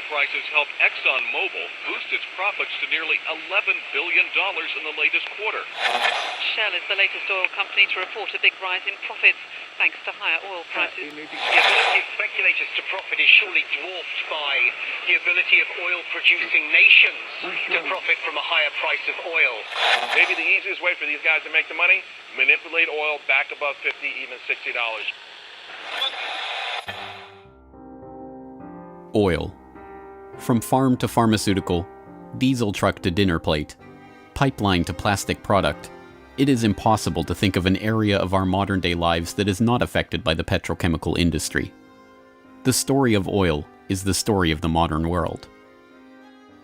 prices helped ExxonMobil boost its profits to nearly $11 billion in the latest quarter. Shell is the latest oil company to report a big rise in profits, thanks to higher oil prices. The ability of speculators to profit is surely dwarfed by the ability of oil-producing nations to profit from a higher price of oil. Maybe the easiest way for these guys to make the money, manipulate oil back above $50, even $60. Oil. From farm to pharmaceutical, diesel truck to dinner plate, pipeline to plastic product, it is impossible to think of an area of our modern-day lives that is not affected by the petrochemical industry. The story of oil is the story of the modern world.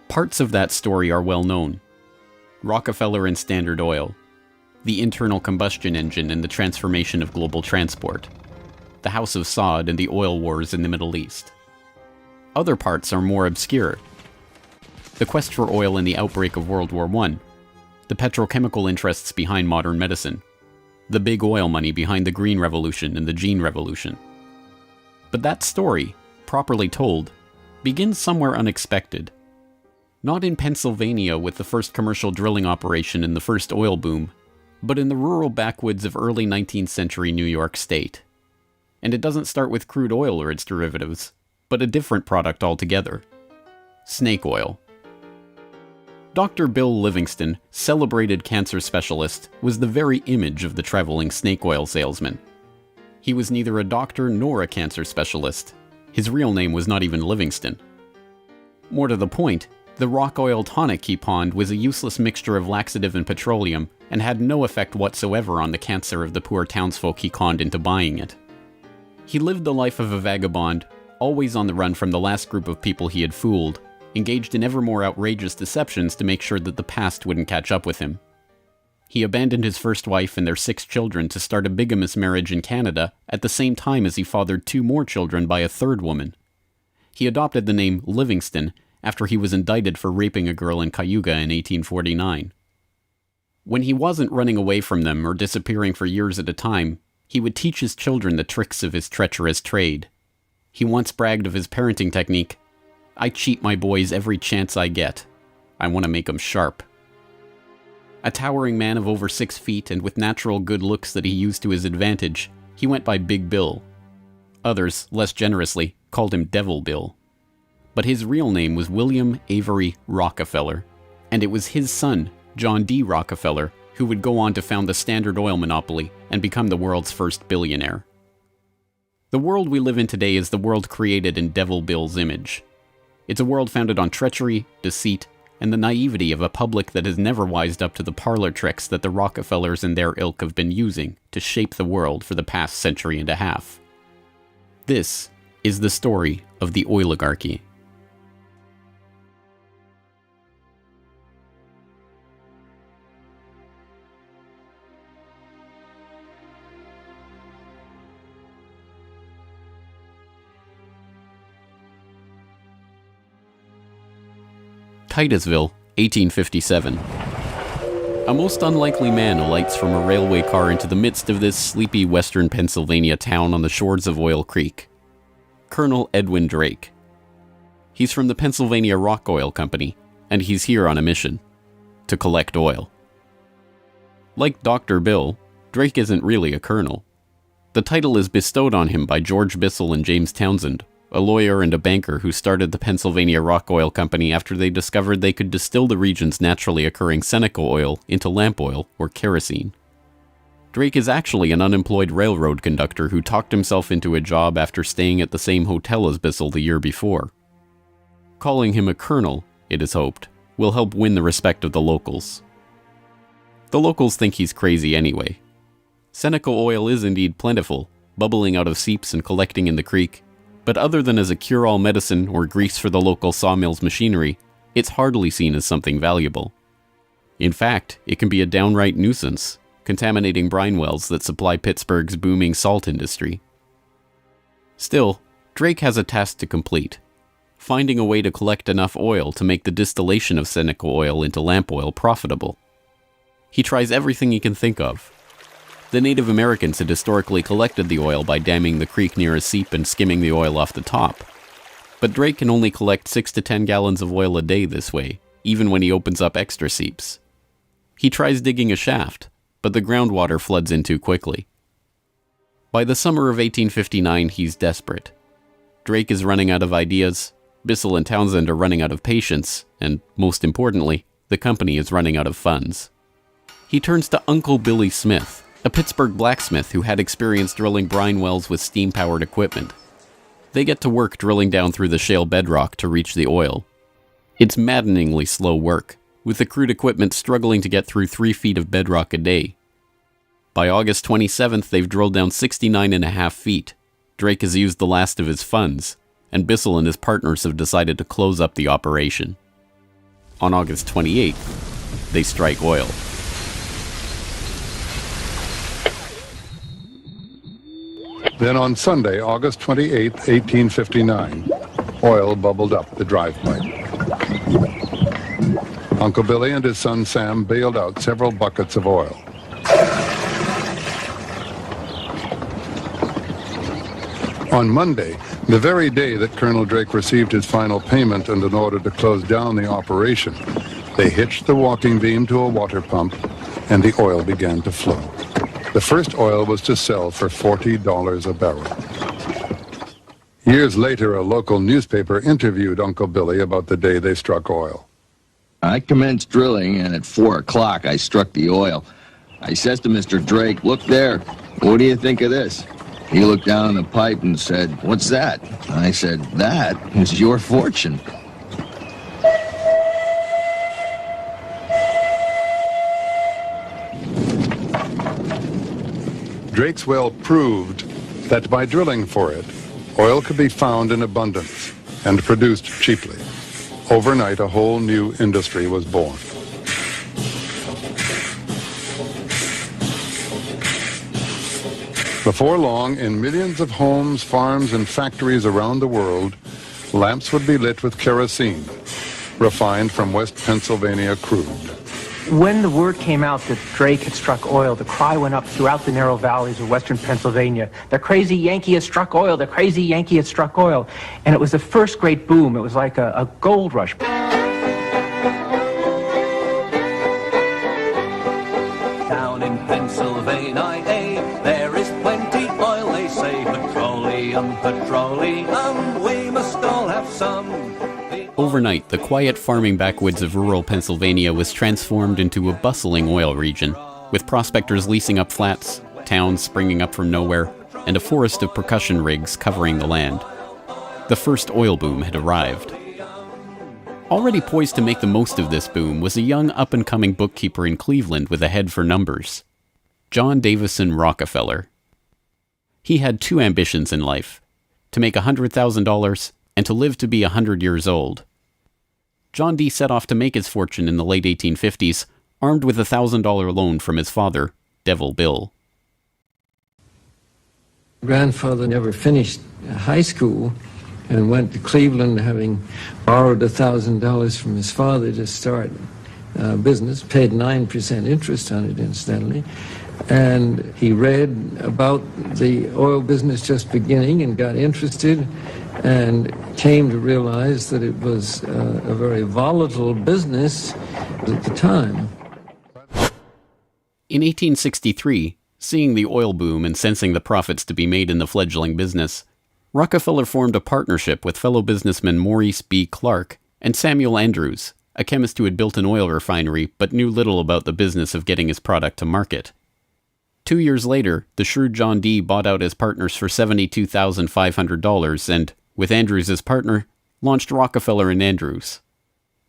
Parts of that story are well known. Rockefeller and Standard Oil, the internal combustion engine and the transformation of global transport, the House of Saud and the oil wars in the Middle East. Other parts are more obscure. The quest for oil in the outbreak of World War I, the petrochemical interests behind modern medicine, the big oil money behind the Green Revolution and the Gene Revolution. But that story, properly told, begins somewhere unexpected. Not in Pennsylvania with the first commercial drilling operation and the first oil boom, but in the rural backwoods of early 19th century New York State. And it doesn't start with crude oil or its derivatives, but a different product altogether. Snake oil. Dr. Bill Livingston, celebrated cancer specialist, was the very image of the traveling snake oil salesman. He was neither a doctor nor a cancer specialist. His real name was not even Livingston. More to the point, the rock oil tonic he pawned was a useless mixture of laxative and petroleum, and had no effect whatsoever on the cancer of the poor townsfolk he conned into buying it. He lived the life of a vagabond, always on the run from the last group of people he had fooled, engaged in ever more outrageous deceptions to make sure that the past wouldn't catch up with him. He abandoned his first wife and their 6 children to start a bigamous marriage in Canada at the same time as he fathered 2 more children by a 3rd woman. He adopted the name Livingston after he was indicted for raping a girl in Cayuga in 1849. When he wasn't running away from them or disappearing for years at a time, he would teach his children the tricks of his treacherous trade. He once bragged of his parenting technique, "I cheat my boys every chance I get. I want to make 'em sharp." A towering man of over 6 feet and with natural good looks that he used to his advantage, he went by Big Bill. Others, less generously, called him Devil Bill. But his real name was William Avery Rockefeller, and it was his son, John D. Rockefeller, who would go on to found the Standard Oil monopoly and become the world's first billionaire. The world we live in today is the world created in Devil Bill's image. It's a world founded on treachery, deceit, and the naivety of a public that has never wised up to the parlor tricks that the Rockefellers and their ilk have been using to shape the world for the past century and a half. This is the story of the oligarchy. Titusville, 1857. A most unlikely man alights from a railway car into the midst of this sleepy western Pennsylvania town on the shores of Oil Creek. Colonel Edwin Drake. He's from the Pennsylvania Rock Oil Company, and he's here on a mission to collect oil. Like Dr. Bill, Drake isn't really a colonel. The title is bestowed on him by George Bissell and James Townsend, a lawyer and a banker who started the Pennsylvania Rock Oil Company after they discovered they could distill the region's naturally occurring Seneca oil into lamp oil or kerosene. Drake is actually an unemployed railroad conductor who talked himself into a job after staying at the same hotel as Bissell the year before. Calling him a colonel, it is hoped, will help win the respect of the locals. The locals think he's crazy anyway. Seneca oil is indeed plentiful, bubbling out of seeps and collecting in the creek, but other than as a cure-all medicine or grease for the local sawmill's machinery, it's hardly seen as something valuable. In fact, it can be a downright nuisance, contaminating brine wells that supply Pittsburgh's booming salt industry. Still, Drake has a task to complete: finding a way to collect enough oil to make the distillation of Seneca oil into lamp oil profitable. He tries everything he can think of. The Native Americans had historically collected the oil by damming the creek near a seep and skimming the oil off the top. But Drake can only collect 6 to 10 gallons of oil a day this way, even when he opens up extra seeps. He tries digging a shaft, but the groundwater floods in too quickly. By the summer of 1859, he's desperate. Drake is running out of ideas, Bissell and Townsend are running out of patience, and, most importantly, the company is running out of funds. He turns to Uncle Billy Smith, a Pittsburgh blacksmith who had experience drilling brine wells with steam-powered equipment. They get to work drilling down through the shale bedrock to reach the oil. It's maddeningly slow work, with the crude equipment struggling to get through 3 feet of bedrock a day. By August 27th, they've drilled down 69.5 feet. Drake has used the last of his funds, and Bissell and his partners have decided to close up the operation. On August 28th, they strike oil. Then on Sunday, August 28, 1859, oil bubbled up the drive pipe. Uncle Billy and his son Sam bailed out several buckets of oil. On Monday, the very day that Colonel Drake received his final payment and an order to close down the operation, they hitched the walking beam to a water pump, and the oil began to flow. The first oil was to sell for $40 a barrel. Years later, a local newspaper interviewed Uncle Billy about the day they struck oil. I commenced drilling, and at 4 o'clock I struck the oil. I says to Mr. Drake, "Look there, what do you think of this?" He looked down the pipe and said, "What's that?" I said, "That is your fortune." Drake's well proved that by drilling for it, oil could be found in abundance and produced cheaply. Overnight, a whole new industry was born. Before long, in millions of homes, farms, and factories around the world, lamps would be lit with kerosene, refined from West Pennsylvania crude. When the word came out that Drake had struck oil, the cry went up throughout the narrow valleys of western Pennsylvania. The crazy Yankee has struck oil, the crazy Yankee has struck oil. And it was the first great boom. It was like a gold rush. Down in Pennsylvania, there is plenty oil, they say. Petroleum, petroleum, we must all have some. Overnight, the quiet farming backwoods of rural Pennsylvania was transformed into a bustling oil region, with prospectors leasing up flats, towns springing up from nowhere, and a forest of percussion rigs covering the land. The first oil boom had arrived. Already poised to make the most of this boom was a young up-and-coming bookkeeper in Cleveland with a head for numbers, John Davison Rockefeller. He had 2 ambitions in life, to make $100,000 and to live to be 100 years old. John D. set off to make his fortune in the late 1850s, armed with a $1,000 loan from his father, Devil Bill. Grandfather never finished high school and went to Cleveland, having borrowed $1,000 from his father to start business, paid 9% interest on it, incidentally. And he read about the oil business just beginning and got interested and came to realize that it was a very volatile business at the time. In 1863, seeing the oil boom and sensing the profits to be made in the fledgling business, Rockefeller formed a partnership with fellow businessmen Maurice B. Clark and Samuel Andrews, a chemist who had built an oil refinery but knew little about the business of getting his product to market. 2 years later, the shrewd John D. bought out his partners for $72,500 and, with Andrews as partner, launched Rockefeller and Andrews.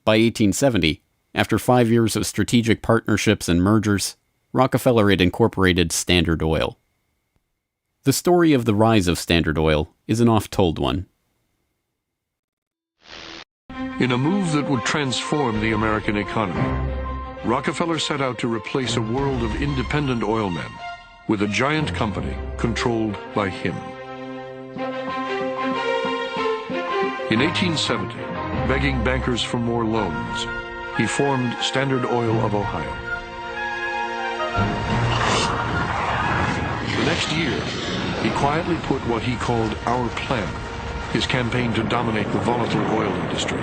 By 1870, after 5 years of strategic partnerships and mergers, Rockefeller had incorporated Standard Oil. The story of the rise of Standard Oil is an oft-told one. In a move that would transform the American economy, Rockefeller set out to replace a world of independent oilmen with a giant company controlled by him. In 1870, begging bankers for more loans, he formed Standard Oil of Ohio. The next year, he quietly put what he called our plan his campaign to dominate the volatile oil industry,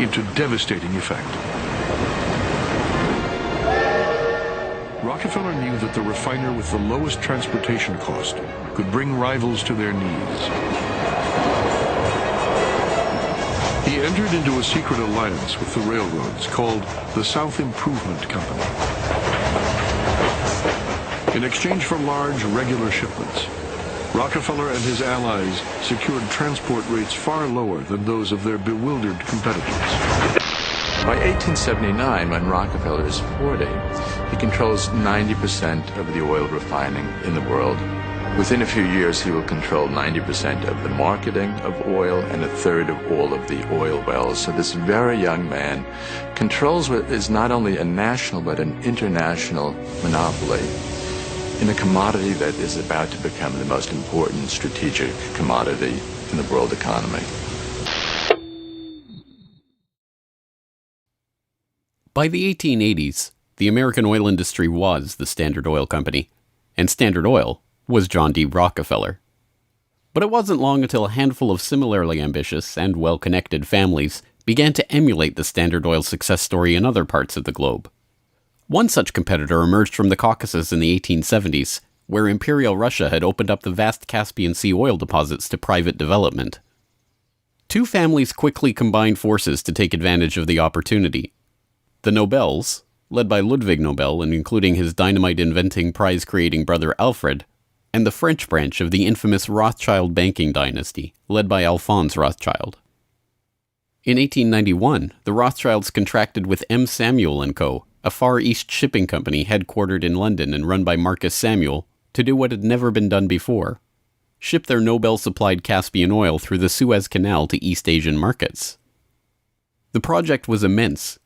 into devastating effect. Rockefeller knew that the refiner with the lowest transportation cost could bring rivals to their knees. He entered into a secret alliance with the railroads called the South Improvement Company. In exchange for large, regular shipments, Rockefeller and his allies secured transport rates far lower than those of their bewildered competitors. By 1879, when Rockefeller is 40, he controls 90% of the oil refining in the world. Within a few years, he will control 90% of the marketing of oil and a third of all of the oil wells. So this very young man controls what is not only a national but an international monopoly in a commodity that is about to become the most important strategic commodity in the world economy. By the 1880s, the American oil industry was the Standard Oil Company, and Standard Oil was John D. Rockefeller. But it wasn't long until a handful of similarly ambitious and well-connected families began to emulate the Standard Oil success story in other parts of the globe. One such competitor emerged from the Caucasus in the 1870s, where Imperial Russia had opened up the vast Caspian Sea oil deposits to private development. Two families quickly combined forces to take advantage of the opportunity. The Nobels, led by Ludwig Nobel and including his dynamite-inventing, prize-creating brother Alfred, and the French branch of the infamous Rothschild banking dynasty, led by Alphonse Rothschild. In 1891, the Rothschilds contracted with M. Samuel & Co., a Far East shipping company headquartered in London and run by Marcus Samuel, to do what had never been done before: ship their Nobel-supplied Caspian oil through the Suez Canal to East Asian markets. The project was immense.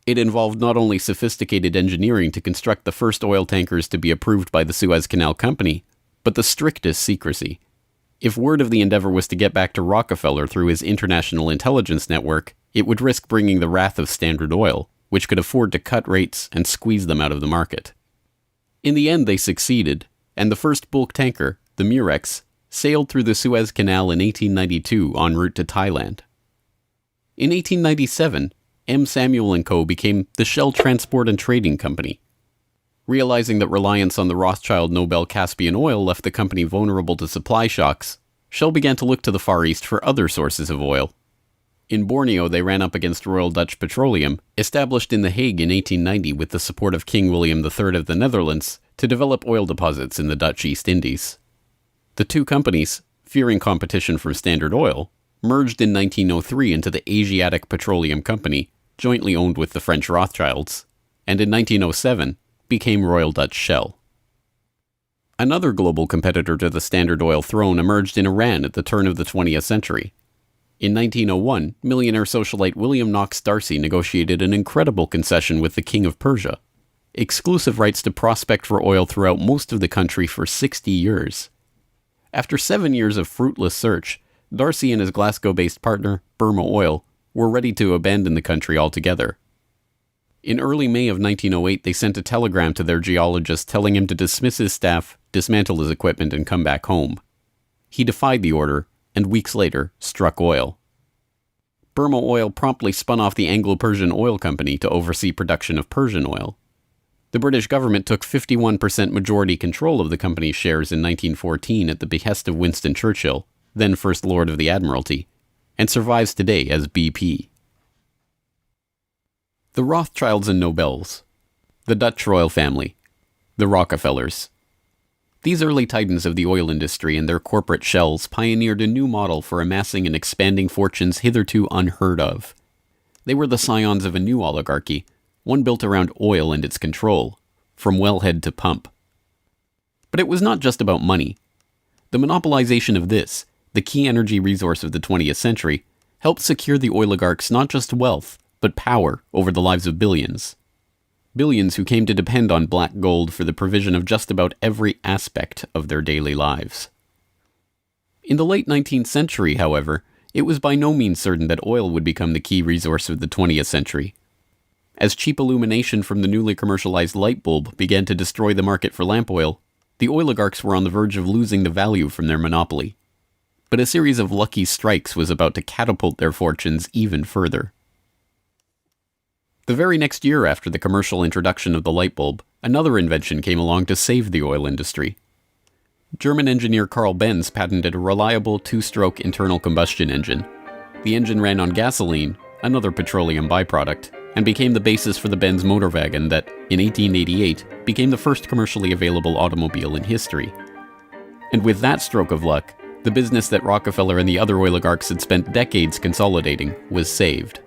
It involved not only sophisticated engineering to construct the first oil tankers to be approved by the Suez Canal Company, but the strictest secrecy. If word of the endeavor was to get back to Rockefeller through his international intelligence network, it would risk bringing the wrath of Standard Oil, which could afford to cut rates and squeeze them out of the market. In the end, they succeeded, and the first bulk tanker, the Murex, sailed through the Suez Canal in 1892 en route to Thailand. In 1897, M. Samuel & Co. became the Shell Transport and Trading Company. Realizing that reliance on the Rothschild Nobel Caspian oil left the company vulnerable to supply shocks, Shell began to look to the Far East for other sources of oil. In Borneo, they ran up against Royal Dutch Petroleum, established in The Hague in 1890 with the support of King William III of the Netherlands, to develop oil deposits in the Dutch East Indies. The two companies, fearing competition from Standard Oil, merged in 1903 into the Asiatic Petroleum Company, jointly owned with the French Rothschilds, and in 1907 became Royal Dutch Shell. Another global competitor to the Standard Oil throne emerged in Iran at the turn of the 20th century. In 1901, millionaire socialite William Knox D'Arcy negotiated an incredible concession with the King of Persia: exclusive rights to prospect for oil throughout most of the country for 60 years. After 7 years of fruitless search, D'Arcy and his Glasgow-based partner, Burma Oil, were ready to abandon the country altogether. In early May of 1908, they sent a telegram to their geologist telling him to dismiss his staff, dismantle his equipment, and come back home. He defied the order, and weeks later, struck oil. Burma Oil promptly spun off the Anglo-Persian Oil Company to oversee production of Persian oil. The British government took 51% majority control of the company's shares in 1914 at the behest of Winston Churchill, then First Lord of the Admiralty, and survives today as BP. The Rothschilds and Nobels, the Dutch royal family, the Rockefellers. These early titans of the oil industry and their corporate shells pioneered a new model for amassing and expanding fortunes hitherto unheard of. They were the scions of a new oligarchy, one built around oil and its control, from wellhead to pump. But it was not just about money. The monopolization of this, the key energy resource of the 20th century, helped secure the oligarchs not just wealth, but power over the lives of billions. Billions who came to depend on black gold for the provision of just about every aspect of their daily lives. In the late 19th century, however, it was by no means certain that oil would become the key resource of the 20th century. As cheap illumination from the newly commercialized light bulb began to destroy the market for lamp oil, the oligarchs were on the verge of losing the value from their monopoly. but a series of lucky strikes was about to catapult their fortunes even further. The very next year after the commercial introduction of the light bulb, another invention came along to save the oil industry. German engineer Carl Benz patented a reliable two-stroke internal combustion engine. The engine ran on gasoline, another petroleum byproduct, and became the basis for the Benz motor wagon that, in 1888, became the first commercially available automobile in history. And with that stroke of luck, the business that Rockefeller and the other oligarchs had spent decades consolidating was saved.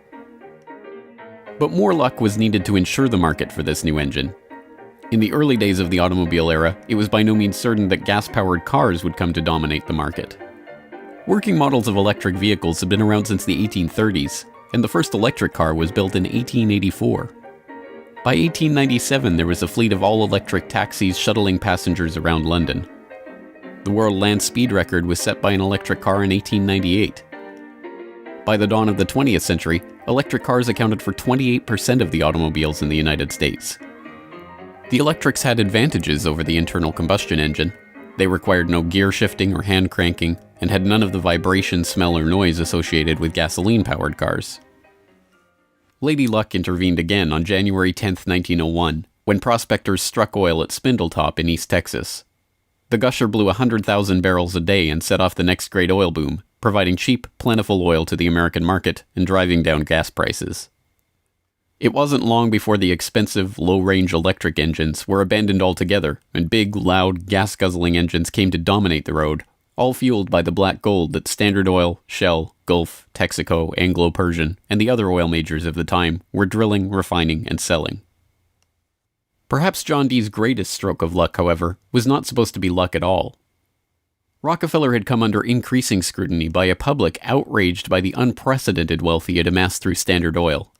But more luck was needed to ensure the market for this new engine. In the early days of the automobile era, it was by no means certain that gas-powered cars would come to dominate the market. Working models of electric vehicles had been around since the 1830s, and the first electric car was built in 1884. By 1897, there was a fleet of all-electric taxis shuttling passengers around London. The world land speed record was set by an electric car in 1898. By the dawn of the 20th century, electric cars accounted for 28% of the automobiles in the United States. The electrics had advantages over the internal combustion engine. They required no gear shifting or hand cranking, and had none of the vibration, smell, or noise associated with gasoline-powered cars. Lady Luck intervened again on January 10, 1901, when prospectors struck oil at Spindletop in East Texas. The gusher blew 100,000 barrels a day and set off the next great oil boom, providing cheap, plentiful oil to the American market and driving down gas prices. It wasn't long before the expensive, low-range electric engines were abandoned altogether, and big, loud, gas-guzzling engines came to dominate the road, all fueled by the black gold that Standard Oil, Shell, Gulf, Texaco, Anglo-Persian, and the other oil majors of the time were drilling, refining, and selling. Perhaps John D's greatest stroke of luck, however, was not supposed to be luck at all. Rockefeller had come under increasing scrutiny by a public outraged by the unprecedented wealth he had amassed through Standard Oil.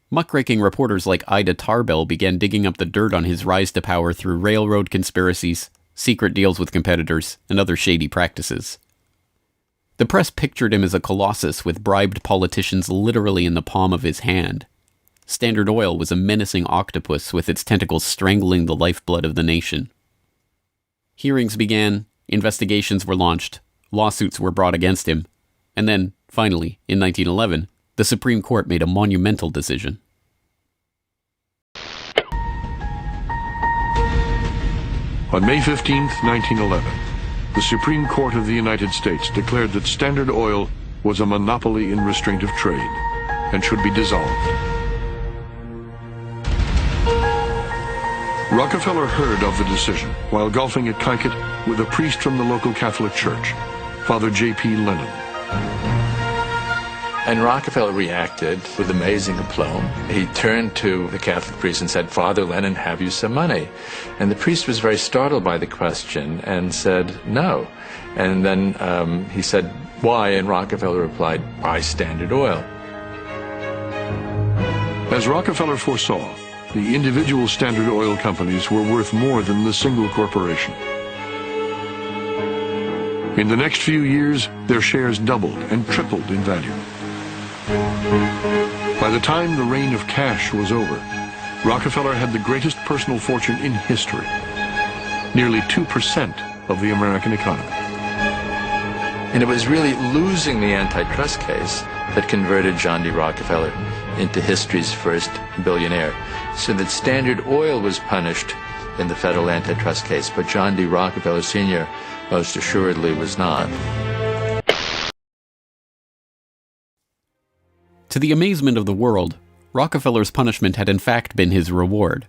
Muckraking reporters like Ida Tarbell began digging up the dirt on his rise to power through railroad conspiracies, secret deals with competitors, and other shady practices. The press pictured him as a colossus with bribed politicians literally in the palm of his hand. Standard Oil was a menacing octopus with its tentacles strangling the lifeblood of the nation. Hearings began, investigations were launched, lawsuits were brought against him, and then, finally, in 1911, the Supreme Court made a monumental decision. On May 15, 1911, the Supreme Court of the United States declared that Standard Oil was a monopoly in restraint of trade and should be dissolved. Rockefeller heard of the decision while golfing at 𝘾𝙤𝙧𝙚𝙚 with a priest from the local Catholic Church, Father J.P. Lennon. And Rockefeller reacted with amazing aplomb. He turned to the Catholic priest and said, "Father Lennon, have you some money?" And the priest was very startled by the question and said, "No." And then he said, "Why?" And Rockefeller replied, "Buy Standard Oil." As Rockefeller foresaw, the individual Standard Oil companies were worth more than the single corporation. In the next few years, their shares doubled and tripled in value. By the time the reign of cash was over, Rockefeller had the greatest personal fortune in history, nearly 2% of the American economy. And it was really losing the antitrust case that converted John D. Rockefeller into history's first billionaire, so that Standard Oil was punished in the federal antitrust case, but John D. Rockefeller Sr. most assuredly was not. To the amazement of the world, Rockefeller's punishment had in fact been his reward.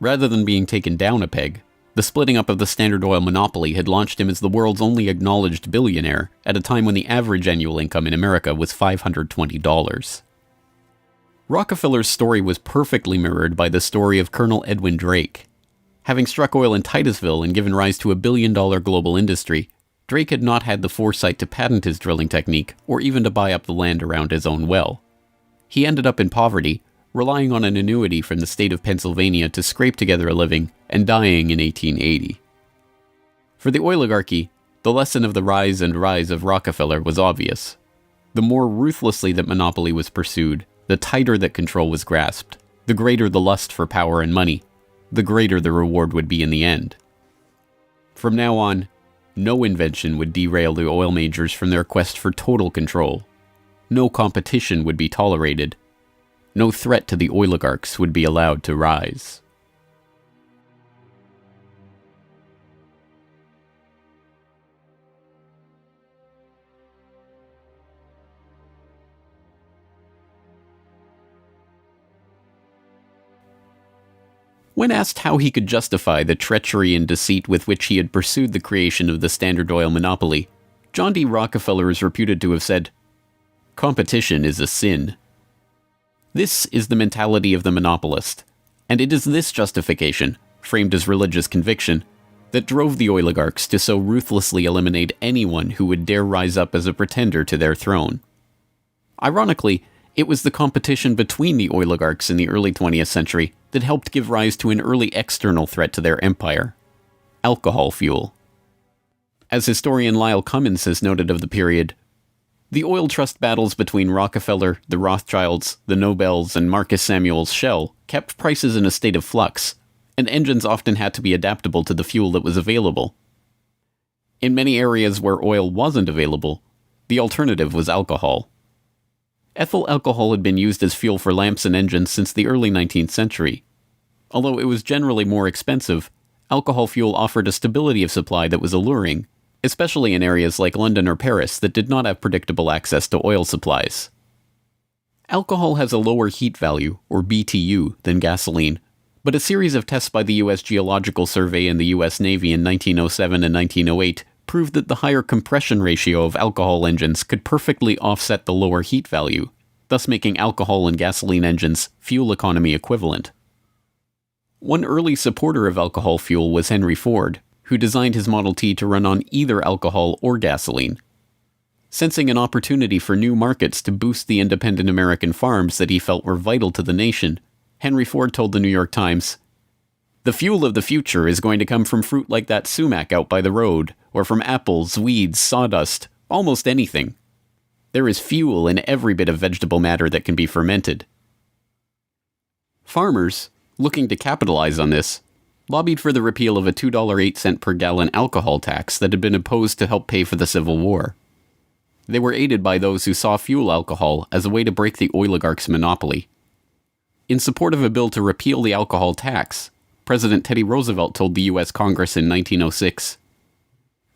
Rather than being taken down a peg, the splitting up of the Standard Oil monopoly had launched him as the world's only acknowledged billionaire at a time when the average annual income in America was $520. Rockefeller's story was perfectly mirrored by the story of Colonel Edwin Drake. Having struck oil in Titusville and given rise to a billion-dollar global industry, Drake had not had the foresight to patent his drilling technique or even to buy up the land around his own well. He ended up in poverty, relying on an annuity from the state of Pennsylvania to scrape together a living, and dying in 1880. For the oligarchy, the lesson of the rise and rise of Rockefeller was obvious. The more ruthlessly that monopoly was pursued, the tighter that control was grasped, the greater the lust for power and money, the greater the reward would be in the end. From now on, No invention would derail the oil majors from their quest for total control. No competition would be tolerated. No threat to the oligarchs would be allowed to rise. When asked how he could justify the treachery and deceit with which he had pursued the creation of the Standard Oil monopoly, John D. Rockefeller is reputed to have said, "Competition is a sin." This is the mentality of the monopolist, and it is this justification, framed as religious conviction, that drove the oligarchs to so ruthlessly eliminate anyone who would dare rise up as a pretender to their throne. Ironically, it was the competition between the oligarchs in the early 20th century that helped give rise to an early external threat to their empire: alcohol fuel. As historian Lyle Cummins has noted of the period, the oil trust battles between Rockefeller, the Rothschilds, the Nobels, and Marcus Samuel's Shell kept prices in a state of flux, and engines often had to be adaptable to the fuel that was available. In many areas where oil wasn't available, the alternative was alcohol. Ethyl alcohol had been used as fuel for lamps and engines since the early 19th century. Although it was generally more expensive, alcohol fuel offered a stability of supply that was alluring, especially in areas like London or Paris that did not have predictable access to oil supplies. Alcohol has a lower heat value, or BTU, than gasoline, but a series of tests by the U.S. Geological Survey and the U.S. Navy in 1907 and 1908 proved that the higher compression ratio of alcohol engines could perfectly offset the lower heat value, thus making alcohol and gasoline engines fuel economy equivalent. One early supporter of alcohol fuel was Henry Ford, who designed his Model T to run on either alcohol or gasoline. Sensing an opportunity for new markets to boost the independent American farms that he felt were vital to the nation, Henry Ford told the New York Times, "The fuel of the future is going to come from fruit like that sumac out by the road, or from apples, weeds, sawdust, almost anything. There is fuel in every bit of vegetable matter that can be fermented." Farmers, looking to capitalize on this, lobbied for the repeal of a $2.08 per gallon alcohol tax that had been imposed to help pay for the Civil War. They were aided by those who saw fuel alcohol as a way to break the oligarchs' monopoly. In support of a bill to repeal the alcohol tax, President Teddy Roosevelt told the U.S. Congress in 1906,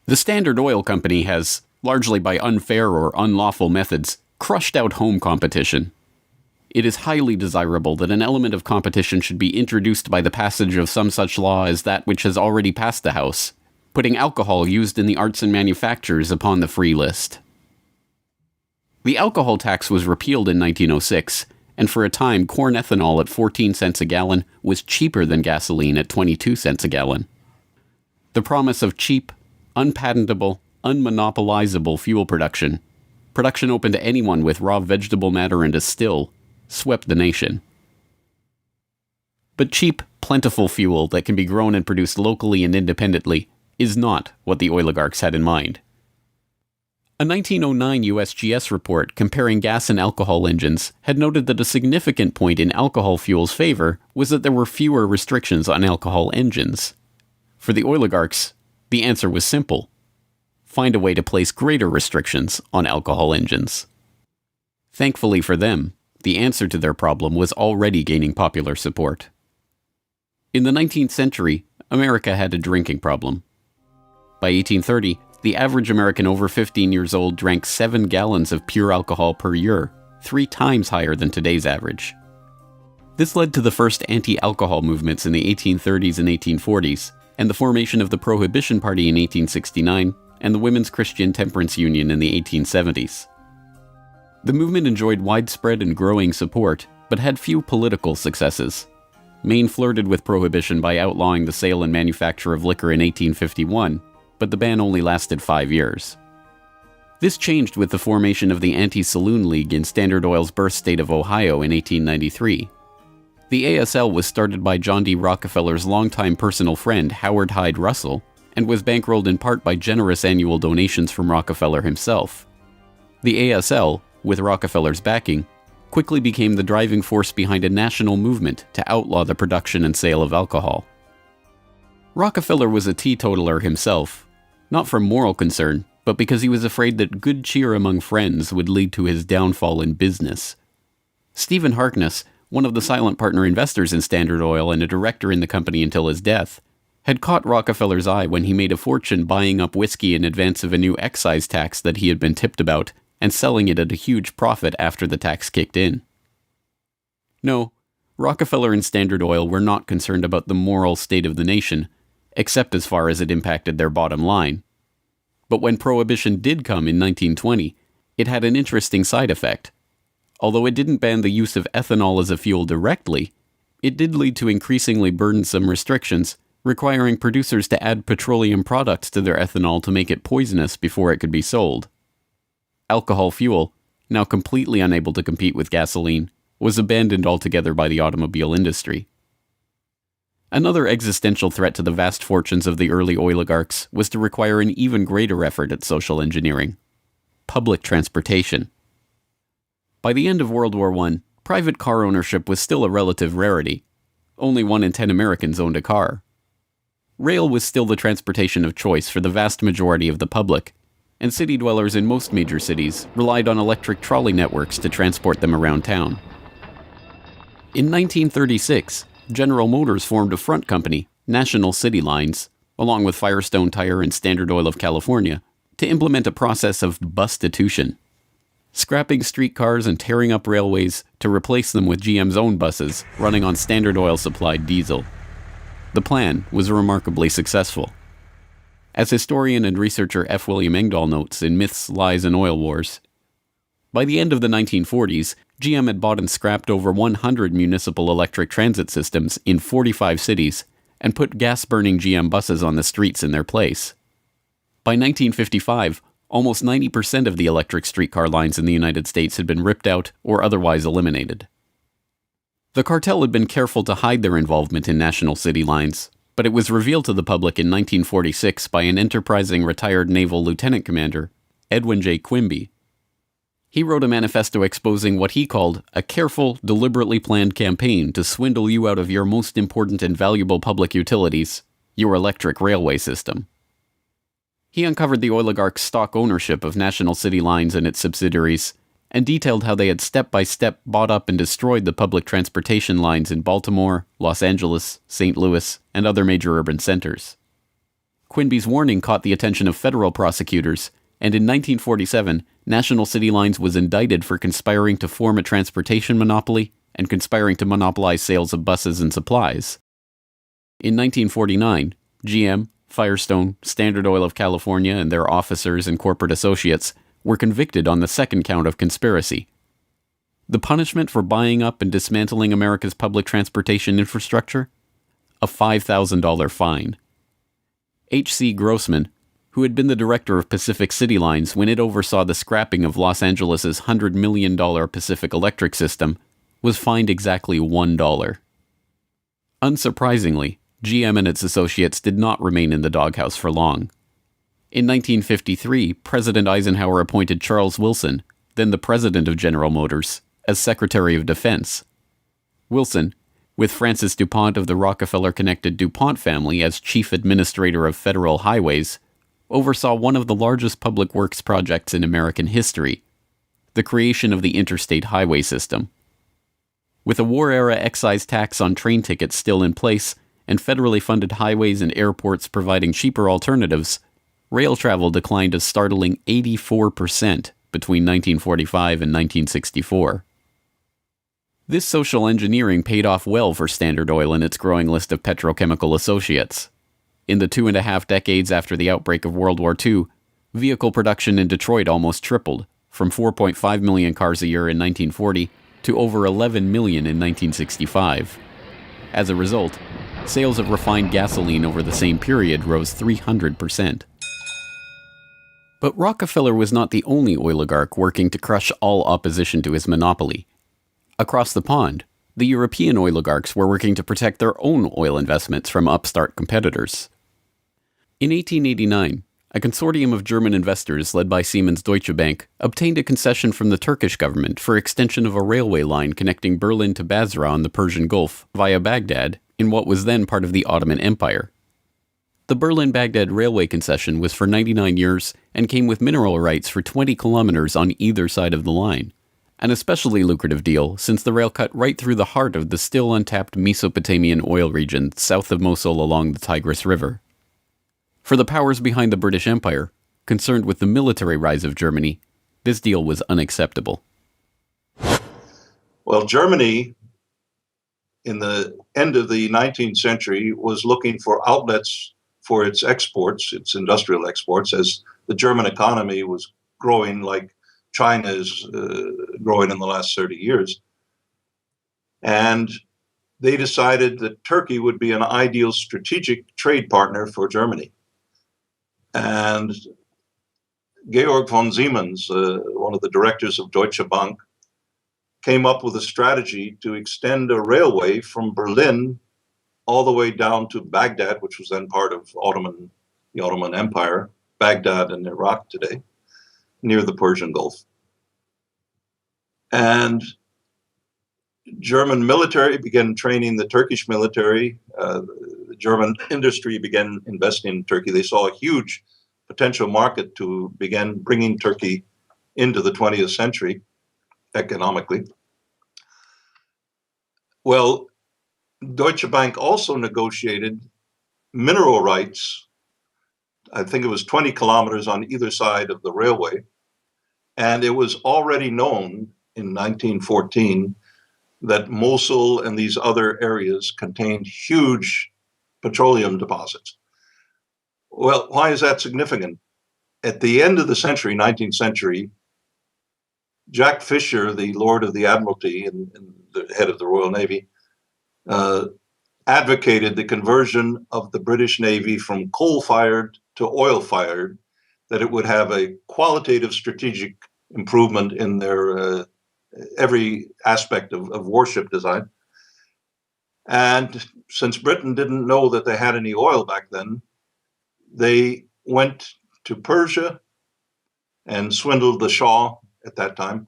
"The Standard Oil Company has, largely by unfair or unlawful methods, crushed out home competition. It is highly desirable that an element of competition should be introduced by the passage of some such law as that which has already passed the House, putting alcohol used in the arts and manufactures upon the free list." The alcohol tax was repealed in 1906, and for a time corn ethanol at 14 cents a gallon was cheaper than gasoline at 22 cents a gallon. The promise of cheap, unpatentable, unmonopolizable fuel production open to anyone with raw vegetable matter and a still, swept the nation. But cheap, plentiful fuel that can be grown and produced locally and independently is not what the oligarchs had in mind. A 1909 USGS report comparing gas and alcohol engines had noted that a significant point in alcohol fuel's favor was that there were fewer restrictions on alcohol engines. For the oligarchs, the answer was simple: find a way to place greater restrictions on alcohol engines. Thankfully for them, the answer to their problem was already gaining popular support. In the 19th century, America had a drinking problem. By 1830, the average American over 15 years old drank 7 gallons of pure alcohol per year, 3 times higher than today's average. This led to the first anti-alcohol movements in the 1830s and 1840s, and the formation of the Prohibition Party in 1869, and the Women's Christian Temperance Union in the 1870s. The movement enjoyed widespread and growing support, but had few political successes. Maine flirted with prohibition by outlawing the sale and manufacture of liquor in 1851, but the ban only lasted 5 years. This changed with the formation of the Anti-Saloon League in Standard Oil's birth state of Ohio in 1893. The ASL was started by John D. Rockefeller's longtime personal friend Howard Hyde Russell, and was bankrolled in part by generous annual donations from Rockefeller himself. The ASL, with Rockefeller's backing, quickly became the driving force behind a national movement to outlaw the production and sale of alcohol. Rockefeller was a teetotaler himself, Not from moral concern, but because he was afraid that good cheer among friends would lead to his downfall in business. Stephen Harkness, one of the silent partner investors in Standard Oil and a director in the company until his death, had caught Rockefeller's eye when he made a fortune buying up whiskey in advance of a new excise tax that he had been tipped about and selling it at a huge profit after the tax kicked in. No, Rockefeller and Standard Oil were not concerned about the moral state of the nation, except as far as it impacted their bottom line. But when Prohibition did come in 1920, it had an interesting side effect. Although it didn't ban the use of ethanol as a fuel directly, it did lead to increasingly burdensome restrictions, requiring producers to add petroleum products to their ethanol to make it poisonous before it could be sold. Alcohol fuel, now completely unable to compete with gasoline, was abandoned altogether by the automobile industry. Another existential threat to the vast fortunes of the early oligarchs was to require an even greater effort at social engineering: public transportation. By the end of World War I, private car ownership was still a relative rarity. Only 1 in 10 Americans owned a car. Rail was still the transportation of choice for the vast majority of the public, and city dwellers in most major cities relied on electric trolley networks to transport them around town. In 1936, General Motors formed a front company, National City Lines, along with Firestone Tire and Standard Oil of California, to implement a process of bustitution, scrapping streetcars and tearing up railways to replace them with GM's own buses running on Standard Oil-supplied diesel. The plan was remarkably successful. As historian and researcher F. William Engdahl notes in Myths, Lies, and Oil Wars, by the end of the 1940s, GM had bought and scrapped over 100 municipal electric transit systems in 45 cities and put gas-burning GM buses on the streets in their place. By 1955, almost 90% of the electric streetcar lines in the United States had been ripped out or otherwise eliminated. The cartel had been careful to hide their involvement in National City Lines, but it was revealed to the public in 1946 by an enterprising retired naval lieutenant commander, Edwin J. Quimby. He wrote a manifesto exposing what he called a careful, deliberately planned campaign to swindle you out of your most important and valuable public utilities, your electric railway system. He uncovered the oligarchs' stock ownership of National City Lines and its subsidiaries, and detailed how they had step-by-step bought up and destroyed the public transportation lines in Baltimore, Los Angeles, St. Louis, and other major urban centers. Quimby's warning caught the attention of federal prosecutors, and in 1947, National City Lines was indicted for conspiring to form a transportation monopoly and conspiring to monopolize sales of buses and supplies. In 1949, GM, Firestone, Standard Oil of California, and their officers and corporate associates were convicted on the second count of conspiracy. The punishment for buying up and dismantling America's public transportation infrastructure? A $5,000 fine. H.C. Grossman, who had been the director of Pacific City Lines when it oversaw the scrapping of Los Angeles' $100 million Pacific Electric system, was fined exactly $1. Unsurprisingly, GM and its associates did not remain in the doghouse for long. In 1953, President Eisenhower appointed Charles Wilson, then the president of General Motors, as Secretary of Defense. Wilson, with Francis DuPont of the Rockefeller-connected DuPont family as chief administrator of federal highways, oversaw one of the largest public works projects in American history, the creation of the interstate highway system. With a war-era excise tax on train tickets still in place, and federally funded highways and airports providing cheaper alternatives, rail travel declined a startling 84% between 1945 and 1964. This social engineering paid off well for Standard Oil and its growing list of petrochemical associates. In the 2.5 decades after the outbreak of World War II, vehicle production in Detroit almost tripled, from 4.5 million cars a year in 1940 to over 11 million in 1965. As a result, sales of refined gasoline over the same period rose 300%. But Rockefeller was not the only oligarch working to crush all opposition to his monopoly. Across the pond, the European oligarchs were working to protect their own oil investments from upstart competitors. In 1889, a consortium of German investors led by Siemens Deutsche Bank obtained a concession from the Turkish government for extension of a railway line connecting Berlin to Basra on the Persian Gulf via Baghdad in what was then part of the Ottoman Empire. The Berlin-Baghdad railway concession was for 99 years and came with mineral rights for 20 kilometers on either side of the line. An especially lucrative deal since the rail cut right through the heart of the still untapped Mesopotamian oil region south of Mosul along the Tigris River. For the powers behind the British Empire, concerned with the military rise of Germany, this deal was unacceptable. Well, Germany, in the end of the 19th century, was looking for outlets for its exports, its industrial exports, as the German economy was growing like China is growing in the last 30 years. And they decided that Turkey would be an ideal strategic trade partner for Germany. And Georg von Siemens, one of the directors of Deutsche Bank, came up with a strategy to extend a railway from Berlin all the way down to Baghdad, which was then part of the Ottoman Empire, Baghdad in Iraq today, near the Persian Gulf. And German military began training the Turkish military. The German industry began investing in Turkey. They saw a huge potential market to begin bringing Turkey into the 20th century economically. Well, Deutsche Bank also negotiated mineral rights. I think it was 20 kilometers on either side of the railway. And it was already known in 1914 that Mosul and these other areas contained huge petroleum deposits. Well, why is that significant? At the end of the century, 19th century, Jack Fisher, the Lord of the Admiralty and the head of the Royal Navy, advocated the conversion of the British Navy from coal-fired to oil-fired, that it would have a qualitative strategic improvement in their every aspect of warship design. And since Britain didn't know that they had any oil back then, they went to Persia and swindled the Shah at that time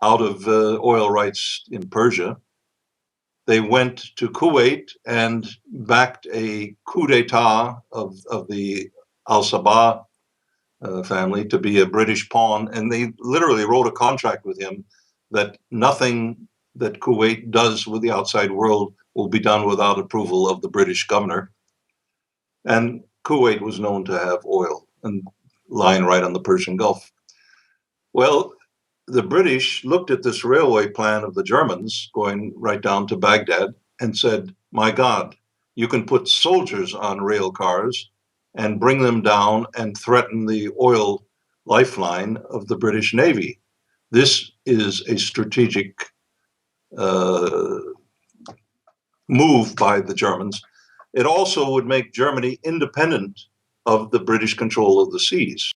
out of oil rights in Persia. They went to Kuwait and backed a coup d'etat of the Al-Sabah family to be a British pawn. And they literally wrote a contract with him that nothing that Kuwait does with the outside world will be done without approval of the British governor. And Kuwait was known to have oil and lying right on the Persian Gulf. Well, the British looked at this railway plan of the Germans going right down to Baghdad and said, my God, you can put soldiers on rail cars and bring them down and threaten the oil lifeline of the British Navy. This is a strategic move by the Germans. It also would make Germany independent of the British control of the seas.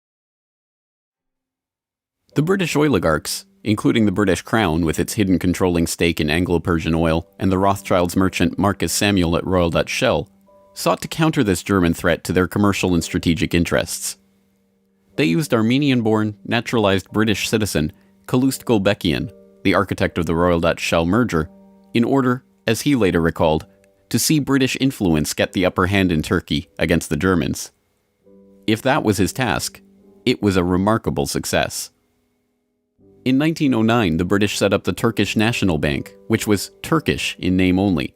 The British oligarchs, including the British Crown with its hidden controlling stake in Anglo-Persian oil and the Rothschilds merchant Marcus Samuel at Royal Dutch Shell, sought to counter this German threat to their commercial and strategic interests. They used Armenian-born, naturalized British citizen Calouste Gulbenkian, the architect of the Royal Dutch Shell merger, in order, as he later recalled, to see British influence get the upper hand in Turkey against the Germans. If that was his task, it was a remarkable success. In 1909, the British set up the Turkish National Bank, which was Turkish in name only.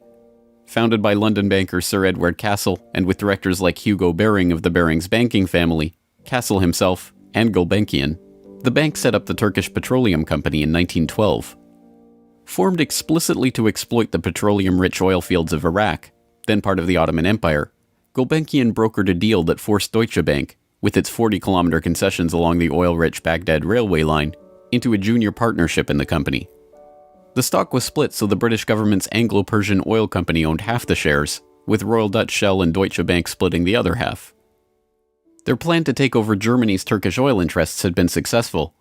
Founded by London banker Sir Edward Castle and with directors like Hugo Baring of the Barings banking family, Castle himself, and Gulbenkian, the bank set up the Turkish Petroleum Company in 1912. Formed explicitly to exploit the petroleum-rich oil fields of Iraq, then part of the Ottoman Empire, Gulbenkian brokered a deal that forced Deutsche Bank, with its 40-kilometer concessions along the oil-rich Baghdad railway line, into a junior partnership in the company. The stock was split so the British government's Anglo-Persian Oil Company owned half the shares, with Royal Dutch Shell and Deutsche Bank splitting the other half. Their plan to take over Germany's Turkish oil interests had been successful,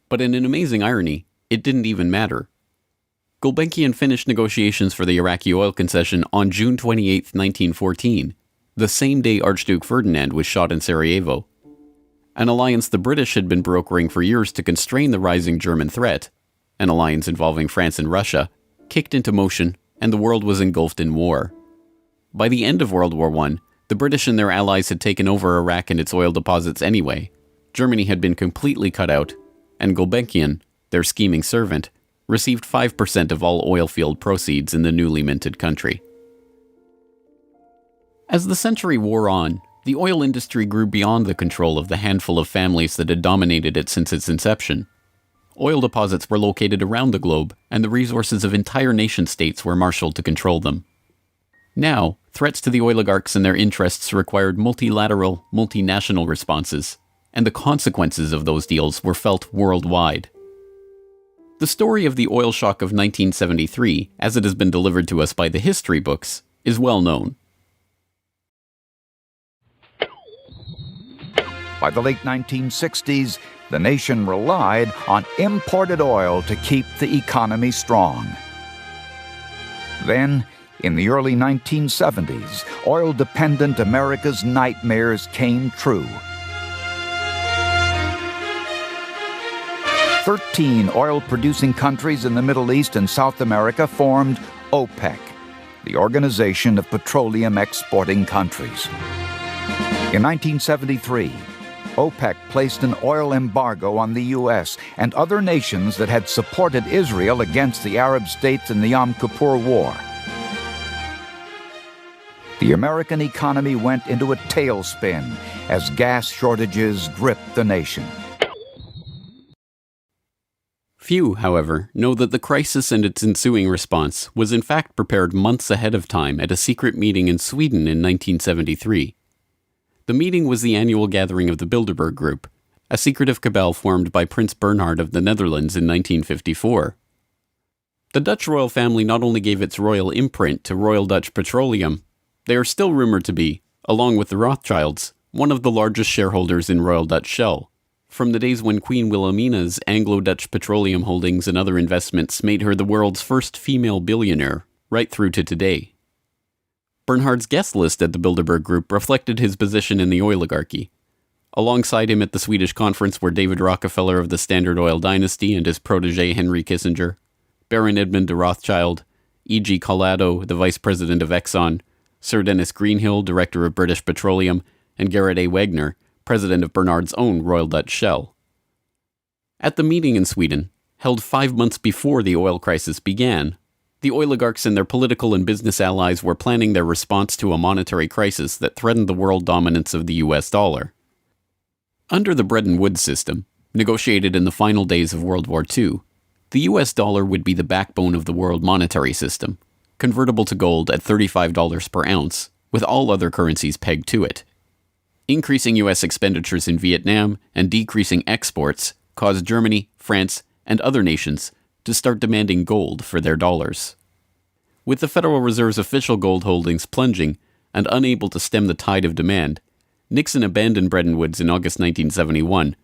but in an amazing irony, it didn't even matter. Gulbenkian finished negotiations for the Iraqi oil concession on June 28, 1914, the same day Archduke Ferdinand was shot in Sarajevo. An alliance the British had been brokering for years to constrain the rising German threat, an alliance involving France and Russia, kicked into motion, and the world was engulfed in war. By the end of World War I, The British and their allies had taken over Iraq and its oil deposits anyway. Germany had been completely cut out, and 𝘾𝙤𝙤𝙧𝙚𝙚, their scheming servant, received 5% of all oil field proceeds in the newly minted country. As the century wore on, the oil industry grew beyond the control of the handful of families that had dominated it since its inception. Oil deposits were located around the globe, and the resources of entire nation-states were marshaled to control them. Now, threats to the oligarchs and their interests required multilateral, multinational responses, and the consequences of those deals were felt worldwide. The story of the oil shock of 1973, as it has been delivered to us by the history books, is well known. By the late 1960s, the nation relied on imported oil to keep the economy strong. Then, in the early 1970s, oil-dependent America's nightmares came true. 13 oil-producing countries in the Middle East and South America formed OPEC, the Organization of Petroleum Exporting Countries. In 1973, OPEC placed an oil embargo on the U.S. and other nations that had supported Israel against the Arab states in the Yom Kippur War. The American economy went into a tailspin as gas shortages gripped the nation. Few, however, know that the crisis and its ensuing response was in fact prepared months ahead of time at a secret meeting in Sweden in 1973. The meeting was the annual gathering of the Bilderberg Group, a secretive cabal formed by Prince Bernhard of the Netherlands in 1954. The Dutch royal family not only gave its royal imprint to Royal Dutch Petroleum, they are still rumored to be, along with the Rothschilds, one of the largest shareholders in Royal Dutch Shell, from the days when Queen Wilhelmina's Anglo-Dutch petroleum holdings and other investments made her the world's first female billionaire, right through to today. Bernhard's guest list at the Bilderberg Group reflected his position in the oligarchy. Alongside him at the Swedish conference were David Rockefeller of the Standard Oil dynasty and his protege Henry Kissinger, Baron Edmund de Rothschild, E.G. Collado, the vice president of Exxon, Sir Dennis Greenhill, director of British Petroleum, and Gerrit A. Wagner, president of Bernhard's own Royal Dutch Shell. At the meeting in Sweden, held 5 months before the oil crisis began, the oligarchs and their political and business allies were planning their response to a monetary crisis that threatened the world dominance of the US dollar. Under the Bretton Woods system, negotiated in the final days of World War II, the US dollar would be the backbone of the world monetary system, convertible to gold at $35 per ounce, with all other currencies pegged to it. Increasing U.S. expenditures in Vietnam and decreasing exports caused Germany, France, and other nations to start demanding gold for their dollars. With the Federal Reserve's official gold holdings plunging and unable to stem the tide of demand, Nixon abandoned Bretton Woods in August 1971,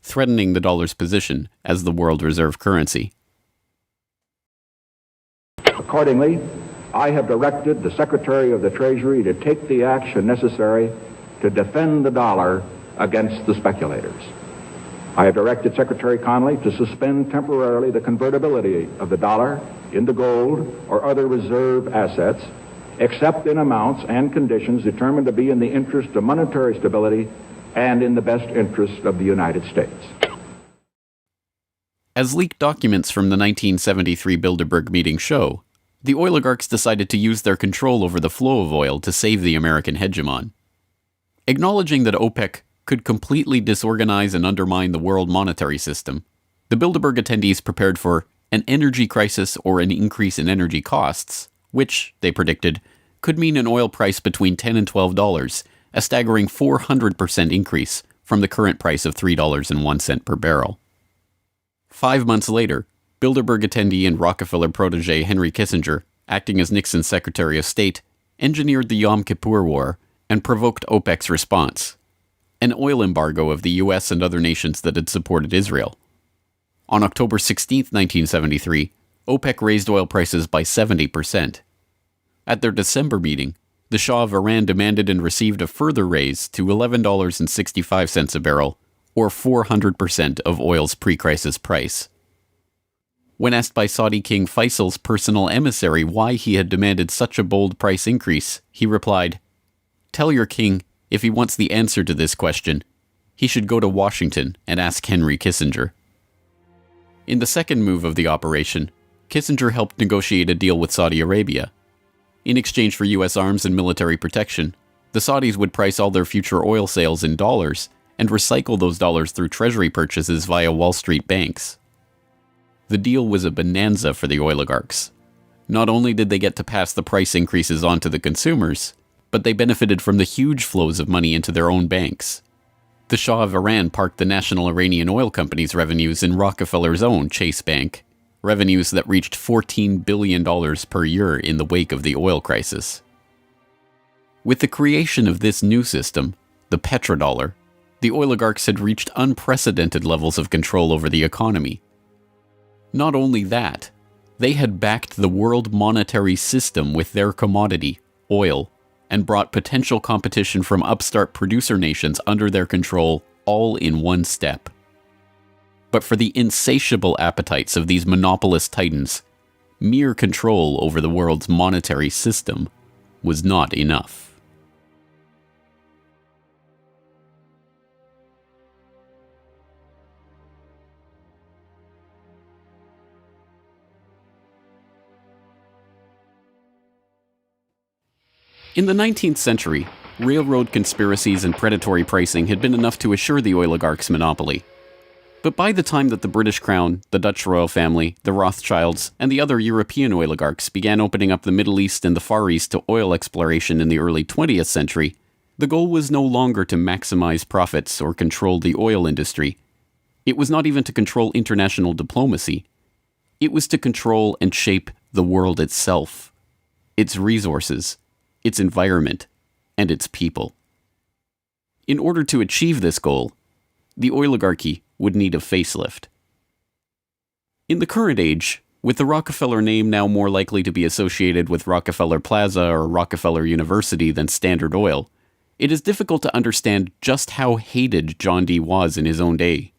threatening the dollar's position as the world reserve currency. Accordingly, I have directed the Secretary of the Treasury to take the action necessary to defend the dollar against the speculators. I have directed Secretary Connally to suspend temporarily the convertibility of the dollar into gold or other reserve assets, except in amounts and conditions determined to be in the interest of monetary stability and in the best interest of the United States. As leaked documents from the 1973 Bilderberg meeting show, the oligarchs decided to use their control over the flow of oil to save the American hegemon. Acknowledging that OPEC could completely disorganize and undermine the world monetary system, the Bilderberg attendees prepared for an energy crisis or an increase in energy costs, which, they predicted, could mean an oil price between $10 and $12, a staggering 400% increase from the current price of $3.01 per barrel. 5 months later, Bilderberg attendee and Rockefeller protege Henry Kissinger, acting as Nixon's Secretary of State, engineered the Yom Kippur War and provoked OPEC's response, an oil embargo of the US and other nations that had supported Israel. On October 16, 1973, OPEC raised oil prices by 70%. At their December meeting, the Shah of Iran demanded and received a further raise to $11.65 a barrel, or 400% of oil's pre-crisis price. When asked by Saudi King Faisal's personal emissary why he had demanded such a bold price increase, he replied, Tell your king, if he wants the answer to this question, he should go to Washington and ask Henry Kissinger. In the second move of the operation, Kissinger helped negotiate a deal with Saudi Arabia. In exchange for U.S. arms and military protection, the Saudis would price all their future oil sales in dollars and recycle those dollars through treasury purchases via Wall Street banks. The deal was a bonanza for the oligarchs. Not only did they get to pass the price increases on to the consumers, but they benefited from the huge flows of money into their own banks. The Shah of Iran parked the National Iranian Oil Company's revenues in Rockefeller's own Chase Bank, revenues that reached $14 billion per year in the wake of the oil crisis. With the creation of this new system, the petrodollar, the oligarchs had reached unprecedented levels of control over the economy. Not only that, they had backed the world monetary system with their commodity, oil, and brought potential competition from upstart producer nations under their control all in one step. But for the insatiable appetites of these monopolist titans, mere control over the world's monetary system was not enough. In the 19th century, railroad conspiracies and predatory pricing had been enough to assure the oligarchs' monopoly. But by the time that the British Crown, the Dutch royal family, the Rothschilds, and the other European oligarchs began opening up the Middle East and the Far East to oil exploration in the early 20th century, the goal was no longer to maximize profits or control the oil industry. It was not even to control international diplomacy. It was to control and shape the world itself, its resources, its environment, and its people. In order to achieve this goal, the oligarchy would need a facelift. In the current age, with the Rockefeller name now more likely to be associated with Rockefeller Plaza or Rockefeller University than Standard Oil, it is difficult to understand just how hated John D. was in his own day.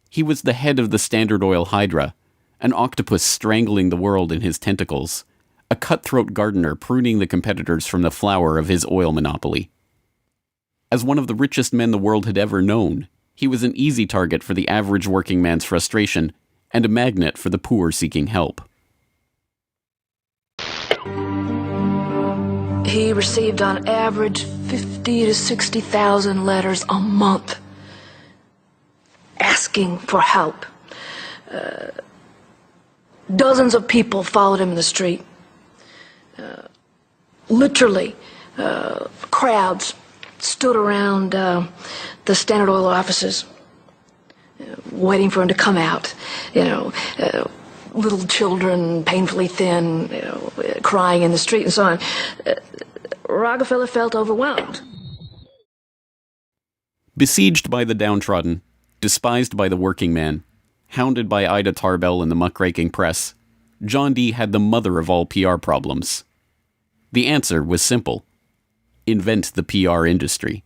He was the head of the Standard Oil Hydra, an octopus strangling the world in his tentacles, a cutthroat gardener pruning the competitors from the flower of his oil monopoly. As one of the richest men the world had ever known, he was an easy target for the average working man's frustration and a magnet for the poor seeking help. He received on average 50 to 60,000 letters a month asking for help. Dozens of people followed him in the street. Literally, crowds stood around the Standard Oil offices, waiting for him to come out. Little children, painfully thin, crying in the street and so on. Rockefeller felt overwhelmed. Besieged by the downtrodden, despised by the working man, hounded by Ida Tarbell and the muckraking press, John D. had the mother of all PR problems. The answer was simple: invent the PR industry.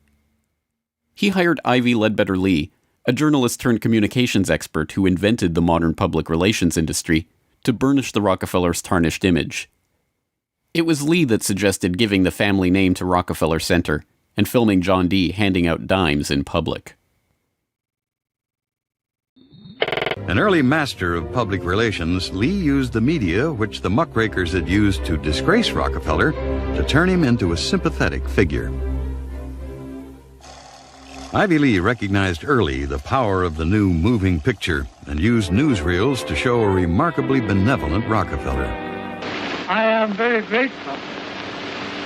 He hired Ivy Ledbetter Lee, a journalist turned communications expert who invented the modern public relations industry, to burnish the Rockefellers' tarnished image. It was Lee that suggested giving the family name to Rockefeller Center and filming John D. handing out dimes in public. An early master of public relations, Lee used the media which the muckrakers had used to disgrace Rockefeller to turn him into a sympathetic figure. Ivy Lee recognized early the power of the new moving picture and used newsreels to show a remarkably benevolent Rockefeller. I am very grateful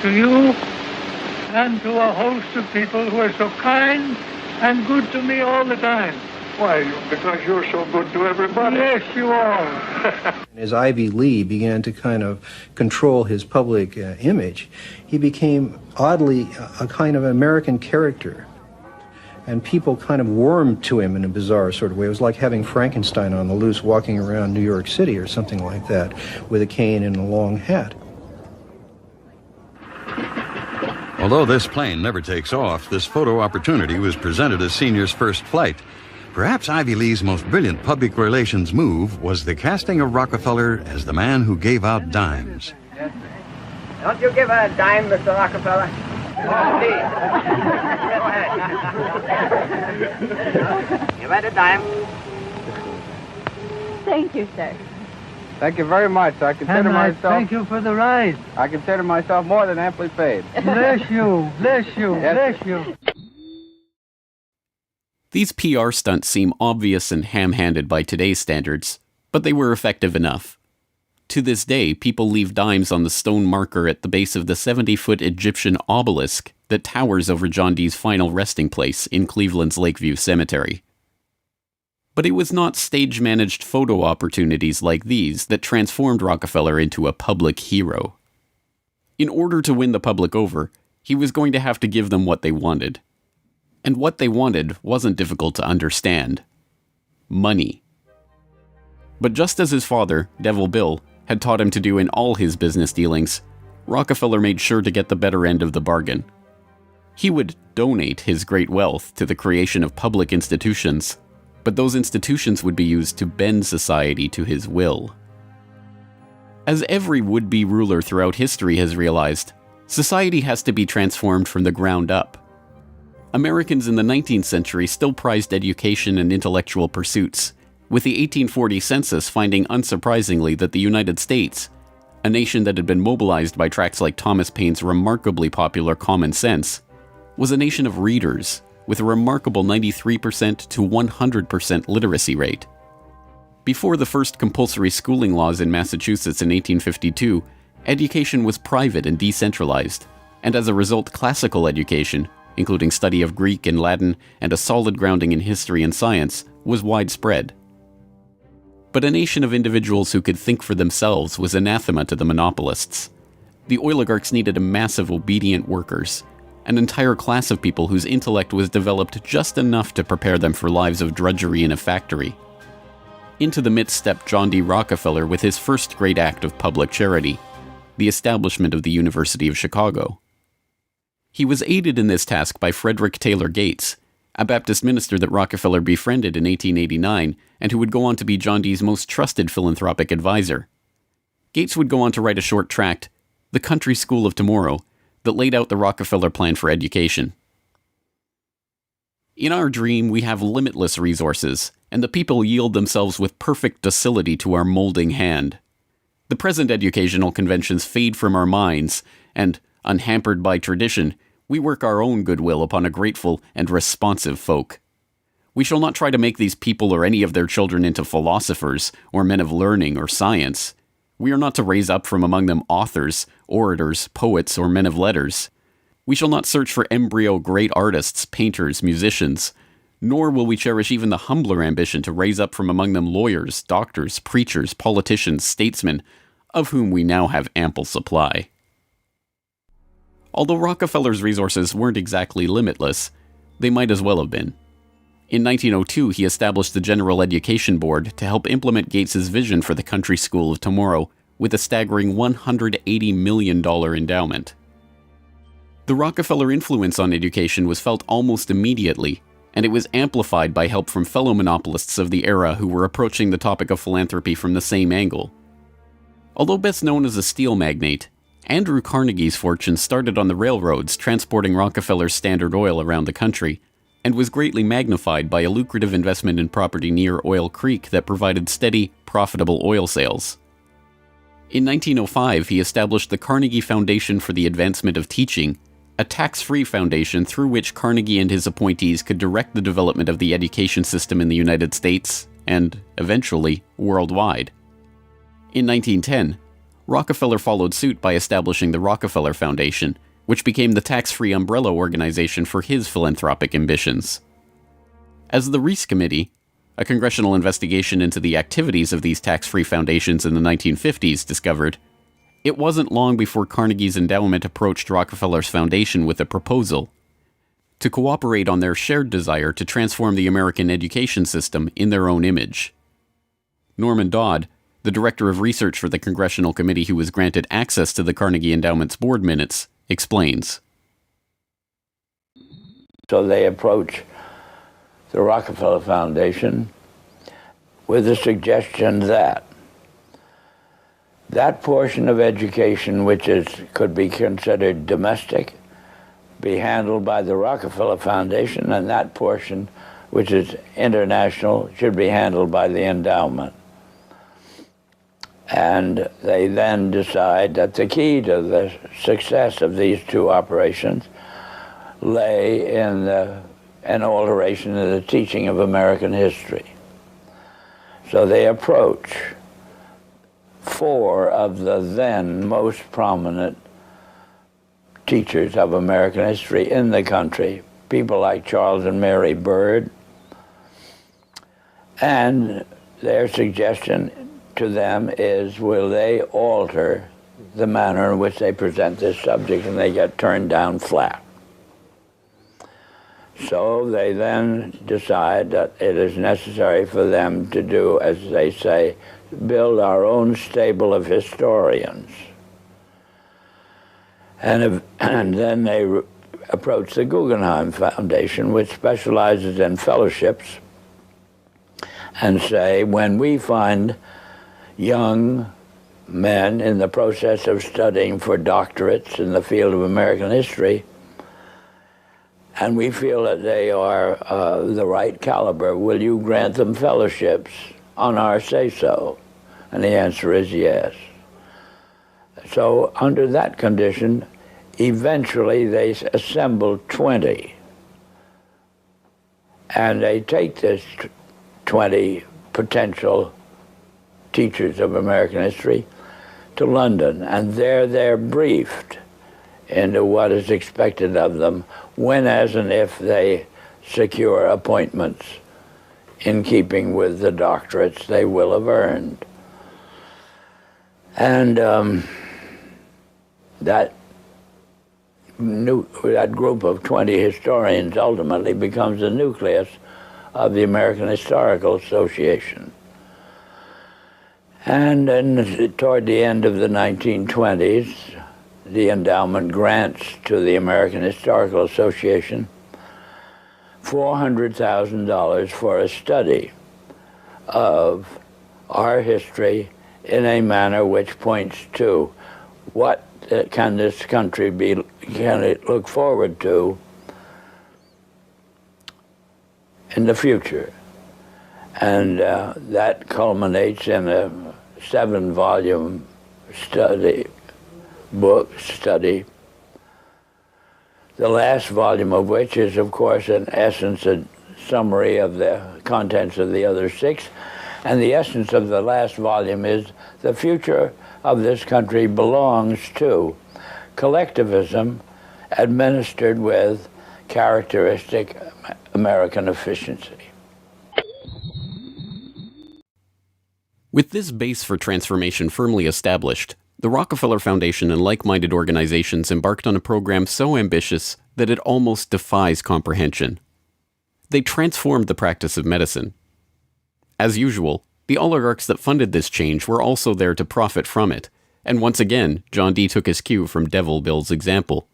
to you and to a host of people who are so kind and good to me all the time. Why? Because you're so good to everybody. Yes, you are. As Ivy Lee began to kind of control his public image, he became oddly a kind of American character. And people kind of warmed to him in a bizarre sort of way. It was like having Frankenstein on the loose walking around New York City or something like that, with a cane and a long hat. Although this plane never takes off, this photo opportunity was presented as Senior's first flight. Perhaps Ivy Lee's most brilliant public relations move was the casting of Rockefeller as the man who gave out dimes. Don't you give a dime, Mr. Rockefeller? You bet a dime. Thank you, sir. Thank you very much. I consider And I myself... thank you for the ride. I consider myself more than amply paid. Bless you, bless you, Yes. bless you. These PR stunts seem obvious and ham-handed by today's standards, but they were effective enough. To this day, people leave dimes on the stone marker at the base of the 70-foot Egyptian obelisk that towers over John Dee's final resting place in Cleveland's Lakeview Cemetery. But it was not stage-managed photo opportunities like these that transformed Rockefeller into a public hero. In order to win the public over, he was going to have to give them what they wanted. And what they wanted wasn't difficult to understand. Money. But just as his father, Devil Bill, had taught him to do in all his business dealings, Rockefeller made sure to get the better end of the bargain. He would donate his great wealth to the creation of public institutions, but those institutions would be used to bend society to his will. As every would-be ruler throughout history has realized, society has to be transformed from the ground up. Americans in the 19th century still prized education and intellectual pursuits, with the 1840 census finding unsurprisingly that the United States, a nation that had been mobilized by tracts like Thomas Paine's remarkably popular Common Sense, was a nation of readers, with a remarkable 93% to 100% literacy rate. Before the first compulsory schooling laws in Massachusetts in 1852, education was private and decentralized, and as a result classical education, including study of Greek and Latin and a solid grounding in history and science, was widespread. But a nation of individuals who could think for themselves was anathema to the monopolists. The oligarchs needed a mass of obedient workers, an entire class of people whose intellect was developed just enough to prepare them for lives of drudgery in a factory. Into the midst stepped John D. Rockefeller with his first great act of public charity, the establishment of the University of Chicago. He was aided in this task by Frederick Taylor Gates, a Baptist minister that Rockefeller befriended in 1889 and who would go on to be John Dee's most trusted philanthropic advisor. Gates would go on to write a short tract, The Country School of Tomorrow, that laid out the Rockefeller plan for education. In our dream, we have limitless resources, and the people yield themselves with perfect docility to our molding hand. The present educational conventions fade from our minds, and, unhampered by tradition, we work our own goodwill upon a grateful and responsive folk. We shall not try to make these people or any of their children into philosophers, or men of learning or science. We are not to raise up from among them authors, orators, poets, or men of letters. We shall not search for embryo great artists, painters, musicians, nor will we cherish even the humbler ambition to raise up from among them lawyers, doctors, preachers, politicians, statesmen, of whom we now have ample supply. Although Rockefeller's resources weren't exactly limitless, they might as well have been. In 1902, he established the General Education Board to help implement Gates's vision for the Country School of Tomorrow, with a staggering $180 million endowment. The Rockefeller influence on education was felt almost immediately, and it was amplified by help from fellow monopolists of the era who were approaching the topic of philanthropy from the same angle. Although best known as a steel magnate, Andrew Carnegie's fortune started on the railroads transporting Rockefeller's Standard Oil around the country, and was greatly magnified by a lucrative investment in property near Oil Creek that provided steady, profitable oil sales. In 1905, he established the Carnegie Foundation for the Advancement of Teaching, a tax-free foundation through which Carnegie and his appointees could direct the development of the education system in the United States, and, eventually, worldwide. In 1910, Rockefeller followed suit by establishing the Rockefeller Foundation, which became the tax-free umbrella organization for his philanthropic ambitions. As the Reese Committee, a congressional investigation into the activities of these tax-free foundations in the 1950s, discovered, it wasn't long before Carnegie's endowment approached Rockefeller's foundation with a proposal to cooperate on their shared desire to transform the American education system in their own image. Norman Dodd, the director of research for the congressional committee who was granted access to the Carnegie Endowment's board minutes, explains. So they approach the Rockefeller Foundation with the suggestion that that portion of education which could be considered domestic be handled by the Rockefeller Foundation, and that portion, which is international, should be handled by the endowment. And they then decide that the key to the success of these two operations lay in an alteration in the teaching of American history. So they approach 4 of the then most prominent teachers of American history in the country, people like Charles and Mary Bird, and their suggestion to them is, will they alter the manner in which they present this subject, and they get turned down flat. So they then decide that it is necessary for them to do, as they say, build our own stable of historians. And then they approach the Guggenheim Foundation, which specializes in fellowships, and say, when we find young men in the process of studying for doctorates in the field of American history, and we feel that they are the right caliber, will you grant them fellowships on our say-so? And the answer is yes. So under that condition, eventually they assembled 20. And they take this 20 potential teachers of American history to London, and there they're briefed into what is expected of them when, as and if they secure appointments in keeping with the doctorates they will have earned. And that group of 20 historians ultimately becomes the nucleus of the American Historical Association. And then toward the end of the 1920s, the endowment grants to the American Historical Association $400,000 for a study of our history in a manner which points to what can this country can it look forward to in the future. And that culminates in a 7-volume study, the last volume of which is, of course, in essence, a summary of the contents of the other 6. And the essence of the last volume is the future of this country belongs to collectivism administered with characteristic American efficiency. With this base for transformation firmly established, the Rockefeller Foundation and like-minded organizations embarked on a program so ambitious that it almost defies comprehension. They transformed the practice of medicine. As usual, the oligarchs that funded this change were also there to profit from it, and once again, John D. took his cue from Devil Bill's example.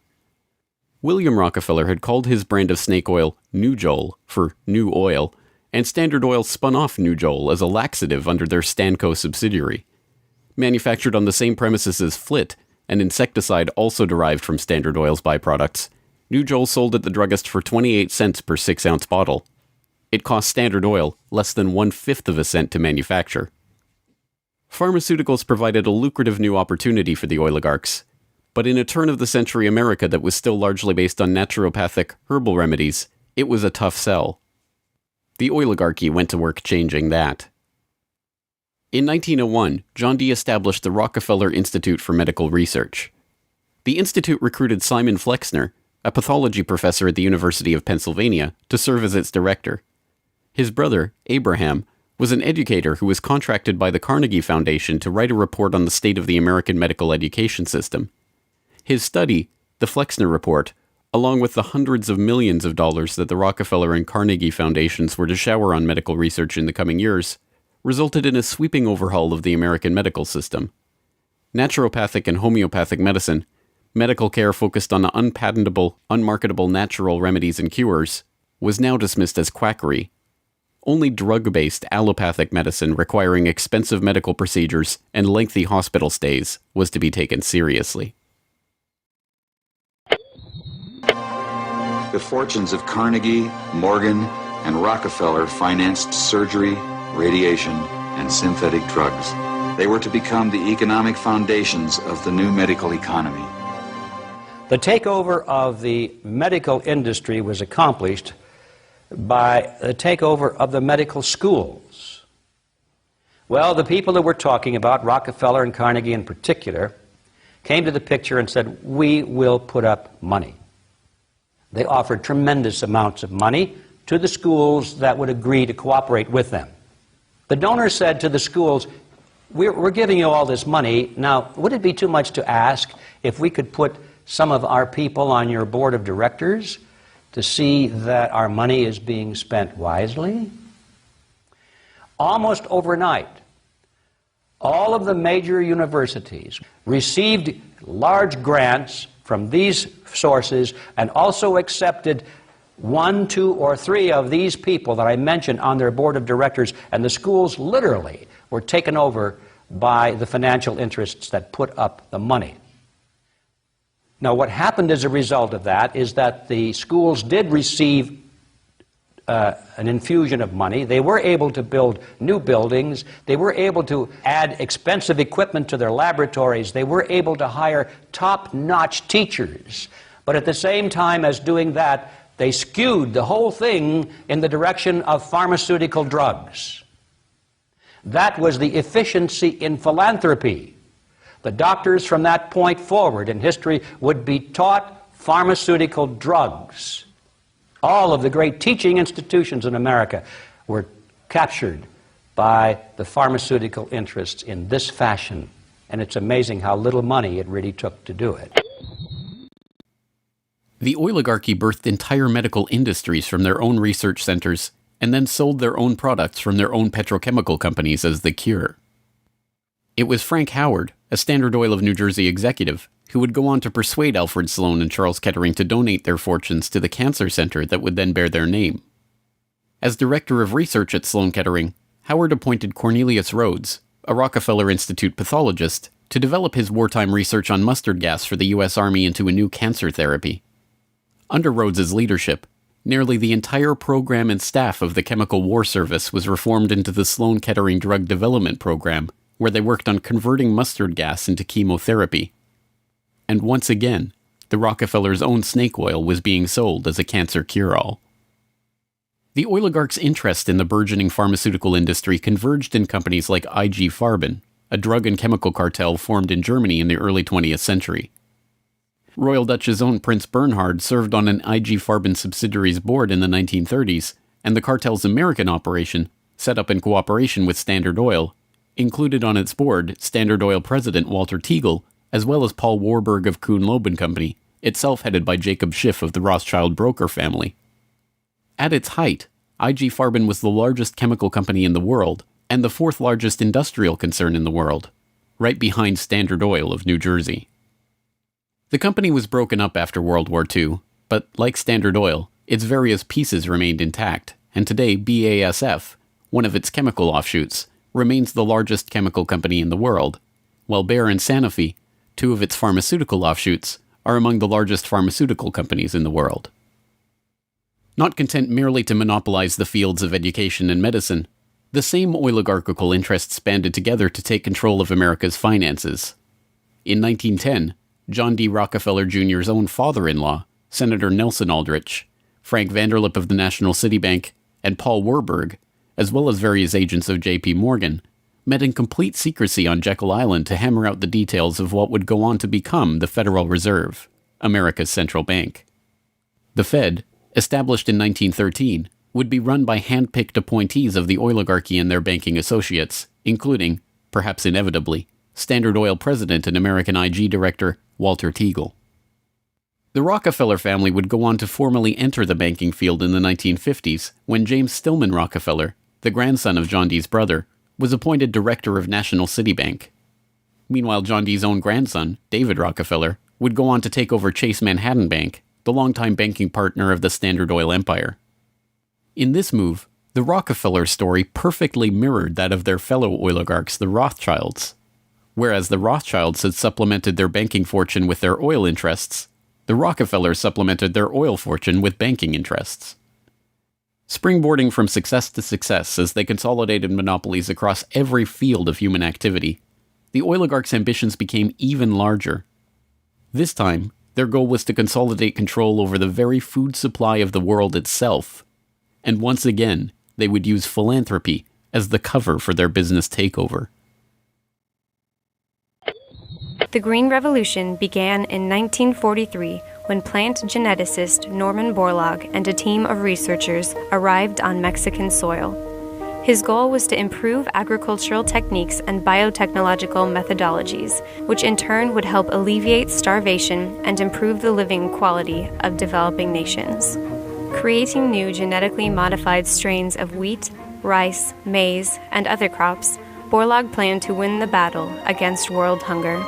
William Rockefeller had called his brand of snake oil Nujol for New Oil, and Standard Oil spun off Nujol as a laxative under their Stanco subsidiary. Manufactured on the same premises as Flit, an insecticide also derived from Standard Oil's byproducts, Nujol sold at the druggist for 28 cents per 6-ounce bottle. It cost Standard Oil less than 1/5 of a cent to manufacture. Pharmaceuticals provided a lucrative new opportunity for the oligarchs, but in a turn-of-the-century America that was still largely based on naturopathic, herbal remedies, it was a tough sell. The oligarchy went to work changing that. In 1901, John D. established the Rockefeller Institute for Medical Research. The institute recruited Simon Flexner, a pathology professor at the University of Pennsylvania, to serve as its director. His brother, Abraham, was an educator who was contracted by the Carnegie Foundation to write a report on the state of the American medical education system. His study, the Flexner Report, along with the hundreds of millions of dollars that the Rockefeller and Carnegie Foundations were to shower on medical research in the coming years, resulted in a sweeping overhaul of the American medical system. Naturopathic and homeopathic medicine, medical care focused on unpatentable, unmarketable natural remedies and cures, was now dismissed as quackery. Only drug-based allopathic medicine requiring expensive medical procedures and lengthy hospital stays was to be taken seriously. the fortunes of Carnegie, Morgan, and Rockefeller financed surgery, radiation, and synthetic drugs. They were to become the economic foundations of the new medical economy. The takeover of the medical industry was accomplished by the takeover of the medical schools. Well, the people that we're talking about, Rockefeller and Carnegie in particular, came to the picture and said, we will put up money. They offered tremendous amounts of money to the schools that would agree to cooperate with them. The donors said to the schools, we're giving you all this money. Now, would it be too much to ask if we could put some of our people on your board of directors to see that our money is being spent wisely? Almost overnight, all of the major universities received large grants from these sources and also accepted 1, 2, or 3 of these people that I mentioned on their board of directors, and the schools literally were taken over by the financial interests that put up the money. Now, what happened as a result of that is that the schools did receive an infusion of money. They were able to build new buildings. They were able to add expensive equipment to their laboratories. They were able to hire top-notch teachers. But at the same time as doing that, they skewed the whole thing in the direction of pharmaceutical drugs. That was the efficiency in philanthropy. The doctors from that point forward in history would be taught pharmaceutical drugs. All of the great teaching institutions in America were captured by the pharmaceutical interests in this fashion. And it's amazing how little money it really took to do it. The oligarchy birthed entire medical industries from their own research centers and then sold their own products from their own petrochemical companies as the cure. It was Frank Howard, a Standard Oil of New Jersey executive, who would go on to persuade Alfred Sloan and Charles Kettering to donate their fortunes to the cancer center that would then bear their name. As director of research at Sloan Kettering, Howard appointed Cornelius Rhodes, a Rockefeller Institute pathologist, to develop his wartime research on mustard gas for the U.S. Army into a new cancer therapy. Under Rhodes's leadership, nearly the entire program and staff of the Chemical War Service was reformed into the Sloan Kettering Drug Development Program, where they worked on converting mustard gas into chemotherapy. And once again, the Rockefellers' own snake oil was being sold as a cancer cure-all. The oligarchs' interest in the burgeoning pharmaceutical industry converged in companies like IG Farben, a drug and chemical cartel formed in Germany in the early 20th century. Royal Dutch's own Prince Bernhard served on an IG Farben subsidiary's board in the 1930s, and the cartel's American operation, set up in cooperation with Standard Oil, included on its board Standard Oil president Walter Teagle, as well as Paul Warburg of Kuhn-Loeb Company, itself headed by Jacob Schiff of the Rothschild broker family. At its height, IG Farben was the largest chemical company in the world, and the 4th largest industrial concern in the world, right behind Standard Oil of New Jersey. The company was broken up after World War II, but like Standard Oil, its various pieces remained intact, and today BASF, one of its chemical offshoots, remains the largest chemical company in the world, while Bayer and Sanofi, 2 of its pharmaceutical offshoots, are among the largest pharmaceutical companies in the world. Not content merely to monopolize the fields of education and medicine, the same oligarchical interests banded together to take control of America's finances. In 1910, John D. Rockefeller Jr.'s own father-in-law, Senator Nelson Aldrich, Frank Vanderlip of the National City Bank, and Paul Warburg, as well as various agents of J.P. Morgan, met in complete secrecy on Jekyll Island to hammer out the details of what would go on to become the Federal Reserve, America's central bank. The Fed, established in 1913, would be run by hand-picked appointees of the oligarchy and their banking associates, including, perhaps inevitably, Standard Oil president and American IG director Walter Teagle. The Rockefeller family would go on to formally enter the banking field in the 1950s when James Stillman Rockefeller, the grandson of John D's brother, was appointed director of National City Bank. Meanwhile, John D's own grandson, David Rockefeller, would go on to take over Chase Manhattan Bank, the longtime banking partner of the Standard Oil empire. In this move, the Rockefeller story perfectly mirrored that of their fellow oligarchs, the Rothschilds. Whereas the Rothschilds had supplemented their banking fortune with their oil interests, The Rockefellers supplemented their oil fortune with banking interests. Springboarding from success to success as they consolidated monopolies across every field of human activity, the oligarchs' ambitions became even larger. This time, their goal was to consolidate control over the very food supply of the world itself. And once again, they would use philanthropy as the cover for their business takeover. The Green Revolution began in 1943 when plant geneticist Norman Borlaug and a team of researchers arrived on Mexican soil. His goal was to improve agricultural techniques and biotechnological methodologies, which in turn would help alleviate starvation and improve the living quality of developing nations. Creating new genetically modified strains of wheat, rice, maize, and other crops, Borlaug planned to win the battle against world hunger.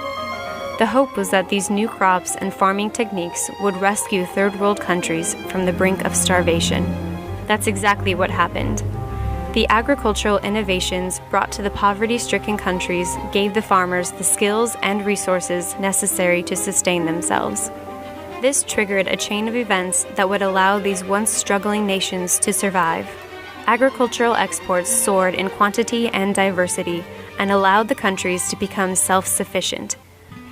The hope was that these new crops and farming techniques would rescue third world countries from the brink of starvation. That's exactly what happened. The agricultural innovations brought to the poverty-stricken countries gave the farmers the skills and resources necessary to sustain themselves. This triggered a chain of events that would allow these once struggling nations to survive. Agricultural exports soared in quantity and diversity and allowed the countries to become self-sufficient.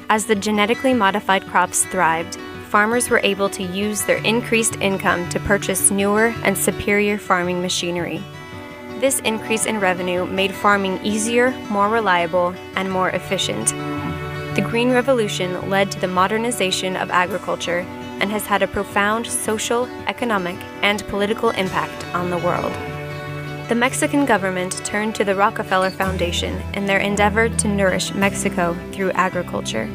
As the genetically modified crops thrived, farmers were able to use their increased income to purchase newer and superior farming machinery. This increase in revenue made farming easier, more reliable, and more efficient. The Green Revolution led to the modernization of agriculture and has had a profound social, economic, and political impact on the world. The Mexican government turned to the Rockefeller Foundation in their endeavor to nourish Mexico through agriculture.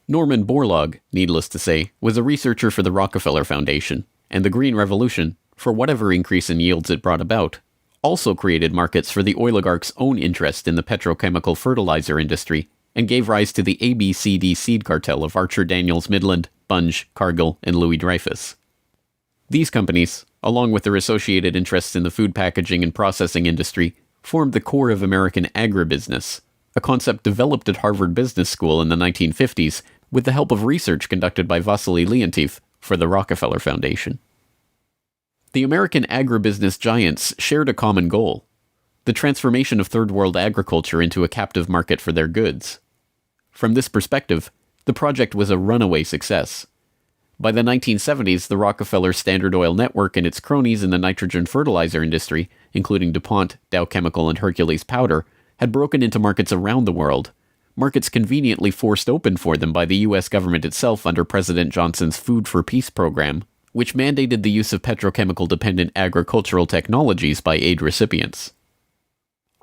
Norman Borlaug, needless to say, was a researcher for the Rockefeller Foundation, and the Green Revolution, for whatever increase in yields it brought about, also created markets for the oligarchs' own interest in the petrochemical fertilizer industry and gave rise to the ABCD seed cartel of Archer Daniels Midland, Bunge, Cargill, and Louis Dreyfus. These companies, along with their associated interests in the food packaging and processing industry, formed the core of American agribusiness, a concept developed at Harvard Business School in the 1950s with the help of research conducted by Vasily Leontief for the Rockefeller Foundation. The American agribusiness giants shared a common goal: the transformation of third world agriculture into a captive market for their goods. From this perspective, the project was a runaway success. By the 1970s, the Rockefeller Standard Oil network and its cronies in the nitrogen fertilizer industry, including DuPont, Dow Chemical, and Hercules Powder, had broken into markets around the world, markets conveniently forced open for them by the U.S. government itself under President Johnson's Food for Peace program, which mandated the use of petrochemical-dependent agricultural technologies by aid recipients.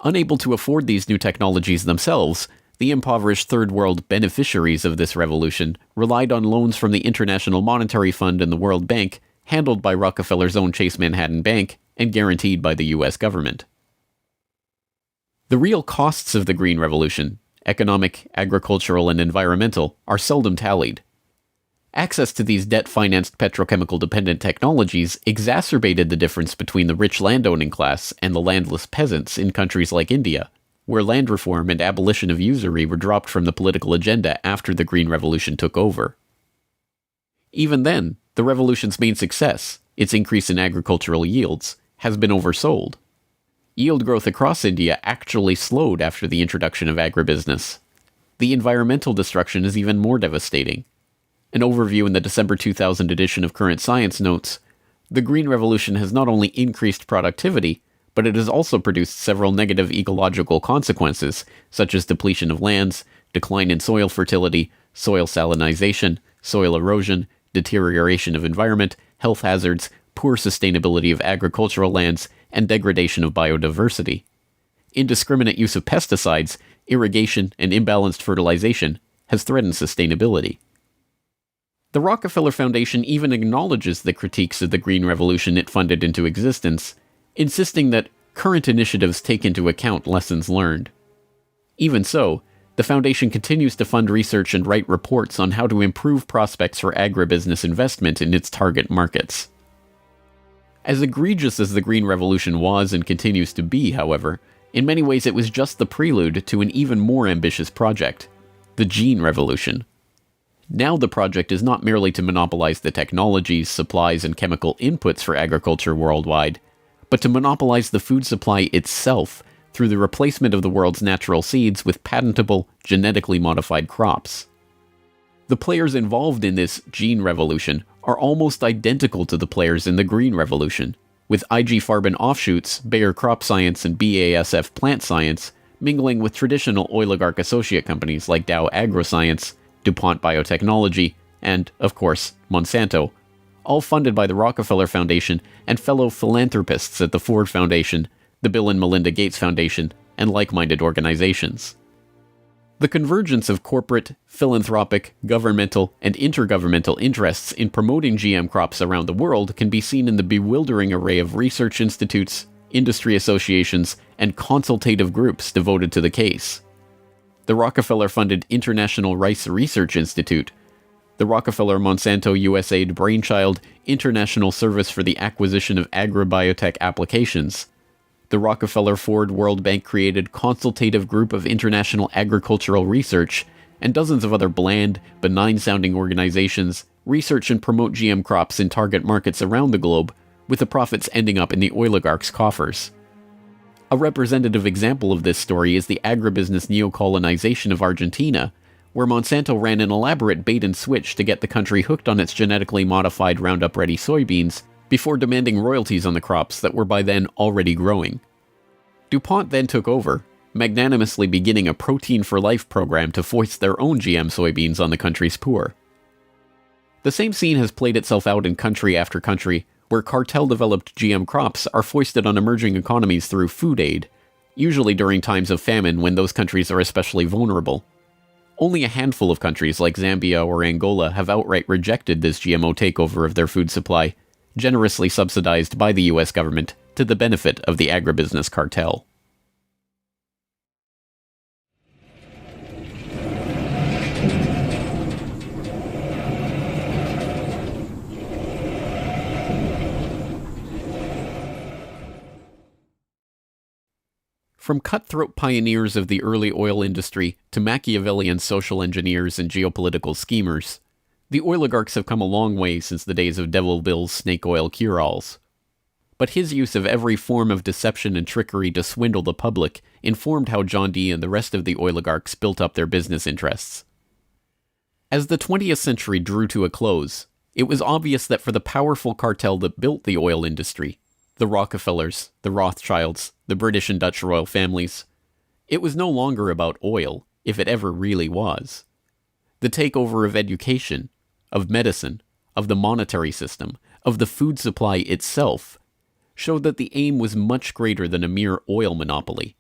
Unable to afford these new technologies themselves, the impoverished Third World beneficiaries of this revolution relied on loans from the International Monetary Fund and the World Bank, handled by Rockefeller's own Chase Manhattan Bank and guaranteed by the U.S. government. The real costs of the Green Revolution, economic, agricultural, and environmental, are seldom tallied. Access to these debt-financed petrochemical-dependent technologies exacerbated the difference between the rich landowning class and the landless peasants in countries like India, where land reform and abolition of usury were dropped from the political agenda after the Green Revolution took over. Even then, the revolution's main success, its increase in agricultural yields, has been oversold. Yield growth across India actually slowed after the introduction of agribusiness. The environmental destruction is even more devastating. An overview in the December 2000 edition of Current Science notes, the Green Revolution has not only increased productivity, but it has also produced several negative ecological consequences, such as depletion of lands, decline in soil fertility, soil salinization, soil erosion, deterioration of environment, health hazards, poor sustainability of agricultural lands, and degradation of biodiversity. Indiscriminate use of pesticides, irrigation, and imbalanced fertilization has threatened sustainability. The Rockefeller Foundation even acknowledges the critiques of the Green Revolution it funded into existence, insisting that current initiatives take into account lessons learned. Even so, the Foundation continues to fund research and write reports on how to improve prospects for agribusiness investment in its target markets. As egregious as the Green Revolution was and continues to be, however, in many ways it was just the prelude to an even more ambitious project, the Gene Revolution. Now the project is not merely to monopolize the technologies, supplies, and chemical inputs for agriculture worldwide, but to monopolize the food supply itself through the replacement of the world's natural seeds with patentable, genetically modified crops. The players involved in this gene revolution are almost identical to the players in the green revolution, with IG Farben offshoots, Bayer Crop Science and BASF Plant Science, mingling with traditional oligarch associate companies like Dow AgroScience, DuPont Biotechnology, and, of course, Monsanto, all funded by the Rockefeller Foundation and fellow philanthropists at the Ford Foundation, the Bill and Melinda Gates Foundation, and like-minded organizations. The convergence of corporate, philanthropic, governmental, and intergovernmental interests in promoting GM crops around the world can be seen in the bewildering array of research institutes, industry associations, and consultative groups devoted to the case. The Rockefeller-funded International Rice Research Institute, the Rockefeller-Monsanto USAID brainchild International Service for the Acquisition of Agribiotech Applications, the Rockefeller-Ford World Bank-created Consultative Group of International Agricultural Research, and dozens of other bland, benign-sounding organizations research and promote GM crops in target markets around the globe, with the profits ending up in the oligarchs' coffers. A representative example of this story is the agribusiness neocolonization of Argentina, where Monsanto ran an elaborate bait and switch to get the country hooked on its genetically modified Roundup-ready soybeans before demanding royalties on the crops that were by then already growing. DuPont then took over, magnanimously beginning a Protein for Life program to foist their own GM soybeans on the country's poor. The same scene has played itself out in country after country, where cartel-developed GM crops are foisted on emerging economies through food aid, usually during times of famine when those countries are especially vulnerable. Only a handful of countries like Zambia or Angola have outright rejected this GMO takeover of their food supply, generously subsidized by the US government to the benefit of the agribusiness cartel. From cutthroat pioneers of the early oil industry to Machiavellian social engineers and geopolitical schemers, the oligarchs have come a long way since the days of Devil Bill's snake oil cure-alls. But his use of every form of deception and trickery to swindle the public informed how John D. and the rest of the oligarchs built up their business interests. As the 20th century drew to a close, it was obvious that for the powerful cartel that built the oil industry, the Rockefellers, the Rothschilds, the British and Dutch royal families, it was no longer about oil, if it ever really was. The takeover of education, of medicine, of the monetary system, of the food supply itself, showed that the aim was much greater than a mere oil monopoly.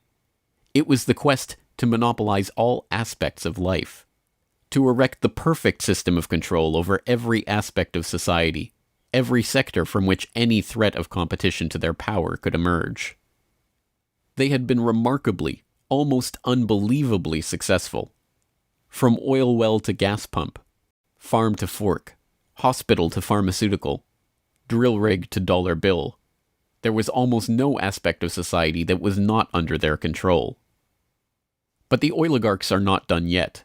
It was the quest to monopolize all aspects of life, to erect the perfect system of control over every aspect of society, every sector from which any threat of competition to their power could emerge. They had been remarkably, almost unbelievably successful. From oil well to gas pump, farm to fork, hospital to pharmaceutical, drill rig to dollar bill, there was almost no aspect of society that was not under their control. But the oligarchs are not done yet.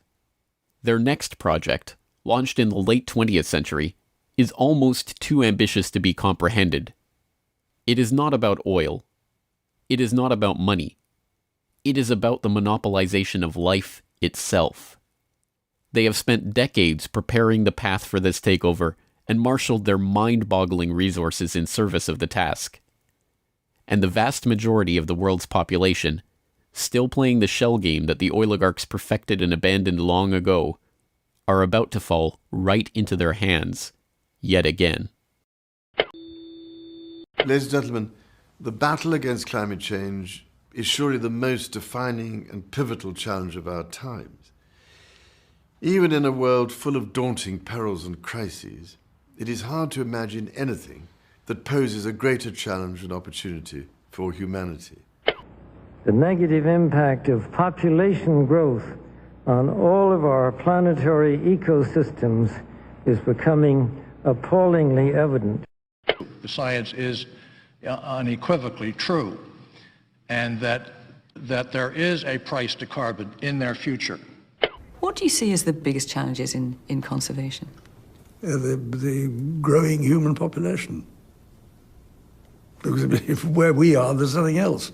Their next project, launched in the late 20th century, is almost too ambitious to be comprehended. It is not about oil. It is not about money. It is about the monopolization of life itself. They have spent decades preparing the path for this takeover and marshaled their mind-boggling resources in service of the task. And the vast majority of the world's population, still playing the shell game that the oligarchs perfected and abandoned long ago, are about to fall right into their hands yet again. Ladies and gentlemen, the battle against climate change is surely the most defining and pivotal challenge of our times. Even in a world full of daunting perils and crises, it is hard to imagine anything that poses a greater challenge and opportunity for humanity. The negative impact of population growth on all of our planetary ecosystems is becoming appallingly evident. The science is unequivocally true, and that there is a price to carbon in their future. What do you see as the biggest challenges in conservation? The growing human population. Because if where we are, there's nothing else.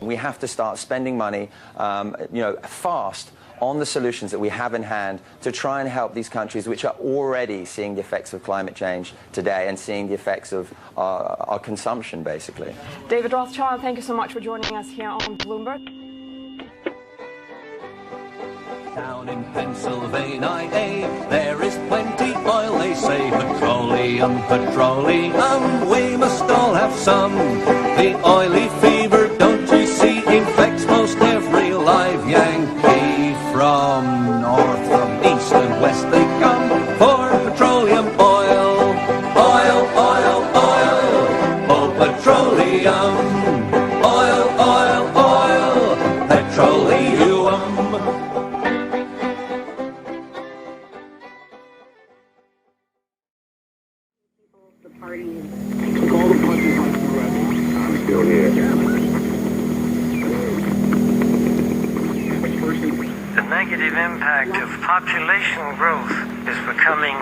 We have to start spending money, fast on the solutions that we have in hand to try and help these countries which are already seeing the effects of climate change today and seeing the effects of our consumption, basically. David Rothschild, thank you so much for joining us here on Bloomberg. Down in Pennsylvania, there is plenty oil, they say. Petroleum, petroleum, we must all have some. The oily fever, don't you see, infects most every live Yankee. From north, from east and west they come for petroleum oil. Oil, oil, oil, oh petroleum. Oil, oil, oil, petroleum. The negative impact of population growth is becoming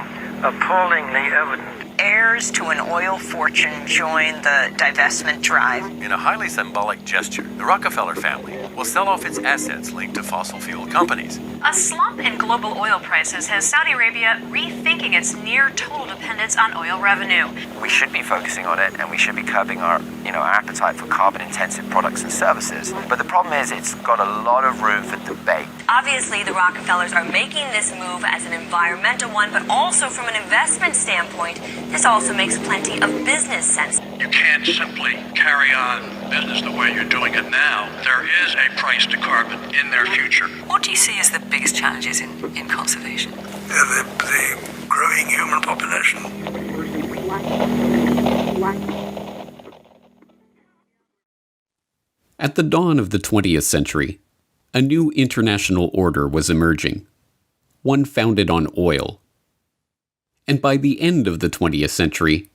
appallingly evident. Heirs to an oil fortune join the divestment drive. In a highly symbolic gesture, the Rockefeller family will sell off its assets linked to fossil fuel companies. A slump in global oil prices has Saudi Arabia rethinking its near total dependence on oil revenue. We should be focusing on it, and we should be curbing our appetite for carbon-intensive products and services. But the problem is it's got a lot of room for debate. Obviously, the Rockefellers are making this move as an environmental one, but also from an investment standpoint, this also makes plenty of business sense. You can't simply carry on business the way you're doing it now. There is a price to carbon in their future. What do you see as the biggest challenges in conservation? The growing human population. At the dawn of the 20th century, a new international order was emerging, one founded on oil. And by the end of the 20th century,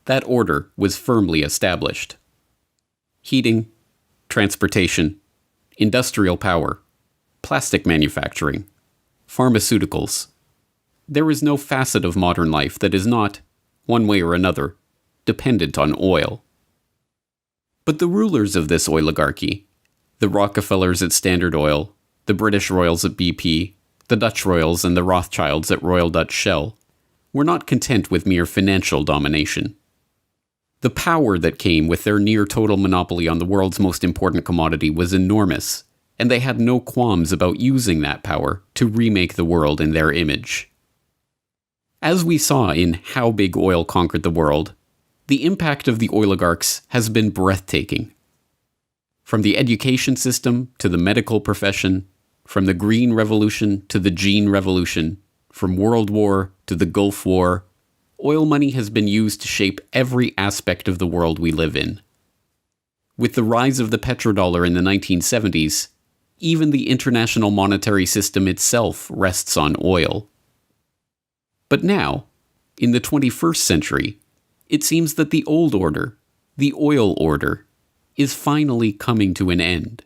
that order was firmly established. Heating, transportation, industrial power, plastic manufacturing, pharmaceuticals. There is no facet of modern life that is not, one way or another, dependent on oil. But the rulers of this oligarchy, the Rockefellers at Standard Oil, the British royals at BP, the Dutch royals and the Rothschilds at Royal Dutch Shell, were not content with mere financial domination. The power that came with their near-total monopoly on the world's most important commodity was enormous, and they had no qualms about using that power to remake the world in their image. As we saw in How Big Oil Conquered the World, the impact of the oligarchs has been breathtaking. From the education system to the medical profession, from the Green Revolution to the Gene Revolution, from World War to the Gulf War, oil money has been used to shape every aspect of the world we live in. With the rise of the petrodollar in the 1970s, even the international monetary system itself rests on oil. But now, in the 21st century, it seems that the old order, the oil order, is finally coming to an end.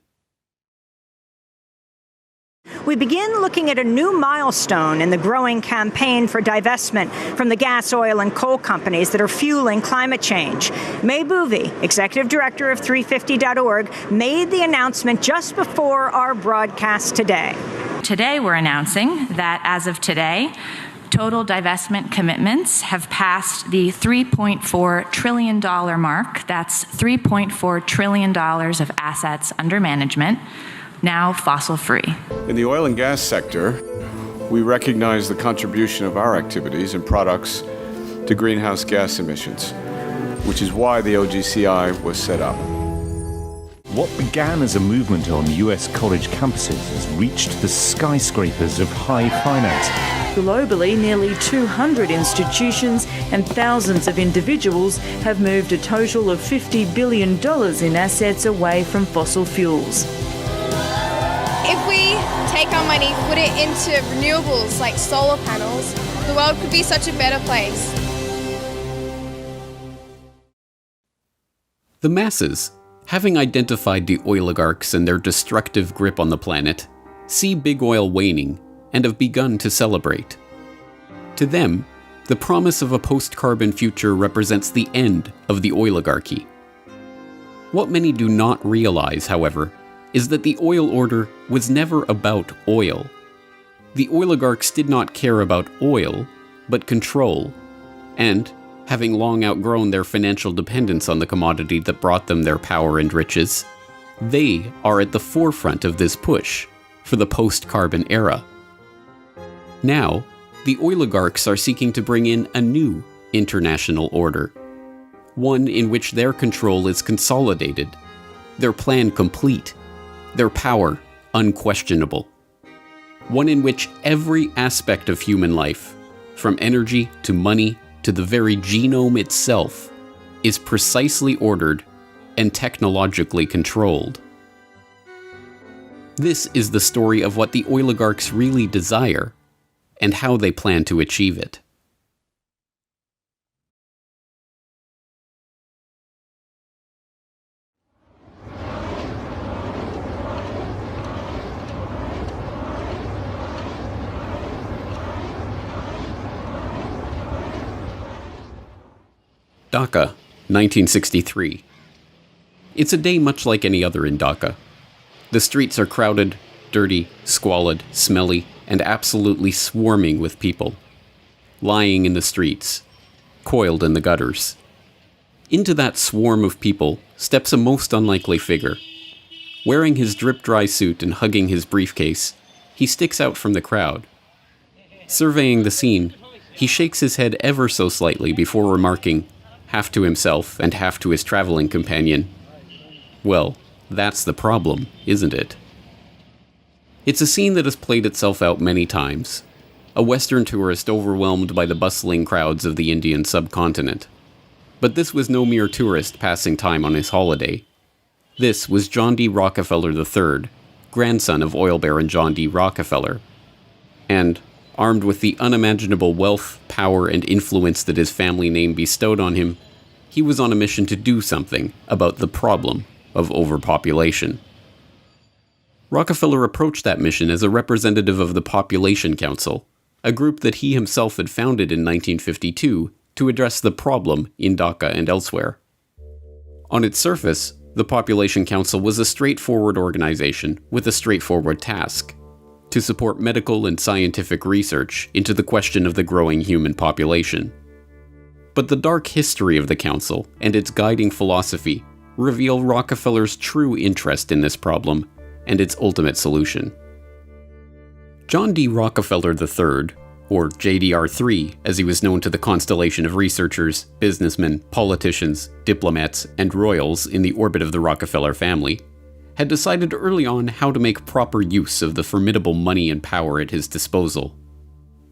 We begin looking at a new milestone in the growing campaign for divestment from the gas, oil, and coal companies that are fueling climate change. May Bouvi, executive director of 350.org, made the announcement just before our broadcast today. Today we're announcing that as of today, total divestment commitments have passed the $3.4 trillion mark. That's $3.4 trillion of assets under management, now fossil-free. In the oil and gas sector, we recognize the contribution of our activities and products to greenhouse gas emissions, which is why the OGCI was set up. What began as a movement on US college campuses has reached the skyscrapers of high finance. Globally, nearly 200 institutions and thousands of individuals have moved a total of $50 billion in assets away from fossil fuels. If we take our money, put it into renewables like solar panels, the world could be such a better place. The masses, having identified the oligarchs and their destructive grip on the planet, see big oil waning and have begun to celebrate. To them, the promise of a post-carbon future represents the end of the oligarchy. What many do not realize, however, is that the oil order was never about oil. The oligarchs did not care about oil, but control, and, having long outgrown their financial dependence on the commodity that brought them their power and riches, they are at the forefront of this push for the post-carbon era. Now, the oligarchs are seeking to bring in a new international order, one in which their control is consolidated, their plan complete, their power unquestionable. One in which every aspect of human life, from energy to money to the very genome itself, is precisely ordered and technologically controlled. This is the story of what the oligarchs really desire and how they plan to achieve it. Dhaka, 1963. It's a day much like any other in Dhaka. The streets are crowded, dirty, squalid, smelly, and absolutely swarming with people. Lying in the streets, coiled in the gutters. Into that swarm of people steps a most unlikely figure. Wearing his drip-dry suit and hugging his briefcase, he sticks out from the crowd. Surveying the scene, he shakes his head ever so slightly before remarking, half to himself and half to his traveling companion, "Well, that's the problem, isn't it?" It's a scene that has played itself out many times. A Western tourist overwhelmed by the bustling crowds of the Indian subcontinent. But this was no mere tourist passing time on his holiday. This was John D. Rockefeller III, grandson of oil baron John D. Rockefeller. And, armed with the unimaginable wealth, power, and influence that his family name bestowed on him, he was on a mission to do something about the problem of overpopulation. Rockefeller approached that mission as a representative of the Population Council, a group that he himself had founded in 1952 to address the problem in Dhaka and elsewhere. On its surface, the Population Council was a straightforward organization with a straightforward task: to support medical and scientific research into the question of the growing human population. But the dark history of the council and its guiding philosophy reveal Rockefeller's true interest in this problem and its ultimate solution. John D. Rockefeller III, or JDR3 as he was known to the constellation of researchers, businessmen, politicians, diplomats, and royals in the orbit of the Rockefeller family, had decided early on how to make proper use of the formidable money and power at his disposal,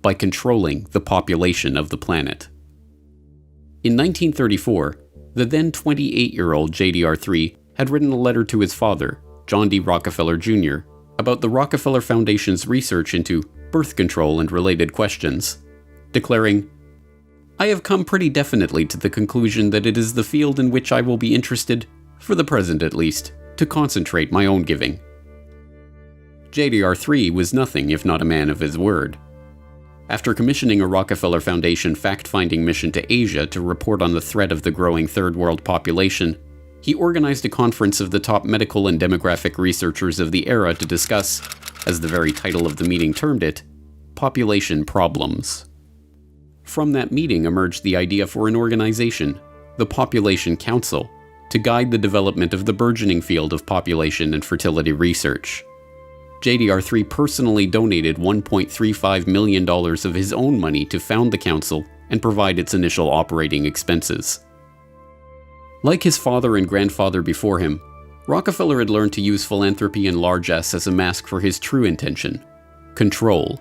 by controlling the population of the planet. In 1934, the then 28-year-old JDR3 had written a letter to his father, John D. Rockefeller Jr., about the Rockefeller Foundation's research into birth control and related questions, declaring, "I have come pretty definitely to the conclusion that it is the field in which I will be interested, for the present at least, to concentrate my own giving." JDR3 was nothing if not a man of his word. After commissioning a Rockefeller Foundation fact-finding mission to Asia to report on the threat of the growing Third World population, he organized a conference of the top medical and demographic researchers of the era to discuss, as the very title of the meeting termed it, population problems. From that meeting emerged the idea for an organization, the Population Council, to guide the development of the burgeoning field of population and fertility research. JDR3 personally donated $1.35 million of his own money to found the council and provide its initial operating expenses. Like his father and grandfather before him, Rockefeller had learned to use philanthropy and largesse as a mask for his true intention: control.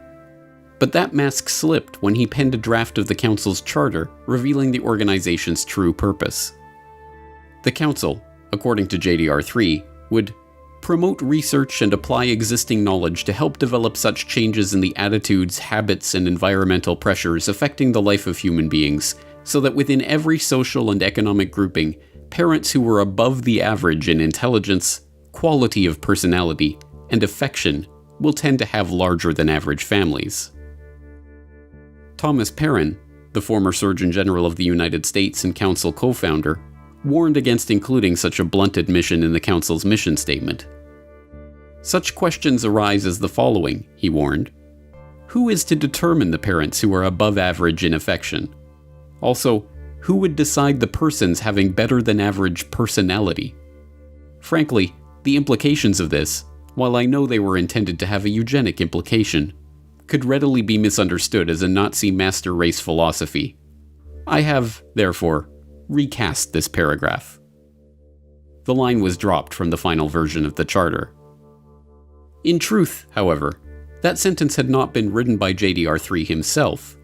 But that mask slipped when he penned a draft of the council's charter revealing the organization's true purpose. The council, according to JDR3, would promote research and apply existing knowledge to help develop such changes in the attitudes, habits, and environmental pressures affecting the life of human beings, so that within every social and economic grouping, parents who were above the average in intelligence, quality of personality, and affection will tend to have larger than average families. Thomas Perrin, the former Surgeon General of the United States and Council co-founder, warned against including such a blunt admission in the Council's mission statement. Such questions arise as the following, he warned. Who is to determine the parents who are above average in affection? Also, who would decide the persons having better than average personality? Frankly, the implications of this, while I know they were intended to have a eugenic implication, could readily be misunderstood as a Nazi master race philosophy. I have, therefore, recast this paragraph. The line was dropped from the final version of the charter. In truth, however, that sentence had not been written by JDR3 himself.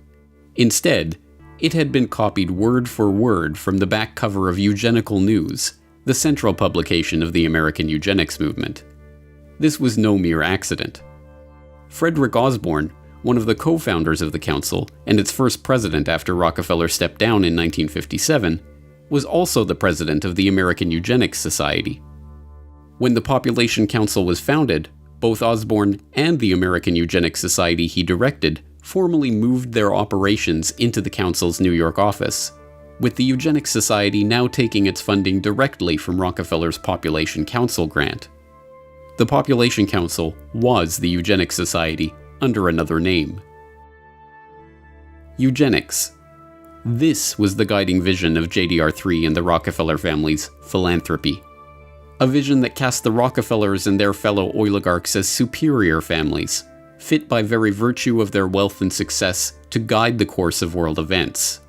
Instead, it had been copied word for word from the back cover of Eugenical News, the central publication of the American eugenics movement. This was no mere accident. Frederick Osborne, one of the co-founders of the council and its first president after Rockefeller stepped down in 1957, was also the president of the American Eugenics Society. When the Population Council was founded, both Osborne and the American Eugenics Society he directed formally moved their operations into the council's New York office, with the Eugenics Society now taking its funding directly from Rockefeller's Population Council grant. The Population Council was the Eugenics Society under another name. Eugenics. This was the guiding vision of JDR3 and the Rockefeller family's philanthropy. A vision that cast the Rockefellers and their fellow oligarchs as superior families, fit by very virtue of their wealth and success to guide the course of world events.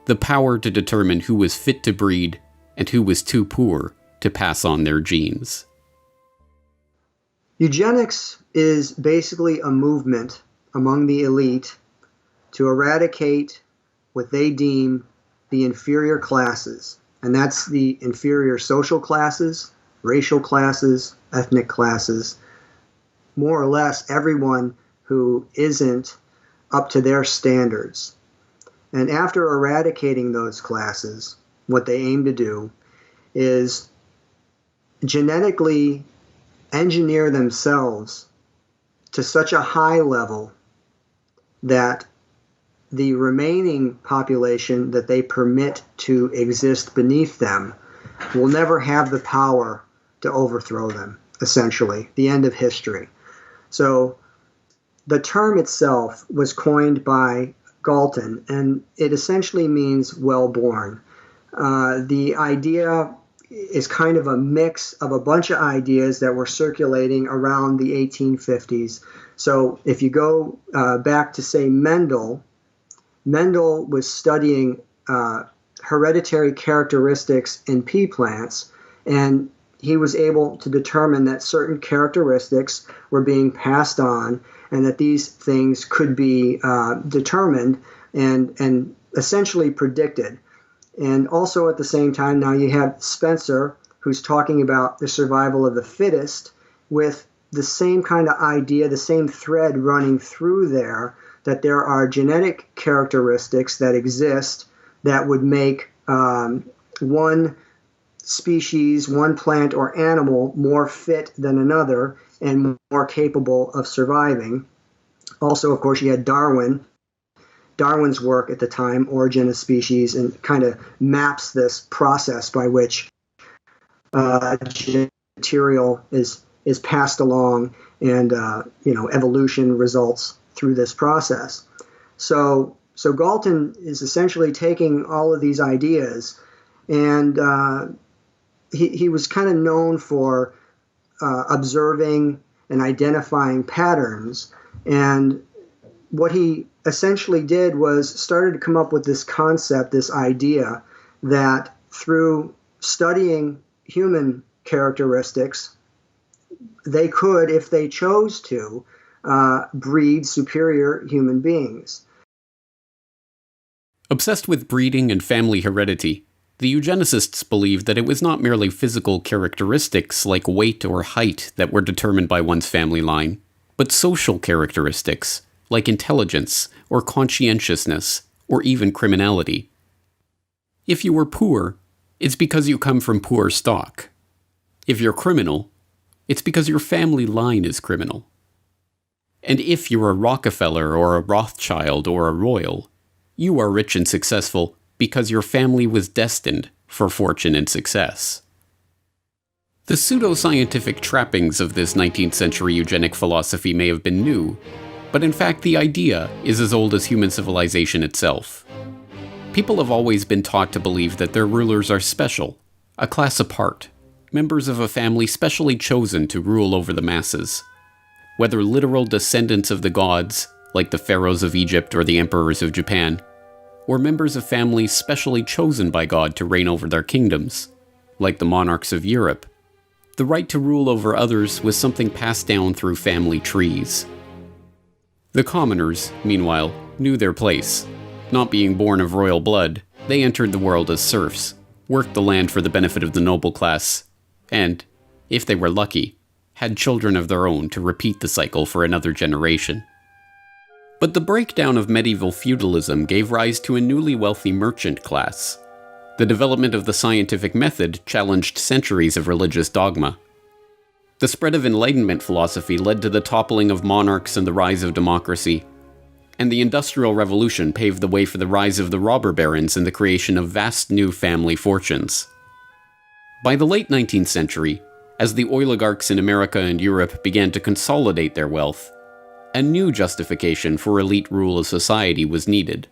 The power to determine who was fit to breed and who was too poor to pass on their genes. Eugenics is basically a movement among the elite to eradicate what they deem the inferior classes, and that's the inferior social classes, racial classes, ethnic classes, more or less everyone who isn't up to their standards. And after eradicating those classes, what they aim to do is genetically engineer themselves to such a high level that the remaining population that they permit to exist beneath them will never have the power to overthrow them, essentially, the end of history. So the term itself was coined by Galton, and it essentially means well-born. The idea is kind of a mix of a bunch of ideas that were circulating around the 1850s. So if you go back to, say, Mendel was studying hereditary characteristics in pea plants, and he was able to determine that certain characteristics were being passed on and that these things could be determined and essentially predicted. And also at the same time, now you have Spencer, who's talking about the survival of the fittest, with the same kind of idea, the same thread running through there, that there are genetic characteristics that exist that would make one species, one plant or animal more fit than another and more capable of surviving. Also, of course, you had Darwin's work at the time, Origin of Species, and kind of maps this process by which genetic material is passed along and evolution results through this process. So Galton is essentially taking all of these ideas, and he was kind of known for observing and identifying patterns. And what he essentially did was started to come up with this concept, this idea that through studying human characteristics, they could, if they chose to, breed superior human beings. Obsessed with breeding and family heredity, the eugenicists believed that it was not merely physical characteristics like weight or height that were determined by one's family line, but social characteristics like intelligence or conscientiousness or even criminality. If you were poor, it's because you come from poor stock. If you're criminal, it's because your family line is criminal. And if you're a Rockefeller or a Rothschild or a royal, you are rich and successful because your family was destined for fortune and success. The pseudoscientific trappings of this 19th century eugenic philosophy may have been new, but in fact the idea is as old as human civilization itself. People have always been taught to believe that their rulers are special, a class apart, members of a family specially chosen to rule over the masses. Whether literal descendants of the gods, like the pharaohs of Egypt or the emperors of Japan, or members of families specially chosen by God to reign over their kingdoms, like the monarchs of Europe, the right to rule over others was something passed down through family trees. The commoners, meanwhile, knew their place. Not being born of royal blood, they entered the world as serfs, worked the land for the benefit of the noble class, and, if they were lucky, had children of their own to repeat the cycle for another generation. But the breakdown of medieval feudalism gave rise to a newly wealthy merchant class. The development of the scientific method challenged centuries of religious dogma. The spread of Enlightenment philosophy led to the toppling of monarchs and the rise of democracy, and the Industrial Revolution paved the way for the rise of the robber barons and the creation of vast new family fortunes. By the late 19th century, as the oligarchs in America and Europe began to consolidate their wealth, a new justification for elite rule of society was needed.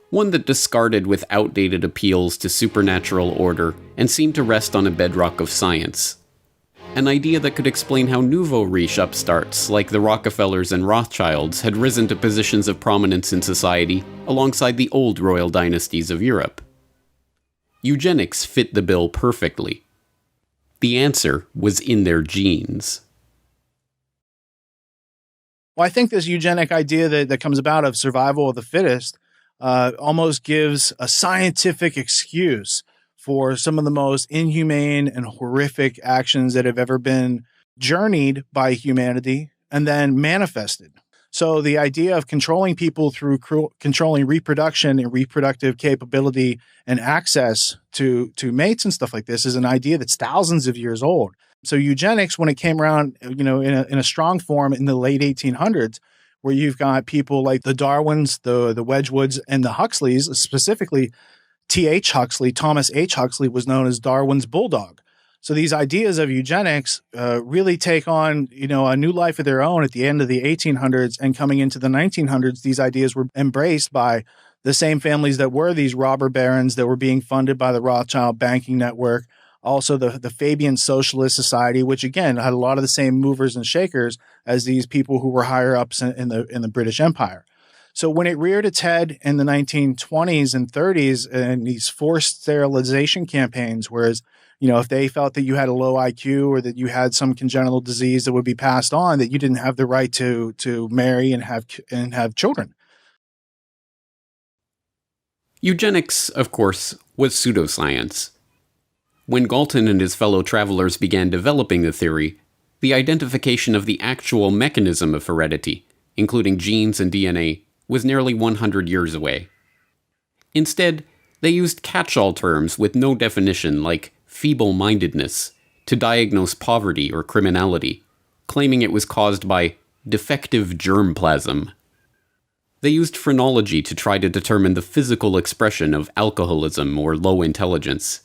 One that discarded with outdated appeals to supernatural order and seemed to rest on a bedrock of science. An idea that could explain how nouveau riche upstarts like the Rockefellers and Rothschilds had risen to positions of prominence in society alongside the old royal dynasties of Europe. Eugenics fit the bill perfectly. The answer was in their genes. Well, I think this eugenic idea that comes about of survival of the fittest almost gives a scientific excuse for some of the most inhumane and horrific actions that have ever been journeyed by humanity and then manifested. So the idea of controlling people through controlling reproduction and reproductive capability and access to mates and stuff like this is an idea that's thousands of years old. So eugenics, when it came around, in a strong form in the late 1800s, where you've got people like the Darwins, the Wedgwoods, and the Huxleys, specifically T.H. Huxley, Thomas H. Huxley was known as Darwin's bulldog. So these ideas of eugenics really take on, a new life of their own at the end of the 1800s, and coming into the 1900s, these ideas were embraced by the same families that were these robber barons that were being funded by the Rothschild banking network. Also the Fabian Socialist Society, which again had a lot of the same movers and shakers as these people who were higher ups in the British Empire. So when it reared its head in the 1920s and 30s and these forced sterilization campaigns, whereas, if they felt that you had a low IQ or that you had some congenital disease that would be passed on, that you didn't have the right to marry and have children. Eugenics, of course, was pseudoscience. When Galton and his fellow travelers began developing the theory, the identification of the actual mechanism of heredity, including genes and DNA, was nearly 100 years away. Instead, they used catch-all terms with no definition like feeble-mindedness to diagnose poverty or criminality, claiming it was caused by defective germplasm. They used phrenology to try to determine the physical expression of alcoholism or low intelligence.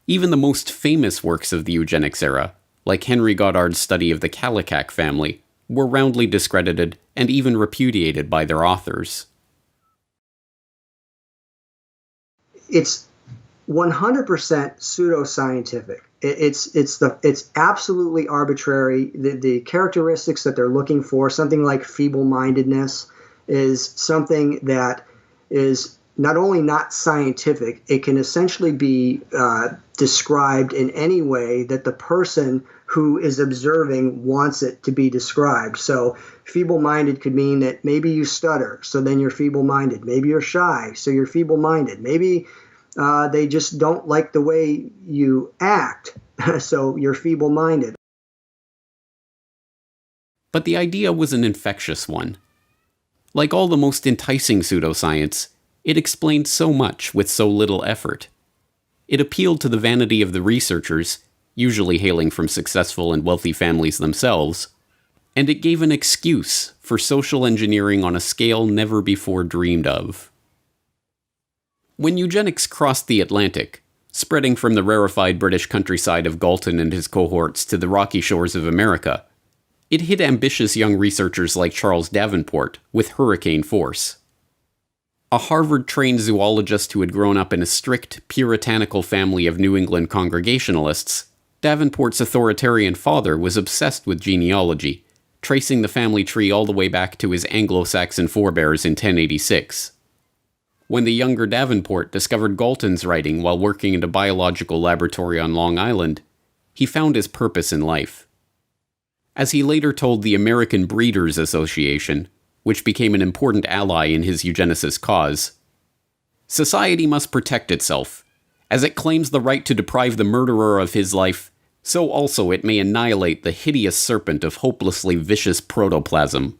Even the most famous works of the eugenics era, like Henry Goddard's study of the Kallikak family, were roundly discredited and even repudiated by their authors. It's 100% pseudoscientific. It's absolutely arbitrary. The characteristics that they're looking for, something like feeble-mindedness, is something that is not only not scientific, it can essentially be described in any way that the person who is observing wants it to be described. So feeble-minded could mean that maybe you stutter, so then you're feeble-minded. Maybe you're shy, so you're feeble-minded. Maybe they just don't like the way you act, so you're feeble-minded. But the idea was an infectious one. Like all the most enticing pseudoscience, it explained so much with so little effort. It appealed to the vanity of the researchers, usually hailing from successful and wealthy families themselves, and it gave an excuse for social engineering on a scale never before dreamed of. When eugenics crossed the Atlantic, spreading from the rarefied British countryside of Galton and his cohorts to the rocky shores of America, it hit ambitious young researchers like Charles Davenport with hurricane force. A Harvard-trained zoologist who had grown up in a strict, puritanical family of New England Congregationalists, Davenport's authoritarian father was obsessed with genealogy, tracing the family tree all the way back to his Anglo-Saxon forebears in 1086. When the younger Davenport discovered Galton's writing while working in a biological laboratory on Long Island, he found his purpose in life. As he later told the American Breeders Association, which became an important ally in his eugenicist cause, "Society must protect itself. As it claims the right to deprive the murderer of his life, so also it may annihilate the hideous serpent of hopelessly vicious protoplasm."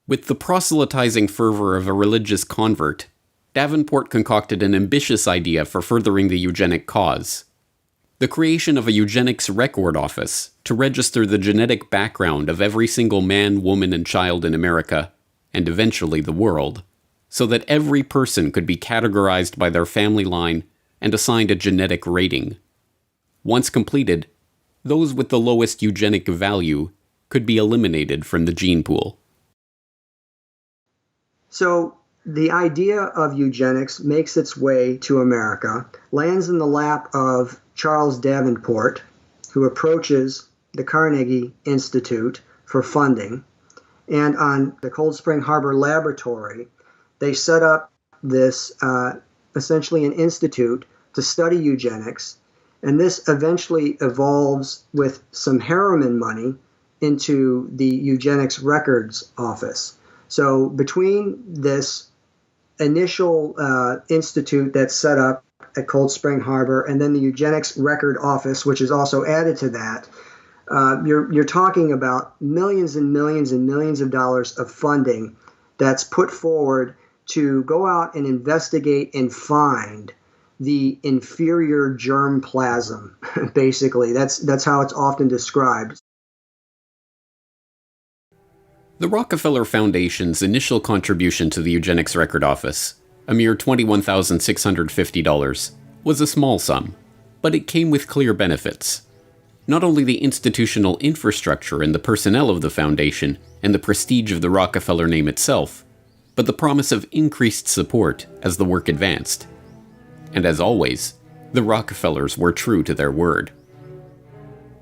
With the proselytizing fervor of a religious convert, Davenport concocted an ambitious idea for furthering the eugenic cause: the creation of a eugenics record office to register the genetic background of every single man, woman, and child in America, and eventually the world, so that every person could be categorized by their family line and assigned a genetic rating. Once completed, those with the lowest eugenic value could be eliminated from the gene pool. So the idea of eugenics makes its way to America, lands in the lap of Charles Davenport, who approaches the Carnegie Institute for funding. And on the Cold Spring Harbor Laboratory, they set up this, essentially an institute to study eugenics. And this eventually evolves with some Harriman money into the Eugenics Records Office. So between this initial institute that's set up at Cold Spring Harbor and then the Eugenics Record Office, which is also added to that, you're talking about millions and millions and millions of dollars of funding that's put forward to go out and investigate and find the inferior germplasm. Basically, that's how it's often described. The Rockefeller Foundation's initial contribution to the Eugenics Record Office, a mere $21,650, was a small sum, but it came with clear benefits. Not only the institutional infrastructure and the personnel of the foundation and the prestige of the Rockefeller name itself, but the promise of increased support as the work advanced. And as always, the Rockefellers were true to their word.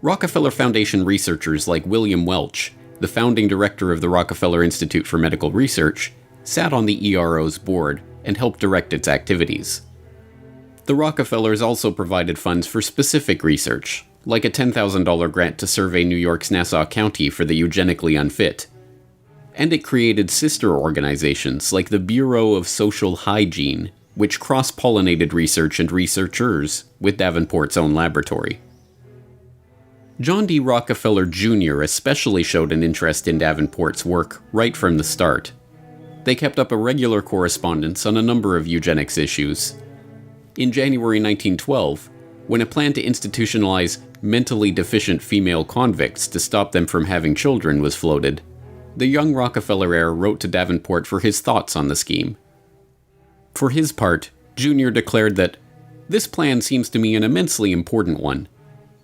Rockefeller Foundation researchers like William Welch, the founding director of the Rockefeller Institute for Medical Research, sat on the ERO's board and helped direct its activities. The Rockefellers also provided funds for specific research, like a $10,000 grant to survey New York's Nassau County for the eugenically unfit. And it created sister organizations like the Bureau of Social Hygiene, which cross-pollinated research and researchers with Davenport's own laboratory. John D. Rockefeller Jr. especially showed an interest in Davenport's work right from the start. They kept up a regular correspondence on a number of eugenics issues. In January 1912, when a plan to institutionalize mentally deficient female convicts to stop them from having children was floated, the young Rockefeller heir wrote to Davenport for his thoughts on the scheme. For his part, Jr. declared that, "This plan seems to me an immensely important one.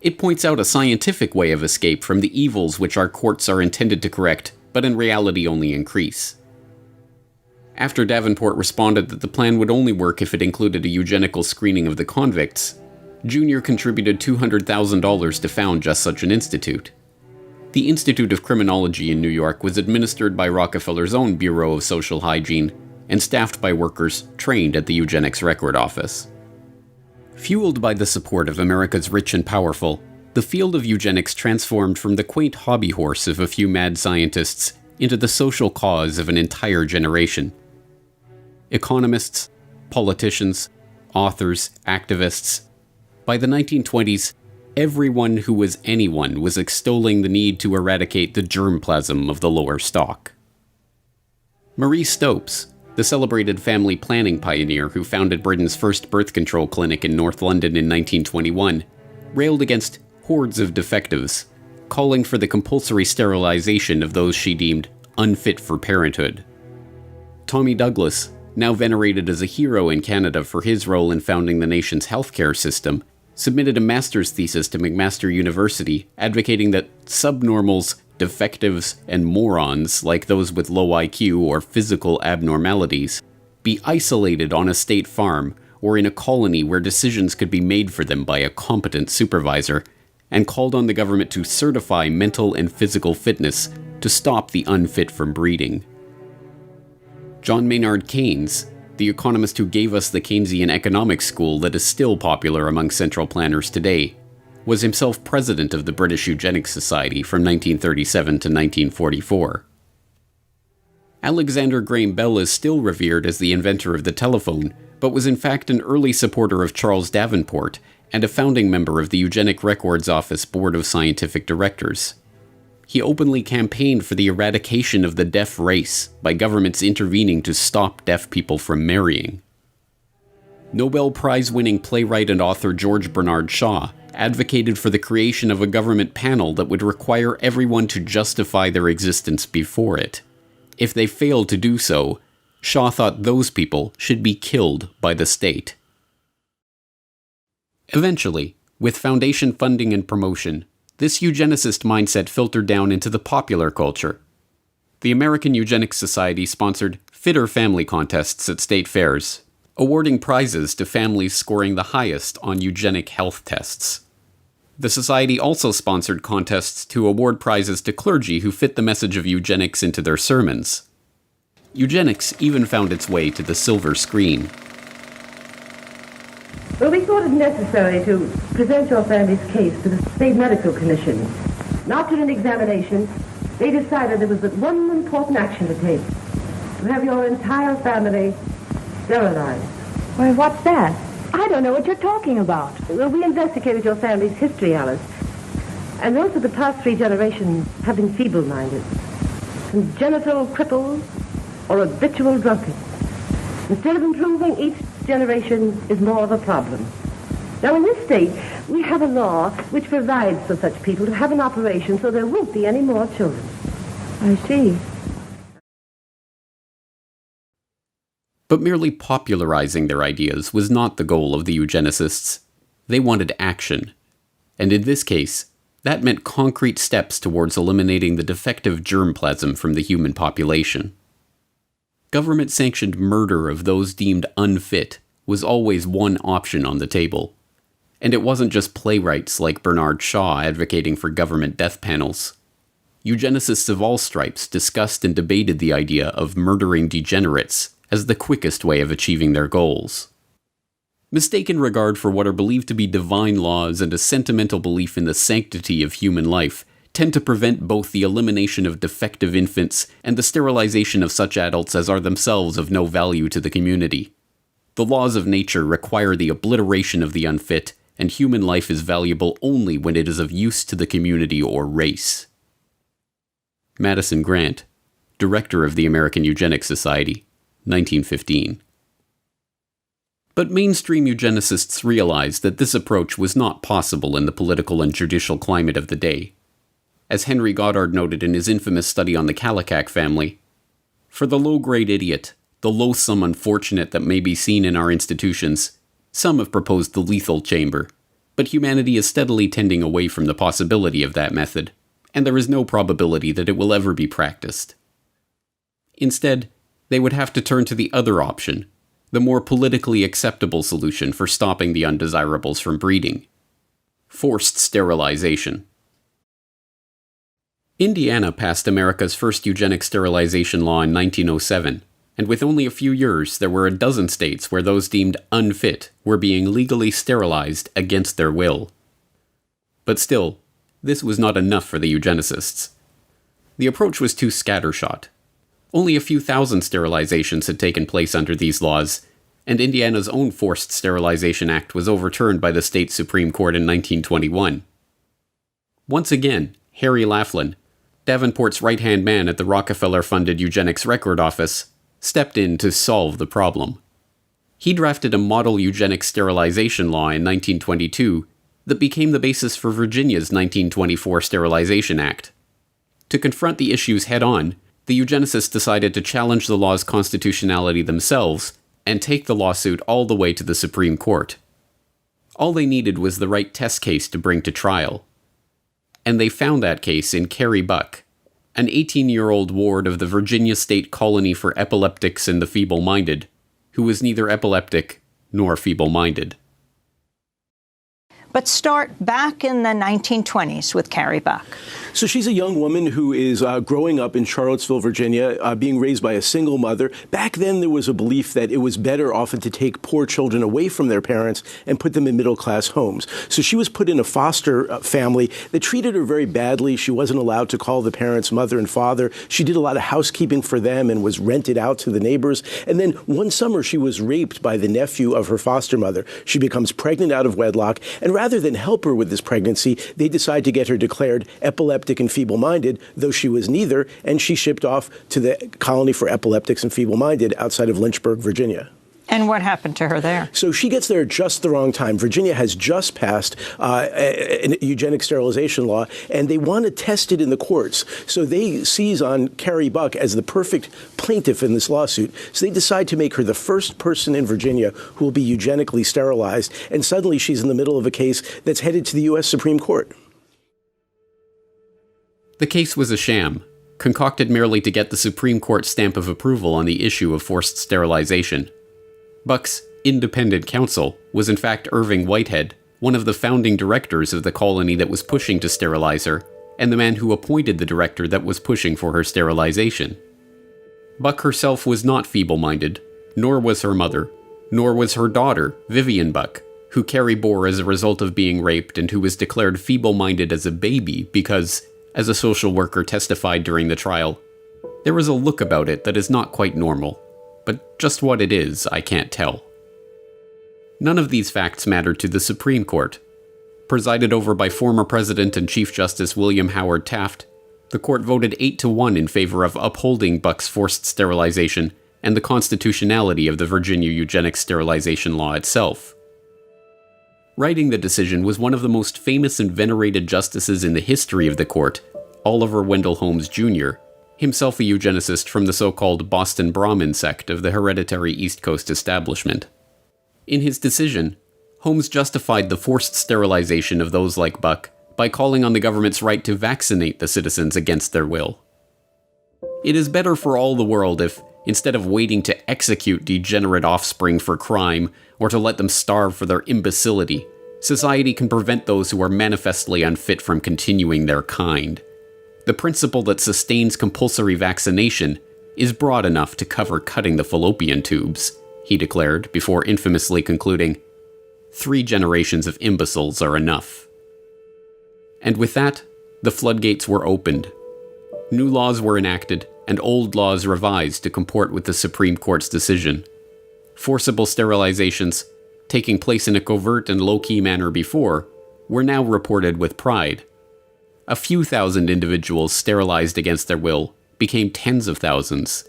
It points out a scientific way of escape from the evils which our courts are intended to correct, but in reality only increase." After Davenport responded that the plan would only work if it included a eugenical screening of the convicts, Jr. contributed $200,000 to found just such an institute. The Institute of Criminology in New York was administered by Rockefeller's own Bureau of Social Hygiene and staffed by workers trained at the Eugenics Record Office. Fueled by the support of America's rich and powerful, the field of eugenics transformed from the quaint hobby horse of a few mad scientists into the social cause of an entire generation. Economists, politicians, authors, activists. By the 1920s, everyone who was anyone was extolling the need to eradicate the germplasm of the lower stock. Marie Stopes, the celebrated family planning pioneer who founded Britain's first birth control clinic in North London in 1921, railed against hordes of defectives, calling for the compulsory sterilization of those she deemed unfit for parenthood. Tommy Douglas, now venerated as a hero in Canada for his role in founding the nation's healthcare system, submitted a master's thesis to McMaster University advocating that subnormals, defectives, and morons, like those with low IQ or physical abnormalities, be isolated on a state farm or in a colony where decisions could be made for them by a competent supervisor, and called on the government to certify mental and physical fitness to stop the unfit from breeding. John Maynard Keynes, the economist who gave us the Keynesian economics school that is still popular among central planners today, was himself president of the British Eugenics Society from 1937 to 1944. Alexander Graham Bell is still revered as the inventor of the telephone, but was in fact an early supporter of Charles Davenport and a founding member of the Eugenic Records Office Board of Scientific Directors. He openly campaigned for the eradication of the deaf race by governments intervening to stop deaf people from marrying. Nobel Prize-winning playwright and author George Bernard Shaw advocated for the creation of a government panel that would require everyone to justify their existence before it. If they failed to do so, Shaw thought those people should be killed by the state. Eventually, with foundation funding and promotion, this eugenicist mindset filtered down into the popular culture. The American Eugenics Society sponsored fitter family contests at state fairs, awarding prizes to families scoring the highest on eugenic health tests. The society also sponsored contests to award prizes to clergy who fit the message of eugenics into their sermons. Eugenics even found its way to the silver screen. Well, we thought it necessary to present your family's case to the State Medical Commission. And after an examination, they decided there was but one important action to take: to have your entire family sterilized. Why, what's that? I don't know what you're talking about. Well, we investigated your family's history, Alice. And most of the past 3 generations have been feeble-minded, congenital cripples, or habitual drunkards. Instead of improving, each generation is more of a problem. Now, in this state, we have a law which provides for such people to have an operation so there won't be any more children. I see. But merely popularizing their ideas was not the goal of the eugenicists. They wanted action. And in this case, that meant concrete steps towards eliminating the defective germplasm from the human population. Government-sanctioned murder of those deemed unfit was always one option on the table. And it wasn't just playwrights like Bernard Shaw advocating for government death panels. Eugenicists of all stripes discussed and debated the idea of murdering degenerates as the quickest way of achieving their goals. Mistaken regard for what are believed to be divine laws and a sentimental belief in the sanctity of human life tend to prevent both the elimination of defective infants and the sterilization of such adults as are themselves of no value to the community. The laws of nature require the obliteration of the unfit, and human life is valuable only when it is of use to the community or race. Madison Grant, Director of the American Eugenics Society, 1915. But mainstream eugenicists realized that this approach was not possible in the political and judicial climate of the day. As Henry Goddard noted in his infamous study on the Kallikak family, "For the low-grade idiot, the loathsome unfortunate that may be seen in our institutions, some have proposed the lethal chamber, but humanity is steadily tending away from the possibility of that method, and there is no probability that it will ever be practiced. Instead, they would have to turn to the other option, the more politically acceptable solution for stopping the undesirables from breeding: forced sterilization." Indiana passed America's first eugenic sterilization law in 1907, and with only a few years, there were a dozen states where those deemed unfit were being legally sterilized against their will. But still, this was not enough for the eugenicists. The approach was too scattershot. Only a few thousand sterilizations had taken place under these laws, and Indiana's own Forced Sterilization Act was overturned by the state Supreme Court in 1921. Once again, Harry Laughlin, Davenport's right-hand man at the Rockefeller-funded Eugenics Record Office, stepped in to solve the problem. He drafted a model eugenic sterilization law in 1922 that became the basis for Virginia's 1924 Sterilization Act. To confront the issues head-on, the eugenicists decided to challenge the law's constitutionality themselves and take the lawsuit all the way to the Supreme Court. All they needed was the right test case to bring to trial. And they found that case in Carrie Buck, an 18-year-old ward of the Virginia State Colony for Epileptics and the Feeble-Minded, who was neither epileptic nor feeble-minded. But start back in the 1920s with Carrie Buck. So she's a young woman who is growing up in Charlottesville, Virginia, being raised by a single mother. Back then, there was a belief that it was better often to take poor children away from their parents and put them in middle-class homes. So she was put in a foster family that treated her very badly. She wasn't allowed to call the parents mother and father. She did a lot of housekeeping for them and was rented out to the neighbors. And then one summer, she was raped by the nephew of her foster mother. She becomes pregnant out of wedlock, and rather than help her with this pregnancy, they decide to get her declared epileptic and feeble-minded, though she was neither, and she shipped off to the Colony for Epileptics and Feeble-Minded outside of Lynchburg, Virginia. And what happened to her there? So she gets there at just the wrong time. Virginia has just passed a eugenic sterilization law, and they want to test it in the courts. So they seize on Carrie Buck as the perfect plaintiff in this lawsuit. So they decide to make her the first person in Virginia who will be eugenically sterilized. And suddenly she's in the middle of a case that's headed to the U.S. Supreme Court. The case was a sham, concocted merely to get the Supreme Court stamp of approval on the issue of forced sterilization. Buck's independent counsel was in fact Irving Whitehead, one of the founding directors of the colony that was pushing to sterilize her, and the man who appointed the director that was pushing for her sterilization. Buck herself was not feeble-minded, nor was her mother, nor was her daughter, Vivian Buck, who Carrie bore as a result of being raped and who was declared feeble-minded as a baby because, as a social worker testified during the trial, there is a look about it that is not quite normal, but just what it is, I can't tell. None of these facts mattered to the Supreme Court. Presided over by former President and Chief Justice William Howard Taft, the court voted 8-1 in favor of upholding Buck's forced sterilization and the constitutionality of the Virginia eugenics sterilization law itself. Writing the decision was one of the most famous and venerated justices in the history of the court, Oliver Wendell Holmes Jr., himself a eugenicist from the so-called Boston Brahmin sect of the hereditary East Coast establishment. In his decision, Holmes justified the forced sterilization of those like Buck by calling on the government's right to vaccinate the citizens against their will. It is better for all the world if, instead of waiting to execute degenerate offspring for crime or to let them starve for their imbecility, society can prevent those who are manifestly unfit from continuing their kind. The principle that sustains compulsory vaccination is broad enough to cover cutting the fallopian tubes, he declared before infamously concluding, 3 generations of imbeciles are enough. And with that, the floodgates were opened. New laws were enacted, and old laws revised to comport with the Supreme Court's decision. Forcible sterilizations, taking place in a covert and low-key manner before, were now reported with pride. A few thousand individuals sterilized against their will became tens of thousands.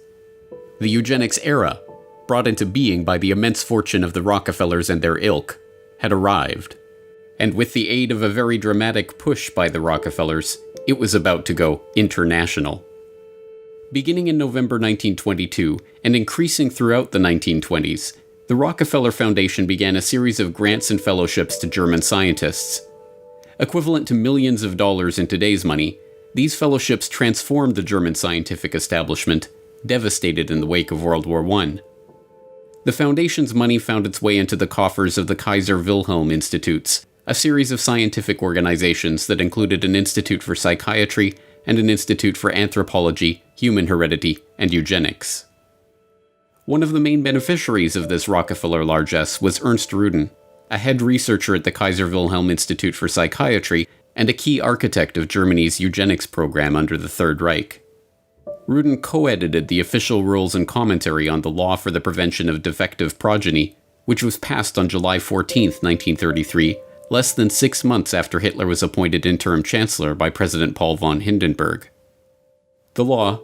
The eugenics era, brought into being by the immense fortune of the Rockefellers and their ilk, had arrived. And with the aid of a very dramatic push by the Rockefellers, it was about to go international. Beginning in November 1922 and increasing throughout the 1920s, the Rockefeller Foundation began a series of grants and fellowships to German scientists. Equivalent to millions of dollars in today's money, these fellowships transformed the German scientific establishment, devastated in the wake of World War I. The foundation's money found its way into the coffers of the Kaiser Wilhelm Institutes, a series of scientific organizations that included an institute for psychiatry and an institute for anthropology, human heredity, and eugenics. One of the main beneficiaries of this Rockefeller largesse was Ernst Rudin, a head researcher at the Kaiser Wilhelm Institute for Psychiatry and a key architect of Germany's eugenics program under the Third Reich. Rudin co-edited the official rules and commentary on the law for the prevention of defective progeny, which was passed on July 14, 1933, less than 6 months after Hitler was appointed interim chancellor by President Paul von Hindenburg. The law,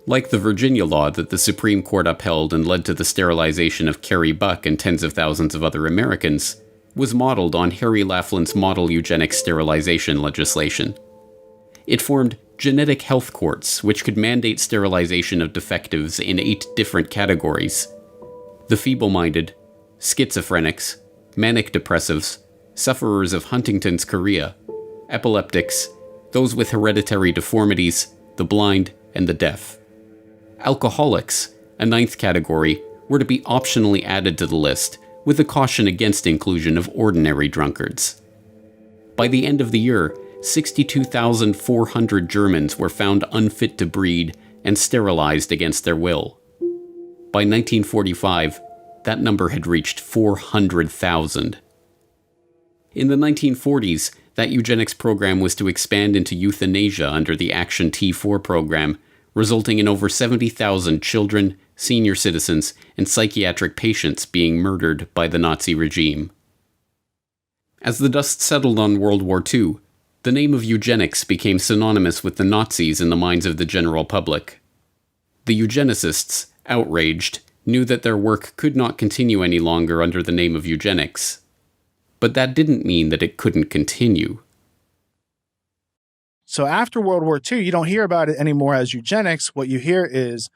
like the Virginia law that the Supreme Court upheld and led to the sterilization of Carrie Buck and tens of thousands of other Americans, was modeled on Harry Laflan's model eugenics sterilization legislation. It formed genetic health courts, which could mandate sterilization of defectives in 8 different categories: the feeble-minded, schizophrenics, manic depressives, sufferers of Huntington's chorea, epileptics, those with hereditary deformities, the blind, and the deaf. Alcoholics, a 9th category, were to be optionally added to the list, with a caution against inclusion of ordinary drunkards. By the end of the year, 62,400 Germans were found unfit to breed and sterilized against their will. By 1945, that number had reached 400,000. In the 1940s, that eugenics program was to expand into euthanasia under the Action T4 program, resulting in over 70,000 children, senior citizens, and psychiatric patients being murdered by the Nazi regime. As the dust settled on World War II, the name of eugenics became synonymous with the Nazis in the minds of the general public. The eugenicists, outraged, knew that their work could not continue any longer under the name of eugenics. But that didn't mean that it couldn't continue. So after World War II, you don't hear about it anymore as eugenics. What you hear is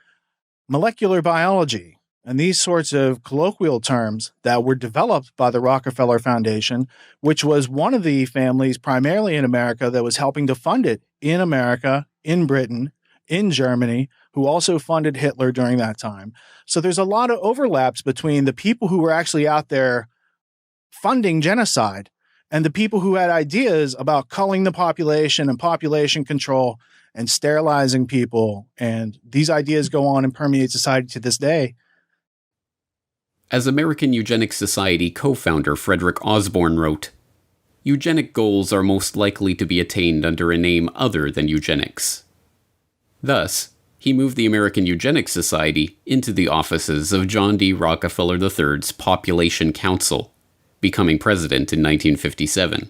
molecular biology and these sorts of colloquial terms that were developed by the Rockefeller Foundation, which was one of the families primarily in America that was helping to fund it in America, in Britain, in Germany, who also funded Hitler during that time. So there's a lot of overlaps between the people who were actually out there funding genocide and the people who had ideas about culling the population and population control and sterilizing people. And these ideas go on and permeate society to this day. As American Eugenics Society co-founder Frederick Osborne wrote, "Eugenic goals are most likely to be attained under a name other than eugenics." Thus, he moved the American Eugenics Society into the offices of John D. Rockefeller III's Population Council, becoming president in 1957.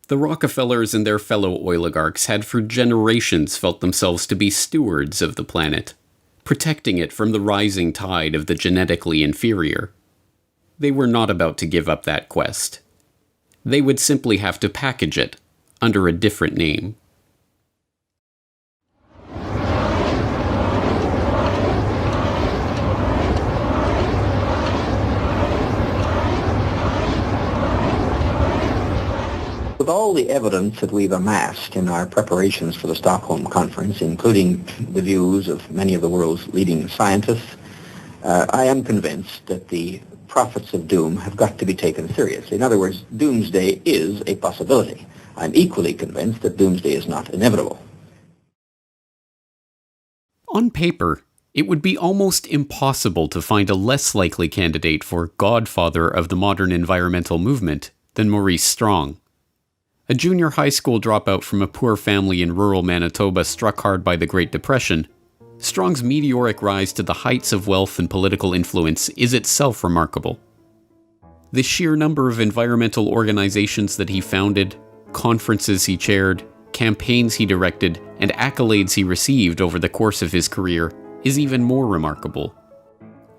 The Rockefellers and their fellow oligarchs had for generations felt themselves to be stewards of the planet, protecting it from the rising tide of the genetically inferior. They were not about to give up that quest. They would simply have to package it under a different name. With all the evidence that we've amassed in our preparations for the Stockholm Conference, including the views of many of the world's leading scientists, I am convinced that the prophets of doom have got to be taken seriously. In other words, doomsday is a possibility. I'm equally convinced that doomsday is not inevitable. On paper, it would be almost impossible to find a less likely candidate for godfather of the modern environmental movement than Maurice Strong. A junior high school dropout from a poor family in rural Manitoba struck hard by the Great Depression, Strong's meteoric rise to the heights of wealth and political influence is itself remarkable. The sheer number of environmental organizations that he founded, conferences he chaired, campaigns he directed, and accolades he received over the course of his career is even more remarkable.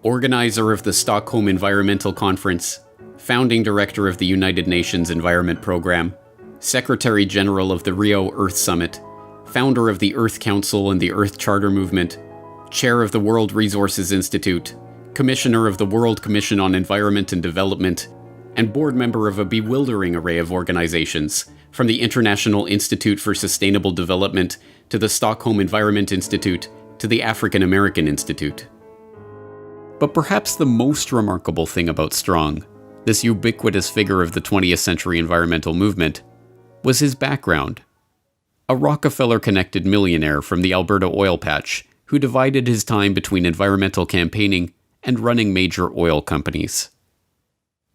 Organizer of the Stockholm Environmental Conference, founding director of the United Nations Environment Program, Secretary General of the Rio Earth Summit, founder of the Earth Council and the Earth Charter Movement, chair of the World Resources Institute, commissioner of the World Commission on Environment and Development, and board member of a bewildering array of organizations, from the International Institute for Sustainable Development to the Stockholm Environment Institute to the African American Institute. But perhaps the most remarkable thing about Strong, this ubiquitous figure of the 20th century environmental movement, was his background. A Rockefeller-connected millionaire from the Alberta oil patch who divided his time between environmental campaigning and running major oil companies.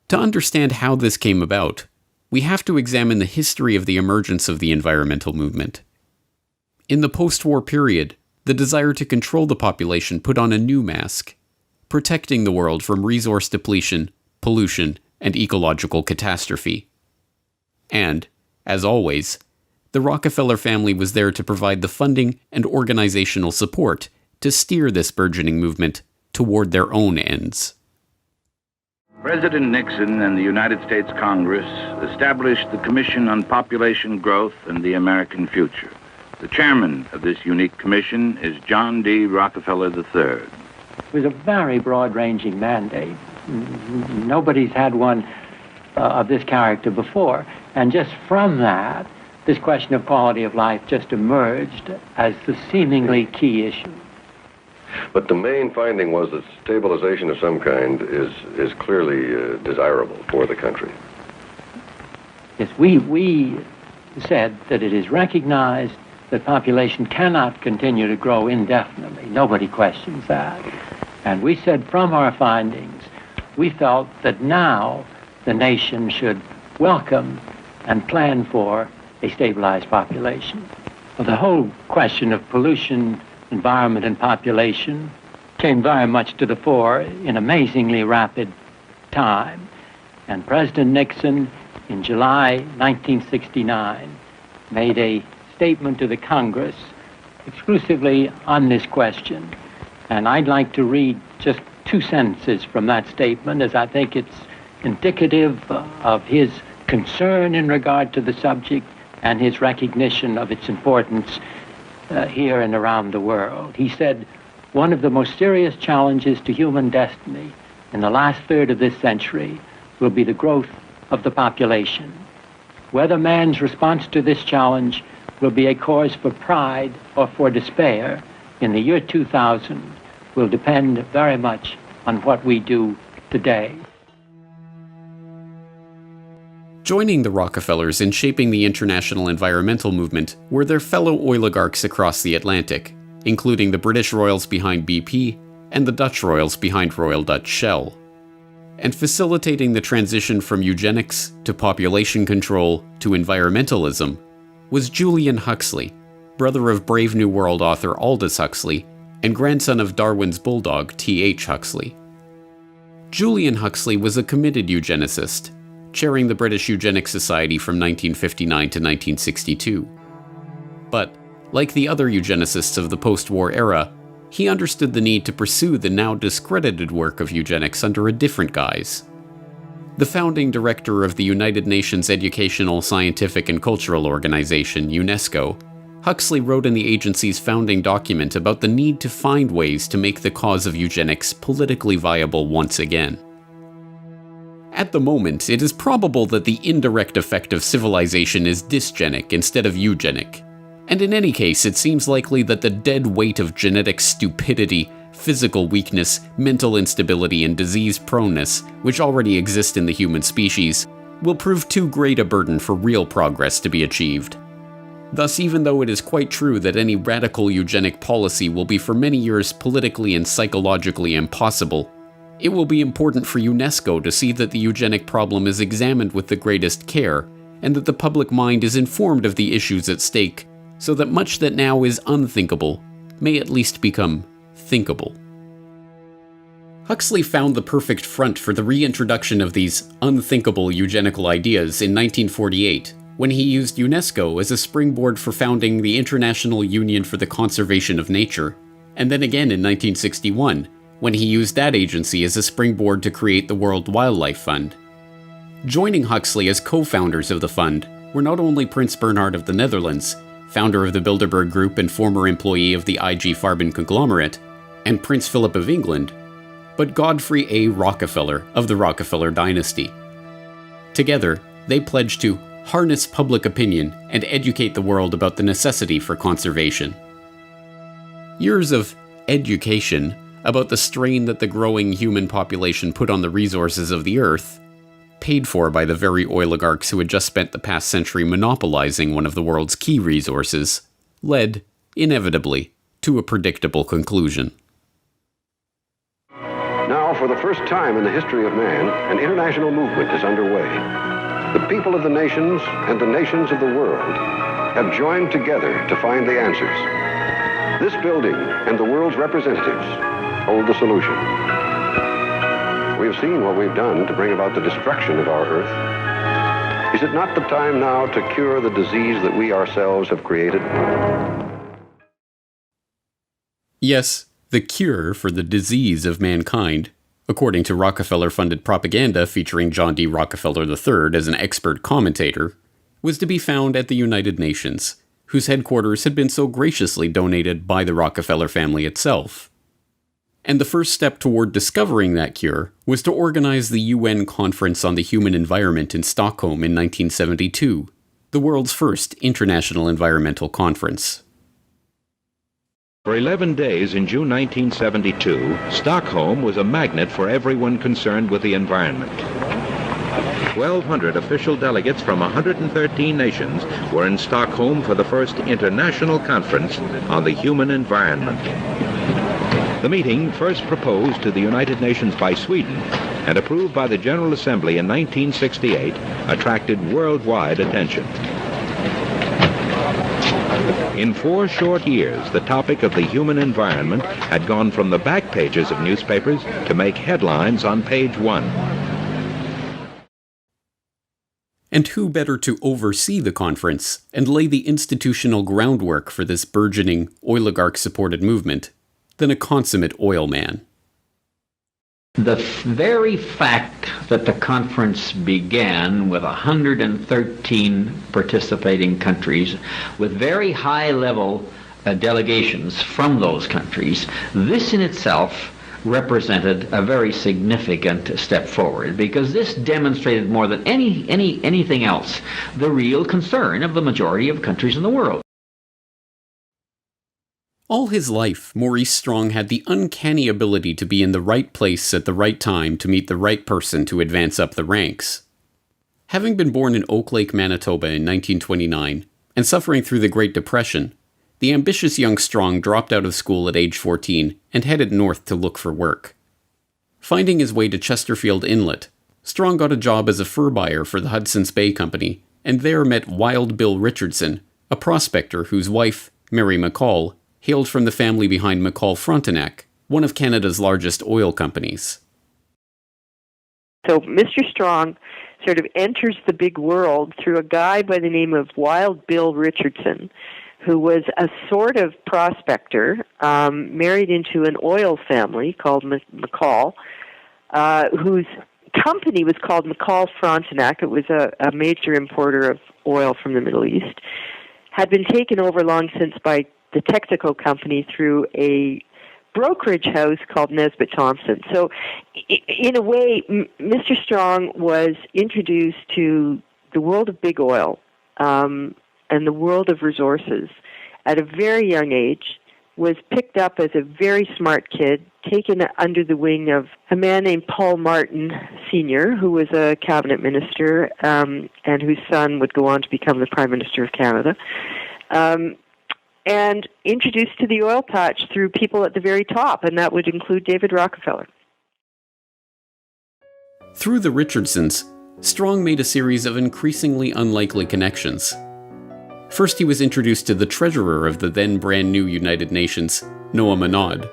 To understand how this came about, we have to examine the history of the emergence of the environmental movement. In the post-war period, the desire to control the population put on a new mask, protecting the world from resource depletion, pollution, and ecological catastrophe. And, as always, the Rockefeller family was there to provide the funding and organizational support to steer this burgeoning movement toward their own ends. President Nixon and the United States Congress established the Commission on Population Growth and the American Future. The chairman of this unique commission is John D. Rockefeller III. It was a very broad-ranging mandate. Nobody's had one of this character before. And just from that, this question of quality of life just emerged as the seemingly key issue. But the main finding was that stabilization of some kind is clearly desirable for the country. Yes, we said that it is recognized that population cannot continue to grow indefinitely. Nobody questions that. And we said from our findings, we felt that now the nation should welcome and plan for a stabilized population. Well, the whole question of pollution, environment, and population came very much to the fore in amazingly rapid time. And President Nixon, in July 1969, made a statement to the Congress exclusively on this question. And I'd like to read just 2 sentences from that statement, as I think it's indicative of his concern in regard to the subject and his recognition of its importance here and around the world. He said, "One of the most serious challenges to human destiny in the last third of this century will be the growth of the population. Whether man's response to this challenge will be a cause for pride or for despair in the year 2000 will depend very much on what we do today." Joining the Rockefellers in shaping the international environmental movement were their fellow oligarchs across the Atlantic, including the British royals behind BP and the Dutch royals behind Royal Dutch Shell. And facilitating the transition from eugenics to population control to environmentalism was Julian Huxley, brother of Brave New World author Aldous Huxley and grandson of Darwin's bulldog T.H. Huxley. Julian Huxley was a committed eugenicist, chairing the British Eugenics Society from 1959 to 1962. But, like the other eugenicists of the post-war era, he understood the need to pursue the now discredited work of eugenics under a different guise. The founding director of the United Nations Educational, Scientific and Cultural Organization, UNESCO, Huxley wrote in the agency's founding document about the need to find ways to make the cause of eugenics politically viable once again. At the moment, it is probable that the indirect effect of civilization is dysgenic instead of eugenic. And in any case, it seems likely that the dead weight of genetic stupidity, physical weakness, mental instability, and disease proneness, which already exist in the human species, will prove too great a burden for real progress to be achieved. Thus, even though it is quite true that any radical eugenic policy will be for many years politically and psychologically impossible, it will be important for UNESCO to see that the eugenic problem is examined with the greatest care, and that the public mind is informed of the issues at stake, so that much that now is unthinkable may at least become thinkable. Huxley found the perfect front for the reintroduction of these unthinkable eugenical ideas in 1948, when he used UNESCO as a springboard for founding the International Union for the Conservation of Nature, and then again in 1961, when he used that agency as a springboard to create the World Wildlife Fund. Joining Huxley as co-founders of the fund were not only Prince Bernhard of the Netherlands, founder of the Bilderberg Group and former employee of the IG Farben conglomerate, and Prince Philip of England, but Godfrey A. Rockefeller of the Rockefeller dynasty. Together, they pledged to harness public opinion and educate the world about the necessity for conservation. Years of education about the strain that the growing human population put on the resources of the earth, paid for by the very oligarchs who had just spent the past century monopolizing one of the world's key resources, led, inevitably, to a predictable conclusion. Now, for the first time in the history of man, an international movement is underway. The people of the nations and the nations of the world have joined together to find the answers. This building and the world's representatives hold the solution. We have seen what we've done to bring about the destruction of our Earth. Is it not the time now to cure the disease that we ourselves have created? Yes, the cure for the disease of mankind according to Rockefeller-funded propaganda featuring John D. Rockefeller III as an expert commentator, was to be found at the United Nations, whose headquarters had been so graciously donated by the Rockefeller family itself. And the first step toward discovering that cure was to organize the UN Conference on the Human Environment in Stockholm in 1972, the world's first international environmental conference. For 11 days in June 1972, Stockholm was a magnet for everyone concerned with the environment. 1,200 official delegates from 113 nations were in Stockholm for the first international conference on the human environment. The meeting, first proposed to the United Nations by Sweden and approved by the General Assembly in 1968, attracted worldwide attention. In 4 short years, the topic of the human environment had gone from the back pages of newspapers to make headlines on page 1. And who better to oversee the conference and lay the institutional groundwork for this burgeoning, oligarch-supported movement than a consummate oil man? The very fact that the conference began with 113 participating countries with very high-level delegations from those countries, this in itself represented a very significant step forward, because this demonstrated more than anything else the real concern of the majority of countries in the world. All his life, Maurice Strong had the uncanny ability to be in the right place at the right time to meet the right person to advance up the ranks. Having been born in Oak Lake, Manitoba in 1929, and suffering through the Great Depression, the ambitious young Strong dropped out of school at age 14 and headed north to look for work. Finding his way to Chesterfield Inlet, Strong got a job as a fur buyer for the Hudson's Bay Company, and there met Wild Bill Richardson, a prospector whose wife, Mary McCall, hailed from the family behind McCall-Frontenac, one of Canada's largest oil companies. So Mr. Strong sort of enters the big world through a guy by the name of Wild Bill Richardson, who was a sort of prospector, married into an oil family called McCall, whose company was called McCall-Frontenac. It was a major importer of oil from the Middle East. Had been taken over long since by the Texaco company through a brokerage house called Nesbitt Thompson. So in a way, Mr. Strong was introduced to the world of big oil and the world of resources at a very young age, was picked up as a very smart kid, taken under the wing of a man named Paul Martin Sr., who was a cabinet minister and whose son would go on to become the Prime Minister of Canada. And introduced to the oil patch through people at the very top, and that would include David Rockefeller. Through the Richardsons, Strong made a series of increasingly unlikely connections. First, he was introduced to the treasurer of the then brand new United Nations, Noah Monod.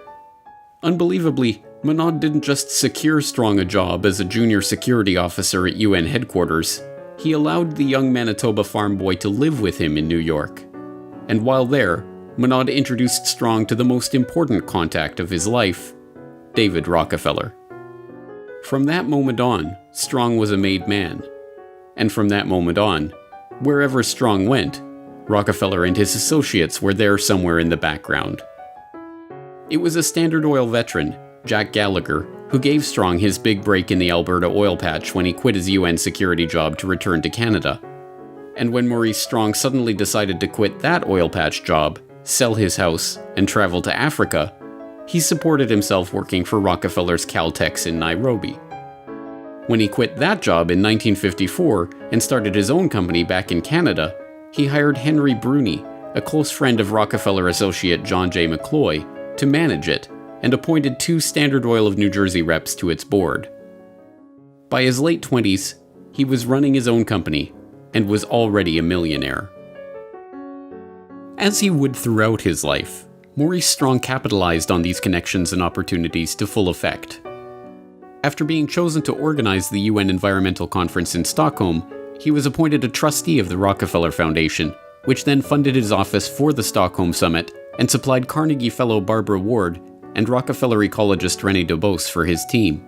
Unbelievably, Monod didn't just secure Strong a job as a junior security officer at UN headquarters, he allowed the young Manitoba farm boy to live with him in New York. And while there, Monod introduced Strong to the most important contact of his life, David Rockefeller. From that moment on, Strong was a made man. And from that moment on, wherever Strong went, Rockefeller and his associates were there somewhere in the background. It was a Standard Oil veteran, Jack Gallagher, who gave Strong his big break in the Alberta oil patch when he quit his UN security job to return to Canada. And when Maurice Strong suddenly decided to quit that oil patch job, sell his house, and travel to Africa, he supported himself working for Rockefeller's Caltex in Nairobi. When he quit that job in 1954 and started his own company back in Canada, he hired Henry Bruni, a close friend of Rockefeller associate John J. McCloy, to manage it, and appointed 2 Standard Oil of New Jersey reps to its board. By his late 20s, he was running his own company, and was already a millionaire. As he would throughout his life, Maurice Strong capitalized on these connections and opportunities to full effect. After being chosen to organize the UN Environmental Conference in Stockholm, he was appointed a trustee of the Rockefeller Foundation, which then funded his office for the Stockholm Summit and supplied Carnegie Fellow Barbara Ward and Rockefeller ecologist René Dubos for his team.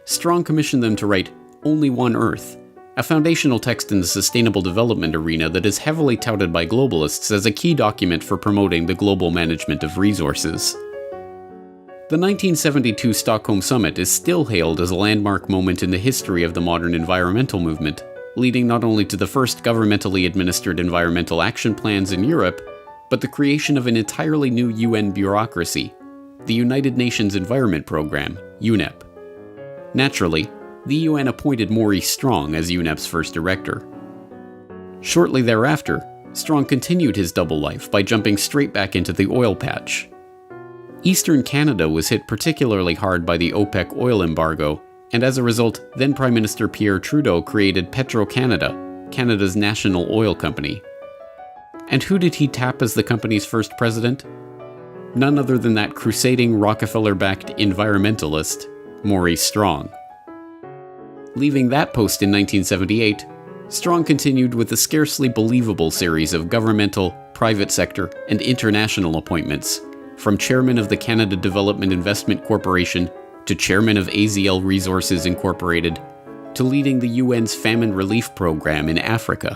Strong commissioned them to write Only One Earth, a foundational text in the sustainable development arena that is heavily touted by globalists as a key document for promoting the global management of resources. The 1972 Stockholm Summit is still hailed as a landmark moment in the history of the modern environmental movement, leading not only to the first governmentally administered environmental action plans in Europe, but the creation of an entirely new UN bureaucracy, the United Nations Environment Programme, UNEP. Naturally, the UN appointed Maurice Strong as UNEP's first director. Shortly thereafter, Strong continued his double life by jumping straight back into the oil patch. Eastern Canada was hit particularly hard by the OPEC oil embargo, and as a result, then Prime Minister Pierre Trudeau created Petro-Canada, Canada's national oil company. And who did he tap as the company's first president? None other than that crusading Rockefeller-backed environmentalist, Maurice Strong. Leaving that post in 1978, Strong continued with a scarcely believable series of governmental, private sector, and international appointments, from chairman of the Canada Development Investment Corporation to chairman of AZL Resources Incorporated, to leading the UN's famine relief program in Africa.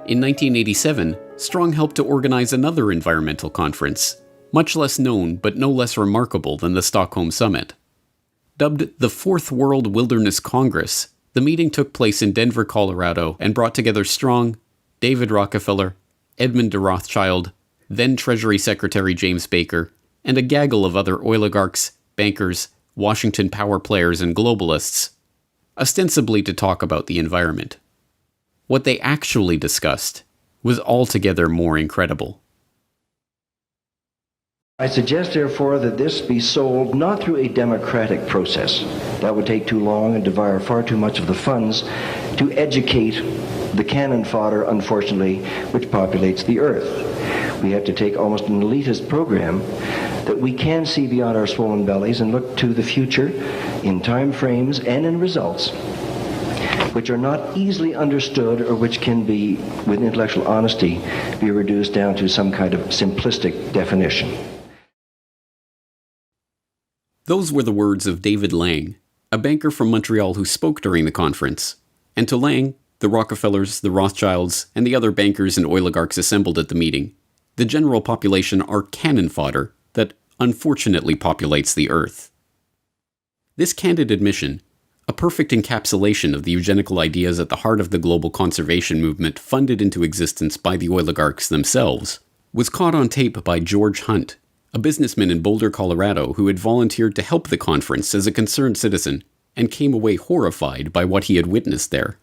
In 1987, Strong helped to organize another environmental conference, much less known but no less remarkable than the Stockholm Summit. Dubbed the Fourth World Wilderness Congress, the meeting took place in Denver, Colorado, and brought together Strong, David Rockefeller, Edmund de Rothschild, then Treasury Secretary James Baker, and a gaggle of other oligarchs, bankers, Washington power players, and globalists, ostensibly to talk about the environment. What they actually discussed was altogether more incredible. I suggest, therefore, that this be solved not through a democratic process. That would take too long and devour far too much of the funds to educate the cannon fodder, unfortunately, which populates the earth. We have to take almost an elitist program that we can see beyond our swollen bellies and look to the future in time frames and in results which are not easily understood or which can be, with intellectual honesty, be reduced down to some kind of simplistic definition. Those were the words of David Lang, a banker from Montreal who spoke during the conference. And to Lang, the Rockefellers, the Rothschilds, and the other bankers and oligarchs assembled at the meeting, the general population are cannon fodder that unfortunately populates the earth. This candid admission, a perfect encapsulation of the eugenical ideas at the heart of the global conservation movement funded into existence by the oligarchs themselves, was caught on tape by George Hunt, a businessman in Boulder, Colorado, who had volunteered to help the conference as a concerned citizen and came away horrified by what he had witnessed there.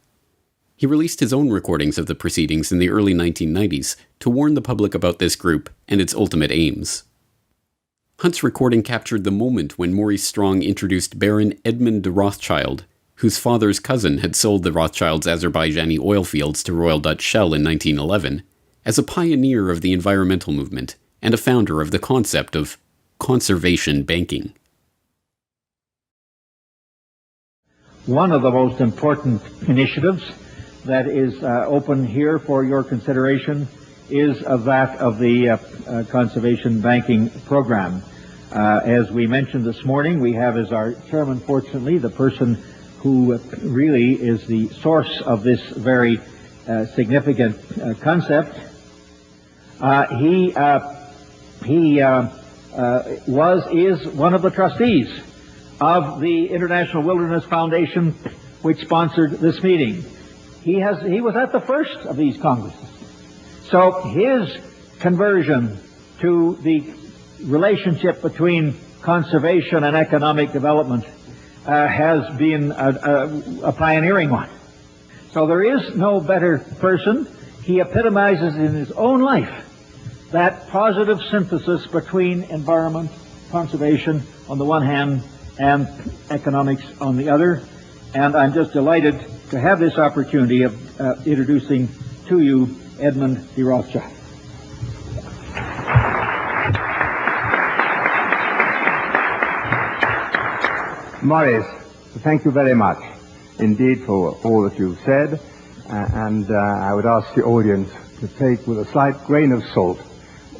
He released his own recordings of the proceedings in the early 1990s to warn the public about this group and its ultimate aims. Hunt's recording captured the moment when Maurice Strong introduced Baron Edmund de Rothschild, whose father's cousin had sold the Rothschilds' Azerbaijani oil fields to Royal Dutch Shell in 1911, as a pioneer of the environmental movement and a founder of the concept of conservation banking. One of the most important initiatives that is open here for your consideration is that of the conservation banking program. As we mentioned this morning, we have as our chairman, fortunately, the person who really is the source of this very significant concept. He is one of the trustees of the International Wilderness Foundation, which sponsored this meeting. He was at the first of these congresses. So his conversion to the relationship between conservation and economic development has been a pioneering one. So there is no better person. He epitomizes in his own life that positive synthesis between environment, conservation on the one hand, and economics on the other. And I'm just delighted to have this opportunity of introducing to you Edmund de Rothschild. Maurice, thank you very much indeed for all that you've said, and I would ask the audience to take with a slight grain of salt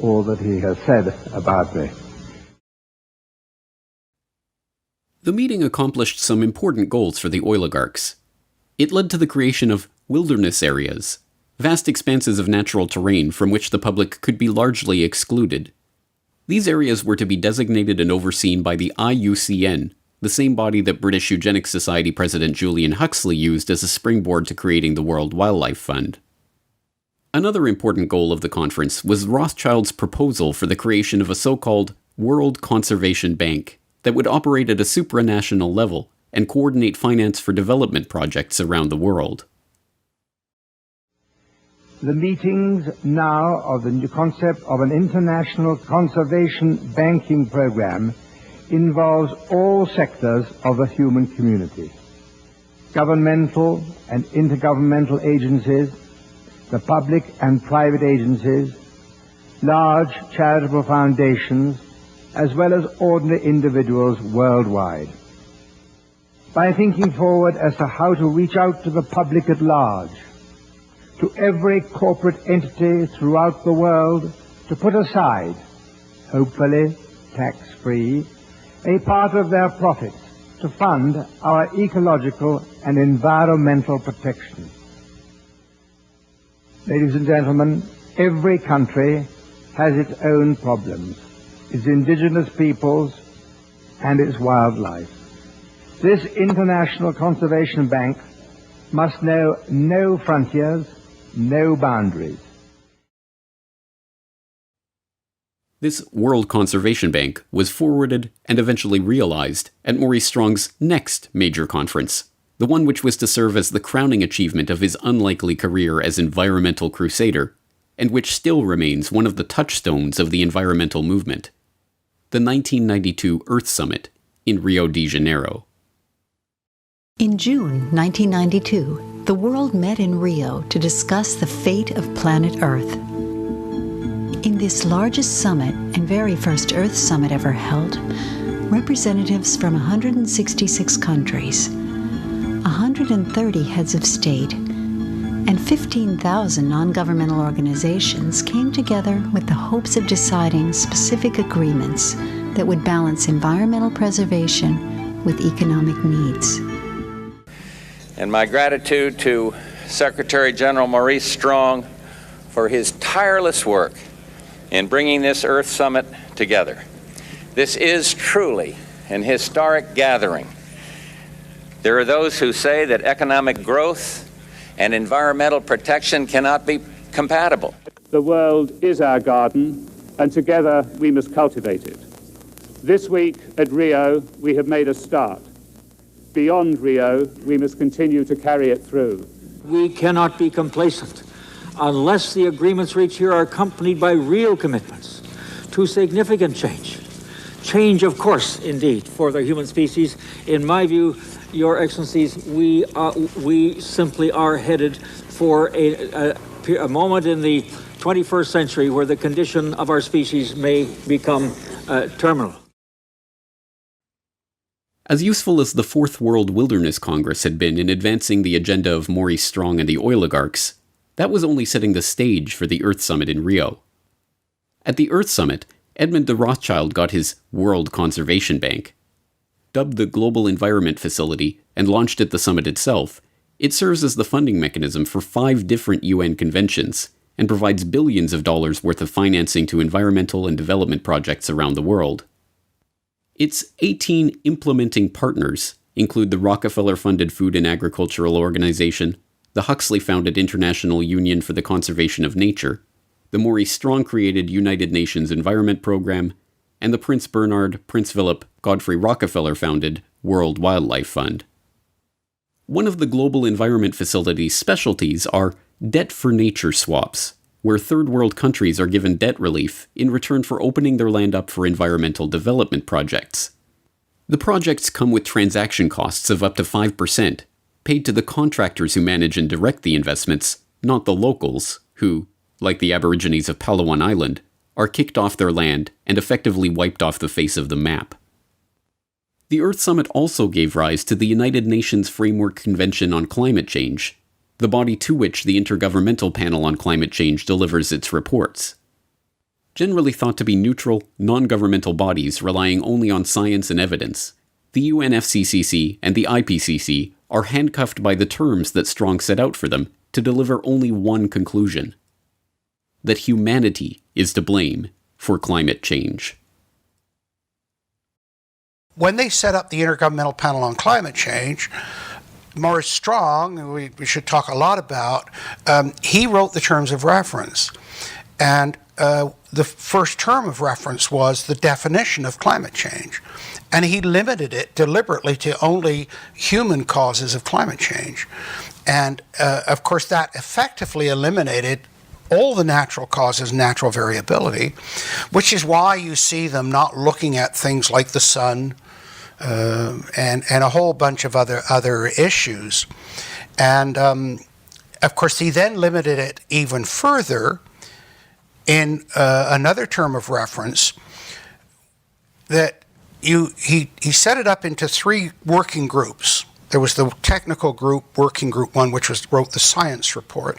all that he has said about me. The meeting accomplished some important goals for the oligarchs. It led to the creation of wilderness areas, vast expanses of natural terrain from which the public could be largely excluded. These areas were to be designated and overseen by the IUCN, the same body that British Eugenics Society President Julian Huxley used as a springboard to creating the World Wildlife Fund. Another important goal of the conference was Rothschild's proposal for the creation of a so-called World Conservation Bank that would operate at a supranational level and coordinate finance for development projects around the world. The meetings now of the new concept of an international conservation banking program involves all sectors of the human community, governmental and intergovernmental agencies, the public and private agencies, large charitable foundations, as well as ordinary individuals worldwide. By thinking forward as to how to reach out to the public at large, to every corporate entity throughout the world to put aside, hopefully tax-free, a part of their profits to fund our ecological and environmental protection. Ladies and gentlemen, every country has its own problems, its indigenous peoples and its wildlife. This International Conservation Bank must know no frontiers, no boundaries. This World Conservation Bank was forwarded and eventually realized at Maurice Strong's next major conference, the one which was to serve as the crowning achievement of his unlikely career as environmental crusader, and which still remains one of the touchstones of the environmental movement, the 1992 Earth Summit in Rio de Janeiro. In June 1992, the world met in Rio to discuss the fate of planet Earth. In this largest summit and very first Earth Summit ever held, representatives from 166 countries, 130 heads of state, and 15,000 non-governmental organizations came together with the hopes of deciding specific agreements that would balance environmental preservation with economic needs. And my gratitude to Secretary General Maurice Strong for his tireless work in bringing this Earth Summit together. This is truly an historic gathering. There are those who say that economic growth and environmental protection cannot be compatible. The world is our garden, and together we must cultivate it. This week at Rio, we have made a start. Beyond Rio, we must continue to carry it through. We cannot be complacent unless the agreements reached here are accompanied by real commitments to significant change. Change, of course, indeed, for the human species. In my view, Your Excellencies, we simply are headed for a moment in the 21st century where the condition of our species may become terminal. As useful as the Fourth World Wilderness Congress had been in advancing the agenda of Maurice Strong and the oligarchs, that was only setting the stage for the Earth Summit in Rio. At the Earth Summit, Edmund de Rothschild got his World Conservation Bank. Dubbed the Global Environment Facility and launched at the summit itself, it serves as the funding mechanism for 5 different UN conventions and provides billions of dollars worth of financing to environmental and development projects around the world. Its 18 implementing partners include the Rockefeller-funded Food and Agricultural Organization, the Huxley-founded International Union for the Conservation of Nature, the Maurice Strong-created United Nations Environment Program, and the Prince Bernhard, Prince Philip, Godfrey Rockefeller-founded World Wildlife Fund. One of the Global Environment Facility's specialties are debt-for-nature swaps, where third world countries are given debt relief in return for opening their land up for environmental development projects. The projects come with transaction costs of up to 5%, paid to the contractors who manage and direct the investments, not the locals, who, like the Aborigines of Palawan Island, are kicked off their land and effectively wiped off the face of the map. The Earth Summit also gave rise to the United Nations Framework Convention on Climate Change, the body to which the Intergovernmental Panel on Climate Change delivers its reports. Generally thought to be neutral, non-governmental bodies relying only on science and evidence, The UNFCCC and the IPCC are handcuffed by the terms that Strong set out for them to deliver only one conclusion: that humanity is to blame for climate change. When they set up the Intergovernmental Panel on Climate Change, Maurice Strong, who we should talk a lot about, he wrote the terms of reference. And the first term of reference was the definition of climate change. And he limited it deliberately to only human causes of climate change. And of course, that effectively eliminated all the natural causes, natural variability, which is why you see them not looking at things like the sun and a whole bunch of other issues. And of course, he then limited it even further in another term of reference that he set it up into three working groups. There was the technical group, working group 1, which wrote the science report.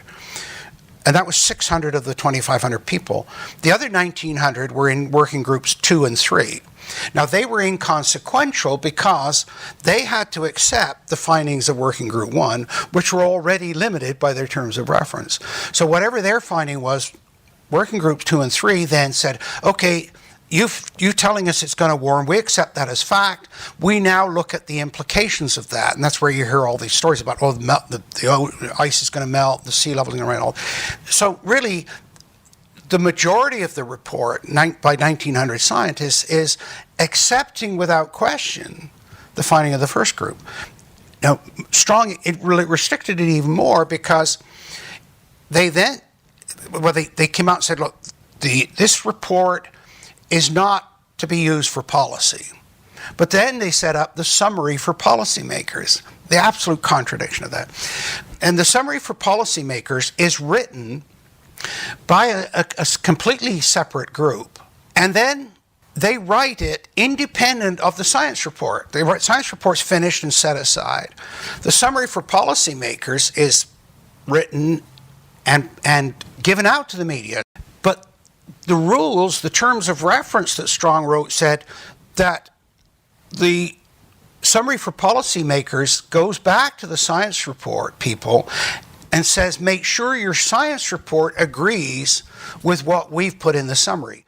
And that was 600 of the 2,500 people. The other 1,900 were in working groups 2 and 3. Now, they were inconsequential because they had to accept the findings of working group 1, which were already limited by their terms of reference. So whatever their finding was, working groups 2 and 3 then said, okay, you telling us it's going to warm, we accept that as fact. We now look at the implications of that. And that's where you hear all these stories about, oh, the ice is going to melt, the sea level is going to rise. So really, the majority of the report by 1,900 scientists is accepting without question the finding of the first group. Now, Strong, it really restricted it even more because they came out and said, look, this report is not to be used for policy. But then they set up the summary for policymakers, the absolute contradiction of that. And the summary for policymakers is written by a completely separate group. And then they write it independent of the science report. They write science report's finished and set aside. The summary for policymakers is written and given out to the media. But the rules, the terms of reference that Strong wrote said that the summary for policymakers goes back to the science report people and says, make sure your science report agrees with what we've put in the summary.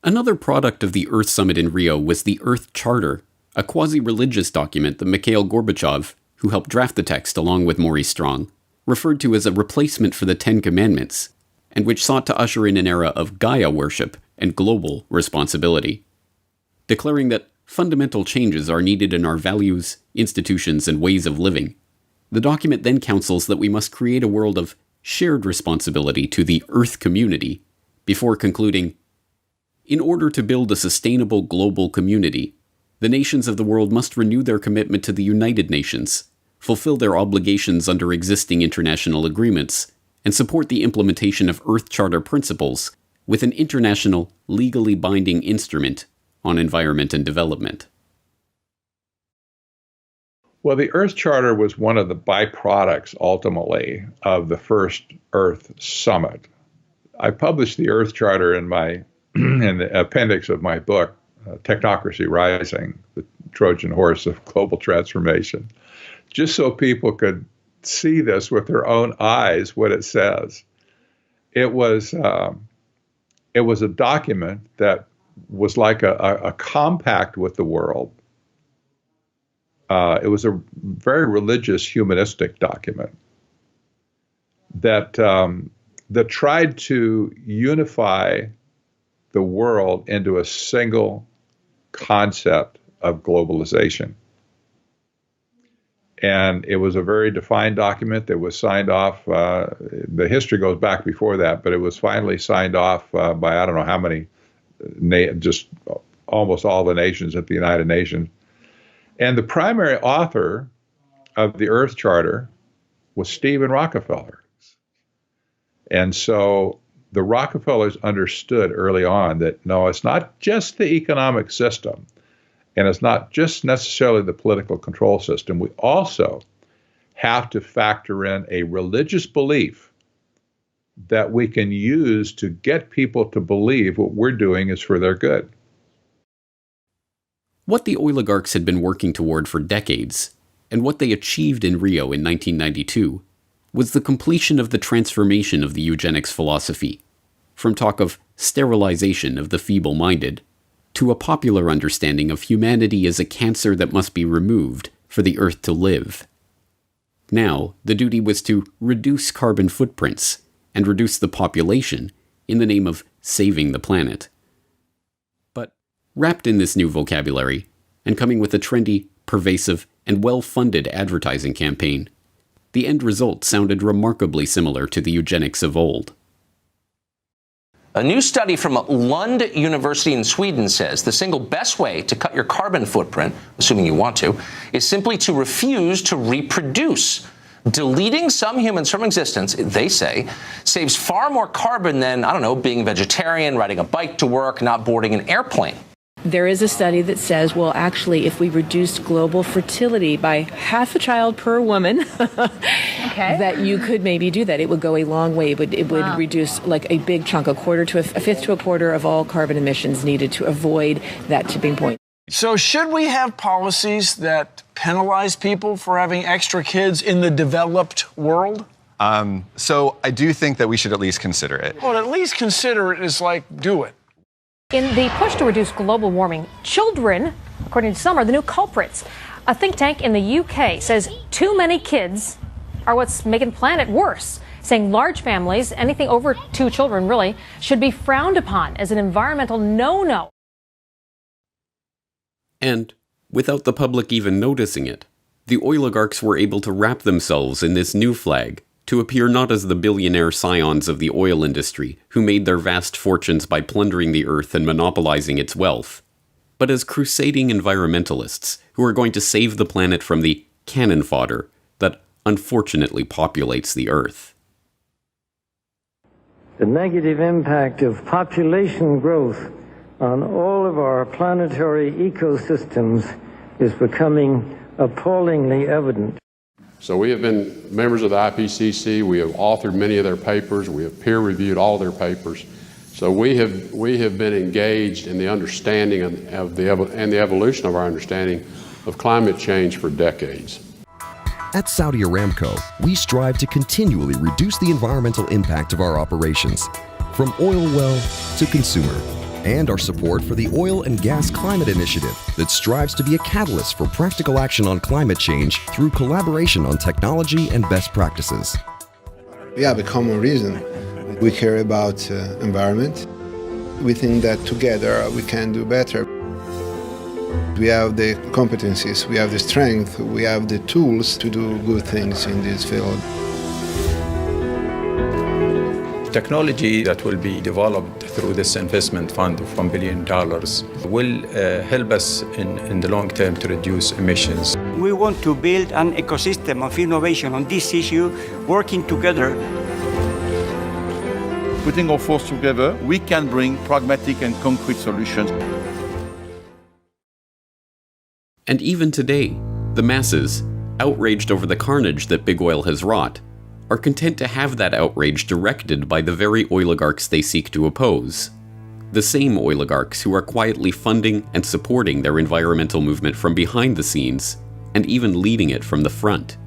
Another product of the Earth Summit in Rio was the Earth Charter, a quasi-religious document that Mikhail Gorbachev, who helped draft the text along with Maurice Strong, referred to as a replacement for the Ten Commandments, and which sought to usher in an era of Gaia worship and global responsibility, declaring that fundamental changes are needed in our values, institutions, and ways of living. The document then counsels that we must create a world of shared responsibility to the Earth community, before concluding, in order to build a sustainable global community, the nations of the world must renew their commitment to the United Nations, fulfill their obligations under existing international agreements, and support the implementation of Earth Charter principles with an international, legally binding instrument on environment and development. Well, the Earth Charter was one of the byproducts, ultimately, of the first Earth Summit. I published the Earth Charter in the appendix of my book, Technocracy Rising, the Trojan Horse of Global Transformation, just so people could see this with their own eyes, what it says. It was a document that was like a compact with the world. It was a very religious, humanistic document that tried to unify the world into a single concept of globalization. And it was a very defined document that was signed off. The history goes back before that, but it was finally signed off by I don't know how many, just almost all the nations at the United Nations. And the primary author of the Earth Charter was Stephen Rockefeller. And so the Rockefellers understood early on that, no, it's not just the economic system, and it's not just necessarily the political control system. We also have to factor in a religious belief that we can use to get people to believe what we're doing is for their good. What the oligarchs had been working toward for decades, and what they achieved in Rio in 1992, was the completion of the transformation of the eugenics philosophy, from talk of sterilization of the feeble-minded, to a popular understanding of humanity as a cancer that must be removed for the Earth to live. Now, the duty was to reduce carbon footprints and reduce the population in the name of saving the planet. But wrapped in this new vocabulary, and coming with a trendy, pervasive, and well-funded advertising campaign, the end result sounded remarkably similar to the eugenics of old. A new study from Lund University in Sweden says the single best way to cut your carbon footprint, assuming you want to, is simply to refuse to reproduce. Deleting some humans from existence, they say, saves far more carbon than, being a vegetarian, riding a bike to work, not boarding an airplane. There is a study that says, well, actually, if we reduced global fertility by half a child per woman, that you could maybe do that. It would go a long way. It would reduce like a big chunk, a fifth to a quarter of all carbon emissions needed to avoid that tipping point. So should we have policies that penalize people for having extra kids in the developed world? So I do think that we should at least consider it. Well, at least consider it is like do it. In the push to reduce global warming, children, according to some, are the new culprits. A think tank in the UK says too many kids are what's making the planet worse, saying large families, anything over 2 children really, should be frowned upon as an environmental no-no. And, without the public even noticing it, the oligarchs were able to wrap themselves in this new flag to appear not as the billionaire scions of the oil industry who made their vast fortunes by plundering the earth and monopolizing its wealth, but as crusading environmentalists who are going to save the planet from the cannon fodder that unfortunately populates the earth. The negative impact of population growth on all of our planetary ecosystems is becoming appallingly evident. So we have been members of the IPCC. We have authored many of their papers. We have peer-reviewed all their papers. So we have been engaged in the understanding of the evolution of our understanding of climate change for decades. At Saudi Aramco, we strive to continually reduce the environmental impact of our operations, from oil well to consumer, and our support for the Oil and Gas Climate Initiative that strives to be a catalyst for practical action on climate change through collaboration on technology and best practices. We have a common reason. We care about environment. We think that together we can do better. We have the competencies, we have the strength, we have the tools to do good things in this field. Technology that will be developed through this investment fund of $1 billion will help us in the long term to reduce emissions. We want to build an ecosystem of innovation on this issue, working together. Putting our forces together, we can bring pragmatic and concrete solutions. And even today, the masses, outraged over the carnage that big oil has wrought, are content to have that outrage directed by the very oligarchs they seek to oppose. The same oligarchs who are quietly funding and supporting their environmental movement from behind the scenes, and even leading it from the front.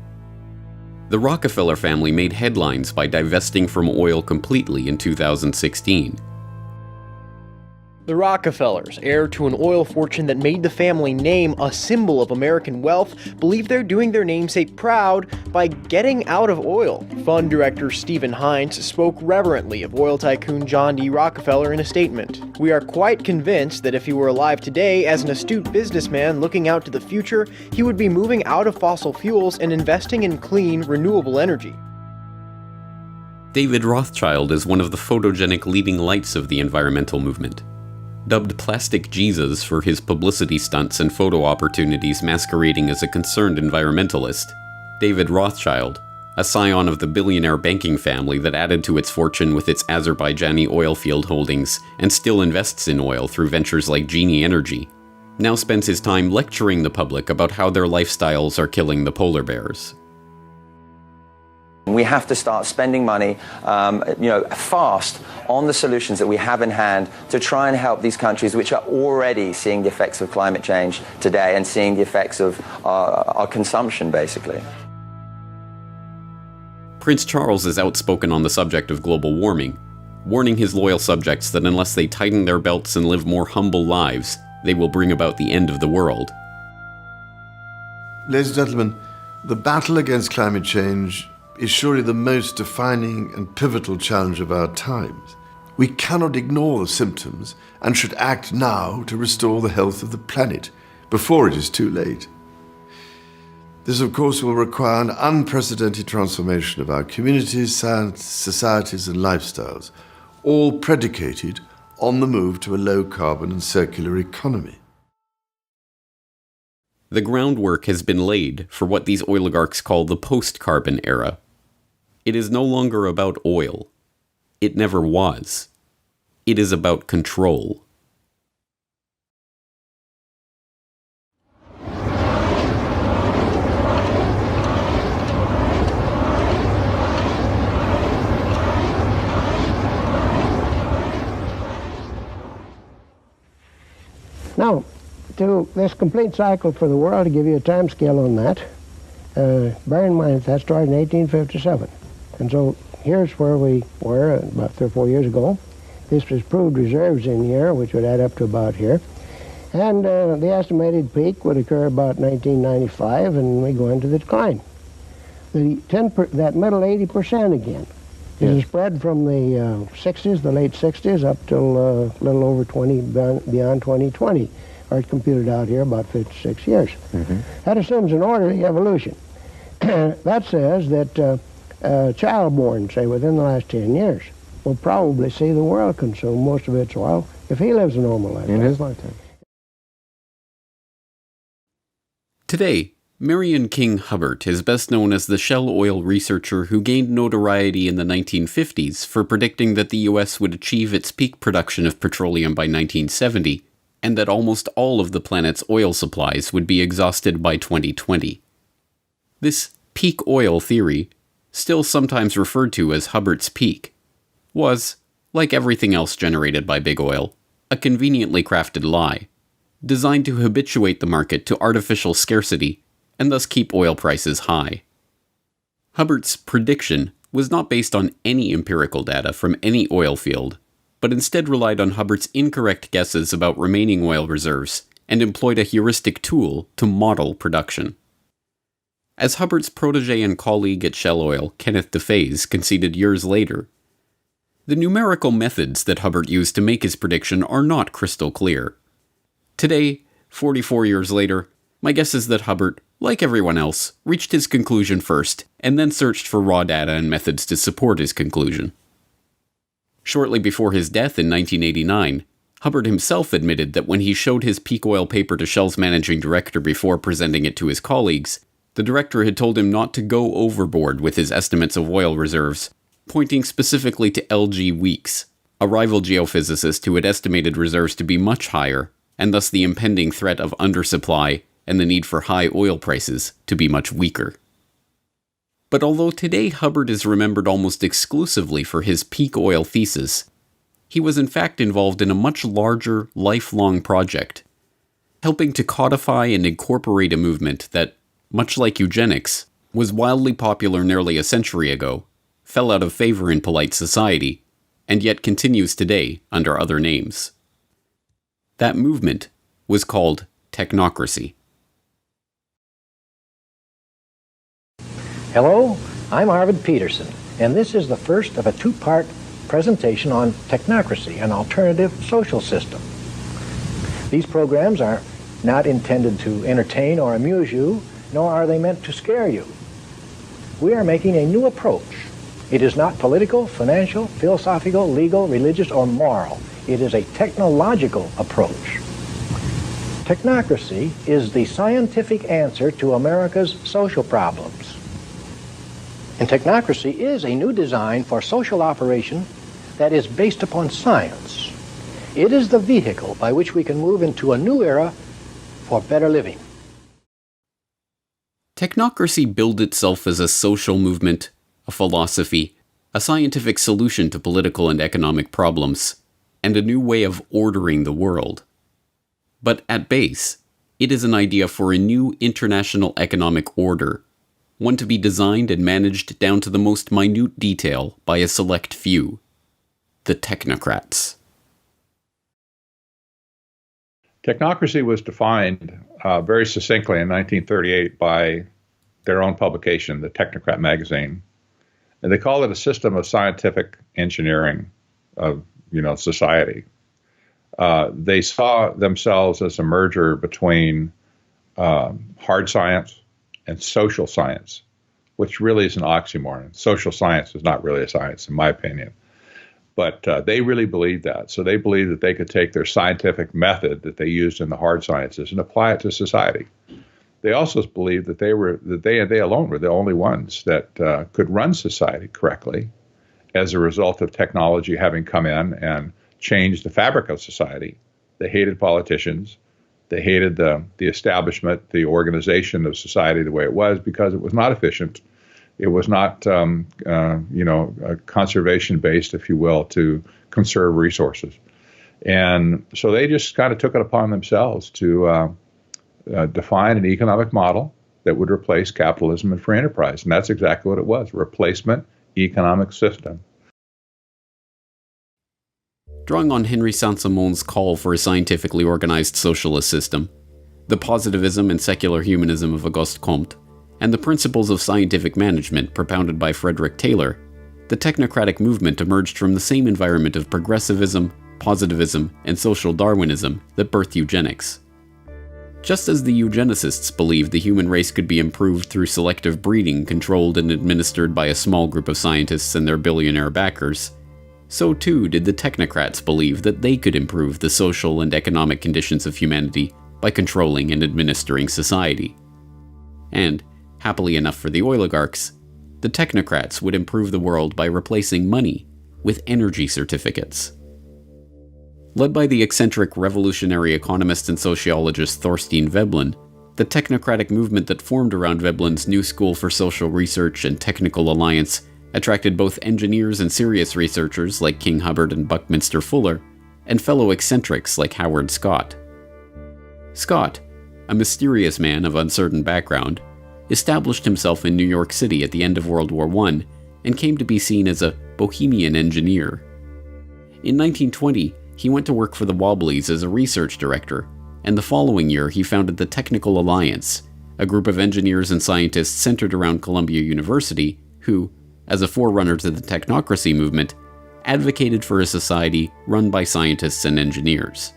The Rockefeller family made headlines by divesting from oil completely in 2016. The Rockefellers, heir to an oil fortune that made the family name a symbol of American wealth, believe they're doing their namesake proud by getting out of oil. Fund director Stephen Hines spoke reverently of oil tycoon John D. Rockefeller in a statement. "We are quite convinced that if he were alive today as an astute businessman looking out to the future, he would be moving out of fossil fuels and investing in clean, renewable energy." David Rothschild is one of the photogenic leading lights of the environmental movement. Dubbed Plastic Jesus for his publicity stunts and photo opportunities masquerading as a concerned environmentalist, David Rothschild, a scion of the billionaire banking family that added to its fortune with its Azerbaijani oil field holdings and still invests in oil through ventures like Genie Energy, now spends his time lecturing the public about how their lifestyles are killing the polar bears. We have to start spending money, fast on the solutions that we have in hand to try and help these countries which are already seeing the effects of climate change today and seeing the effects of our consumption, basically. Prince Charles is outspoken on the subject of global warming, warning his loyal subjects that unless they tighten their belts and live more humble lives, they will bring about the end of the world. Ladies and gentlemen, the battle against climate change is surely the most defining and pivotal challenge of our times. We cannot ignore the symptoms and should act now to restore the health of the planet before it is too late. This, of course, will require an unprecedented transformation of our communities, societies, and lifestyles, all predicated on the move to a low-carbon and circular economy. The groundwork has been laid for what these oligarchs call the post-carbon era. It is no longer about oil. It never was. It is about control. Now, to this complete cycle for the world, to give you a time scale on that, bear in mind that started in 1857. And so here's where we were about 3 or 4 years ago. This was proved reserves in here, which would add up to about here. And the estimated peak would occur about 1995, and we go into the decline. That middle 80% again is a spread from the 60s, the late 60s, up till a little over beyond 2020. Or it's computed out here about 56 years. That assumes an orderly evolution. That says that a child born, say, within the last 10 years will probably see the world consume most of its oil if he lives a normal lifetime. In his lifetime. Today, Marion King Hubbert is best known as the Shell oil researcher who gained notoriety in the 1950s for predicting that the U.S. would achieve its peak production of petroleum by 1970, and that almost all of the planet's oil supplies would be exhausted by 2020. This peak oil theory, still sometimes referred to as Hubbert's peak, was, like everything else generated by big oil, a conveniently crafted lie, designed to habituate the market to artificial scarcity and thus keep oil prices high. Hubbert's prediction was not based on any empirical data from any oil field, but instead relied on Hubbert's incorrect guesses about remaining oil reserves and employed a heuristic tool to model production. As Hubbert's protege and colleague at Shell Oil, Kenneth DeFaze, conceded years later, the numerical methods that Hubbert used to make his prediction are not crystal clear. Today, 44 years later, my guess is that Hubbert, like everyone else, reached his conclusion first and then searched for raw data and methods to support his conclusion. Shortly before his death in 1989, Hubbert himself admitted that when he showed his peak oil paper to Shell's managing director before presenting it to his colleagues, the director had told him not to go overboard with his estimates of oil reserves, pointing specifically to L.G. Weeks, a rival geophysicist who had estimated reserves to be much higher, and thus the impending threat of undersupply and the need for high oil prices to be much weaker. But although today Hubbert is remembered almost exclusively for his peak oil thesis, he was in fact involved in a much larger, lifelong project, helping to codify and incorporate a movement that, much like eugenics, was wildly popular nearly a century ago, fell out of favor in polite society, and yet continues today under other names. That movement was called technocracy. Hello, I'm Arvid Peterson, and this is the first of a two-part presentation on technocracy, an alternative social system. These programs are not intended to entertain or amuse you, nor are they meant to scare you. We are making a new approach. It is not political, financial, philosophical, legal, religious, or moral. It is a technological approach. Technocracy is the scientific answer to America's social problems. And technocracy is a new design for social operation that is based upon science. It is the vehicle by which we can move into a new era for better living. Technocracy billed itself as a social movement, a a philosophy, a scientific solution to political and economic problems, and a new way of ordering the world. But at base, it is an idea for a new international economic order, one to be designed and managed down to the most minute detail by a select few, the technocrats. Technocracy was defined very succinctly in 1938 by their own publication, the Technocrat magazine. And they call it a system of scientific engineering of, society. They saw themselves as a merger between hard science and social science, which really is an oxymoron. Social science is not really a science, in my opinion. But they really believed that. So they believed that they could take their scientific method that they used in the hard sciences and apply it to society. They also believed that they alone were the only ones that could run society correctly as a result of technology having come in and changed the fabric of society. They hated politicians. They hated the establishment, the organization of society the way it was, because it was not efficient. It was not, conservation-based, if you will, to conserve resources. And so they just kind of took it upon themselves to define an economic model that would replace capitalism and free enterprise. And that's exactly what it was, replacement economic system. Drawing on Henry Saint-Simon's call for a scientifically organized socialist system, the positivism and secular humanism of Auguste Comte, and the principles of scientific management propounded by Frederick Taylor, the technocratic movement emerged from the same environment of progressivism, positivism, and social Darwinism that birthed eugenics. Just as the eugenicists believed the human race could be improved through selective breeding controlled and administered by a small group of scientists and their billionaire backers, so too did the technocrats believe that they could improve the social and economic conditions of humanity by controlling and administering society. And, happily enough for the oligarchs, the technocrats would improve the world by replacing money with energy certificates. Led by the eccentric revolutionary economist and sociologist Thorstein Veblen, the technocratic movement that formed around Veblen's New School for Social Research and Technical Alliance attracted both engineers and serious researchers like King Hubbard and Buckminster Fuller, and fellow eccentrics like Howard Scott. Scott, a mysterious man of uncertain background, established himself in New York City at the end of World War I and came to be seen as a bohemian engineer. In 1920, he went to work for the Wobblies as a research director, and the following year he founded the Technical Alliance, a group of engineers and scientists centered around Columbia University who, as a forerunner to the technocracy movement, advocated for a society run by scientists and engineers.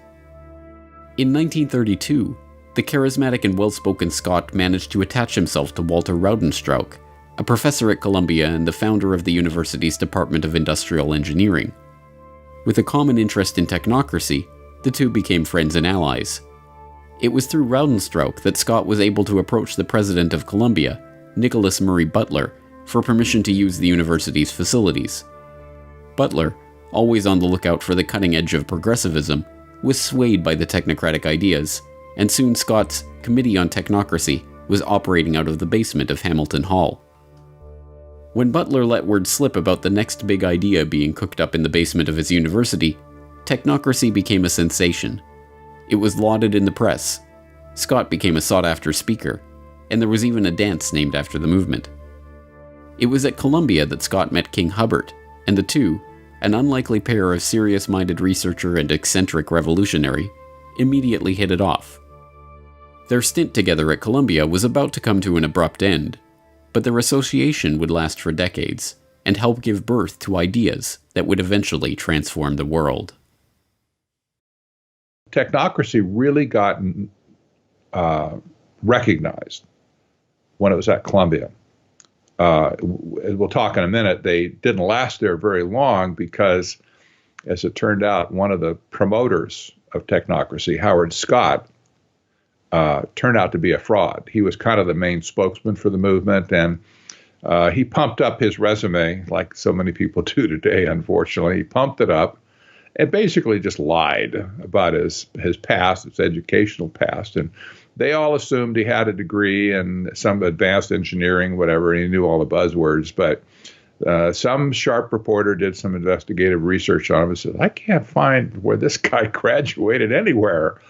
In 1932, the charismatic and well-spoken Scott managed to attach himself to Walter Raudenstrauch, a professor at Columbia and the founder of the university's Department of Industrial Engineering. With a common interest in technocracy, the two became friends and allies. It was through Raudenstrauch that Scott was able to approach the president of Columbia, Nicholas Murray Butler, for permission to use the university's facilities. Butler, always on the lookout for the cutting edge of progressivism, was swayed by the technocratic ideas, and soon Scott's Committee on Technocracy was operating out of the basement of Hamilton Hall. When Butler let word slip about the next big idea being cooked up in the basement of his university, technocracy became a sensation. It was lauded in the press. Scott became a sought-after speaker, and there was even a dance named after the movement. It was at Columbia that Scott met King Hubbard, and the two, an unlikely pair of serious-minded researcher and eccentric revolutionary, immediately hit it off. Their stint together at Columbia was about to come to an abrupt end, but their association would last for decades and help give birth to ideas that would eventually transform the world. Technocracy really got recognized when it was at Columbia. We'll talk in a minute. They didn't last there very long because, as it turned out, one of the promoters of technocracy, Howard Scott, turned out to be a fraud. He was kind of the main spokesman for the movement, and he pumped up his resume like so many people do today, unfortunately. He pumped it up and basically just lied about his past, his educational past. And they all assumed he had a degree in some advanced engineering, whatever, and he knew all the buzzwords. But Some sharp reporter did some investigative research on him and said, I can't find where this guy graduated anywhere.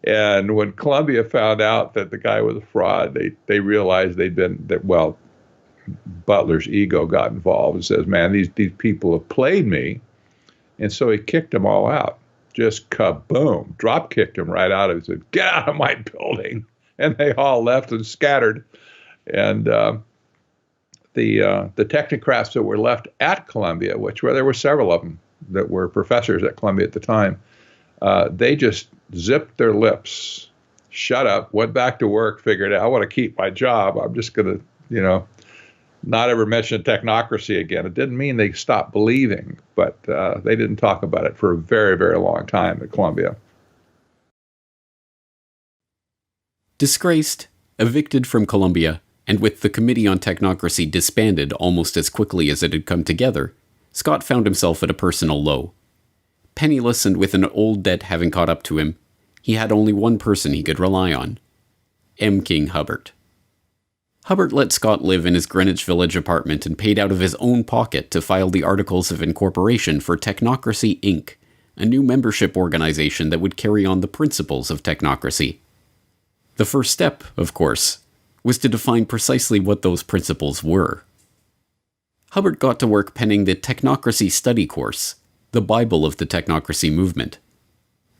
And when Columbia found out that the guy was a fraud, they realized Butler's ego got involved and says, man, these people have played me. And so he kicked them all out. Just kaboom, drop kicked him right out of it. Said, get out of my building. And they all left and scattered. And the technocrats that were left at Columbia, there were several of them that were professors at Columbia at the time, they just zipped their lips, shut up, went back to work, figured out, I want to keep my job. I'm just going to, not ever mention technocracy again. It didn't mean they stopped believing, but they didn't talk about it for a very, very long time at Columbia. Disgraced, evicted from Columbia, and with the Committee on Technocracy disbanded almost as quickly as it had come together, Scott found himself at a personal low. Penniless and with an old debt having caught up to him, he had only one person he could rely on: M. King Hubbert. Hubbert let Scott live in his Greenwich Village apartment and paid out of his own pocket to file the Articles of Incorporation for Technocracy, Inc., a new membership organization that would carry on the principles of technocracy. The first step, of course, was to define precisely what those principles were. Hubbert got to work penning the Technocracy Study Course, the Bible of the technocracy movement.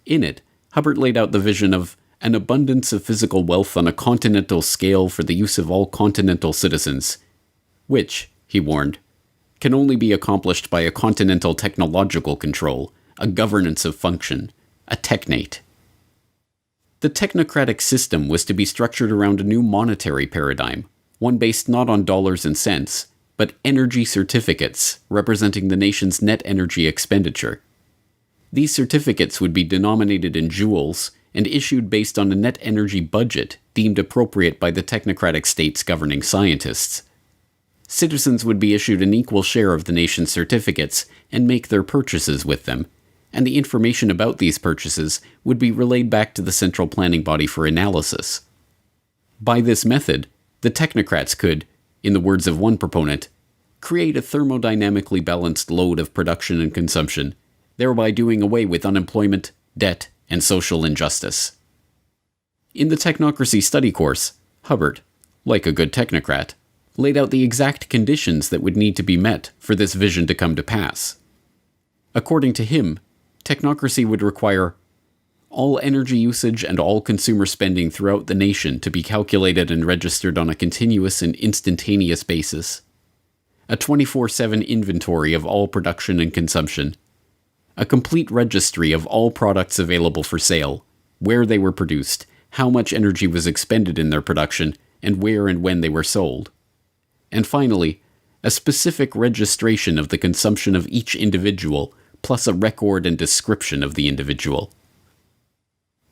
In it, Hubbert laid out the vision of an abundance of physical wealth on a continental scale for the use of all continental citizens, which, he warned, can only be accomplished by a continental technological control, a governance of function, a technate. The technocratic system was to be structured around a new monetary paradigm, one based not on dollars and cents, but energy certificates representing the nation's net energy expenditure. These certificates would be denominated in joules and issued based on a net energy budget deemed appropriate by the technocratic state's governing scientists. Citizens would be issued an equal share of the nation's certificates and make their purchases with them, and the information about these purchases would be relayed back to the central planning body for analysis. By this method, the technocrats could, in the words of one proponent, create a thermodynamically balanced load of production and consumption, thereby doing away with unemployment, debt, and social injustice. In the Technocracy Study Course, Hubbert, like a good technocrat, laid out the exact conditions that would need to be met for this vision to come to pass. According to him, technocracy would require all energy usage and all consumer spending throughout the nation to be calculated and registered on a continuous and instantaneous basis, a 24/7 inventory of all production and consumption, a complete registry of all products available for sale, where they were produced, how much energy was expended in their production, and where and when they were sold. And finally, a specific registration of the consumption of each individual, plus a record and description of the individual.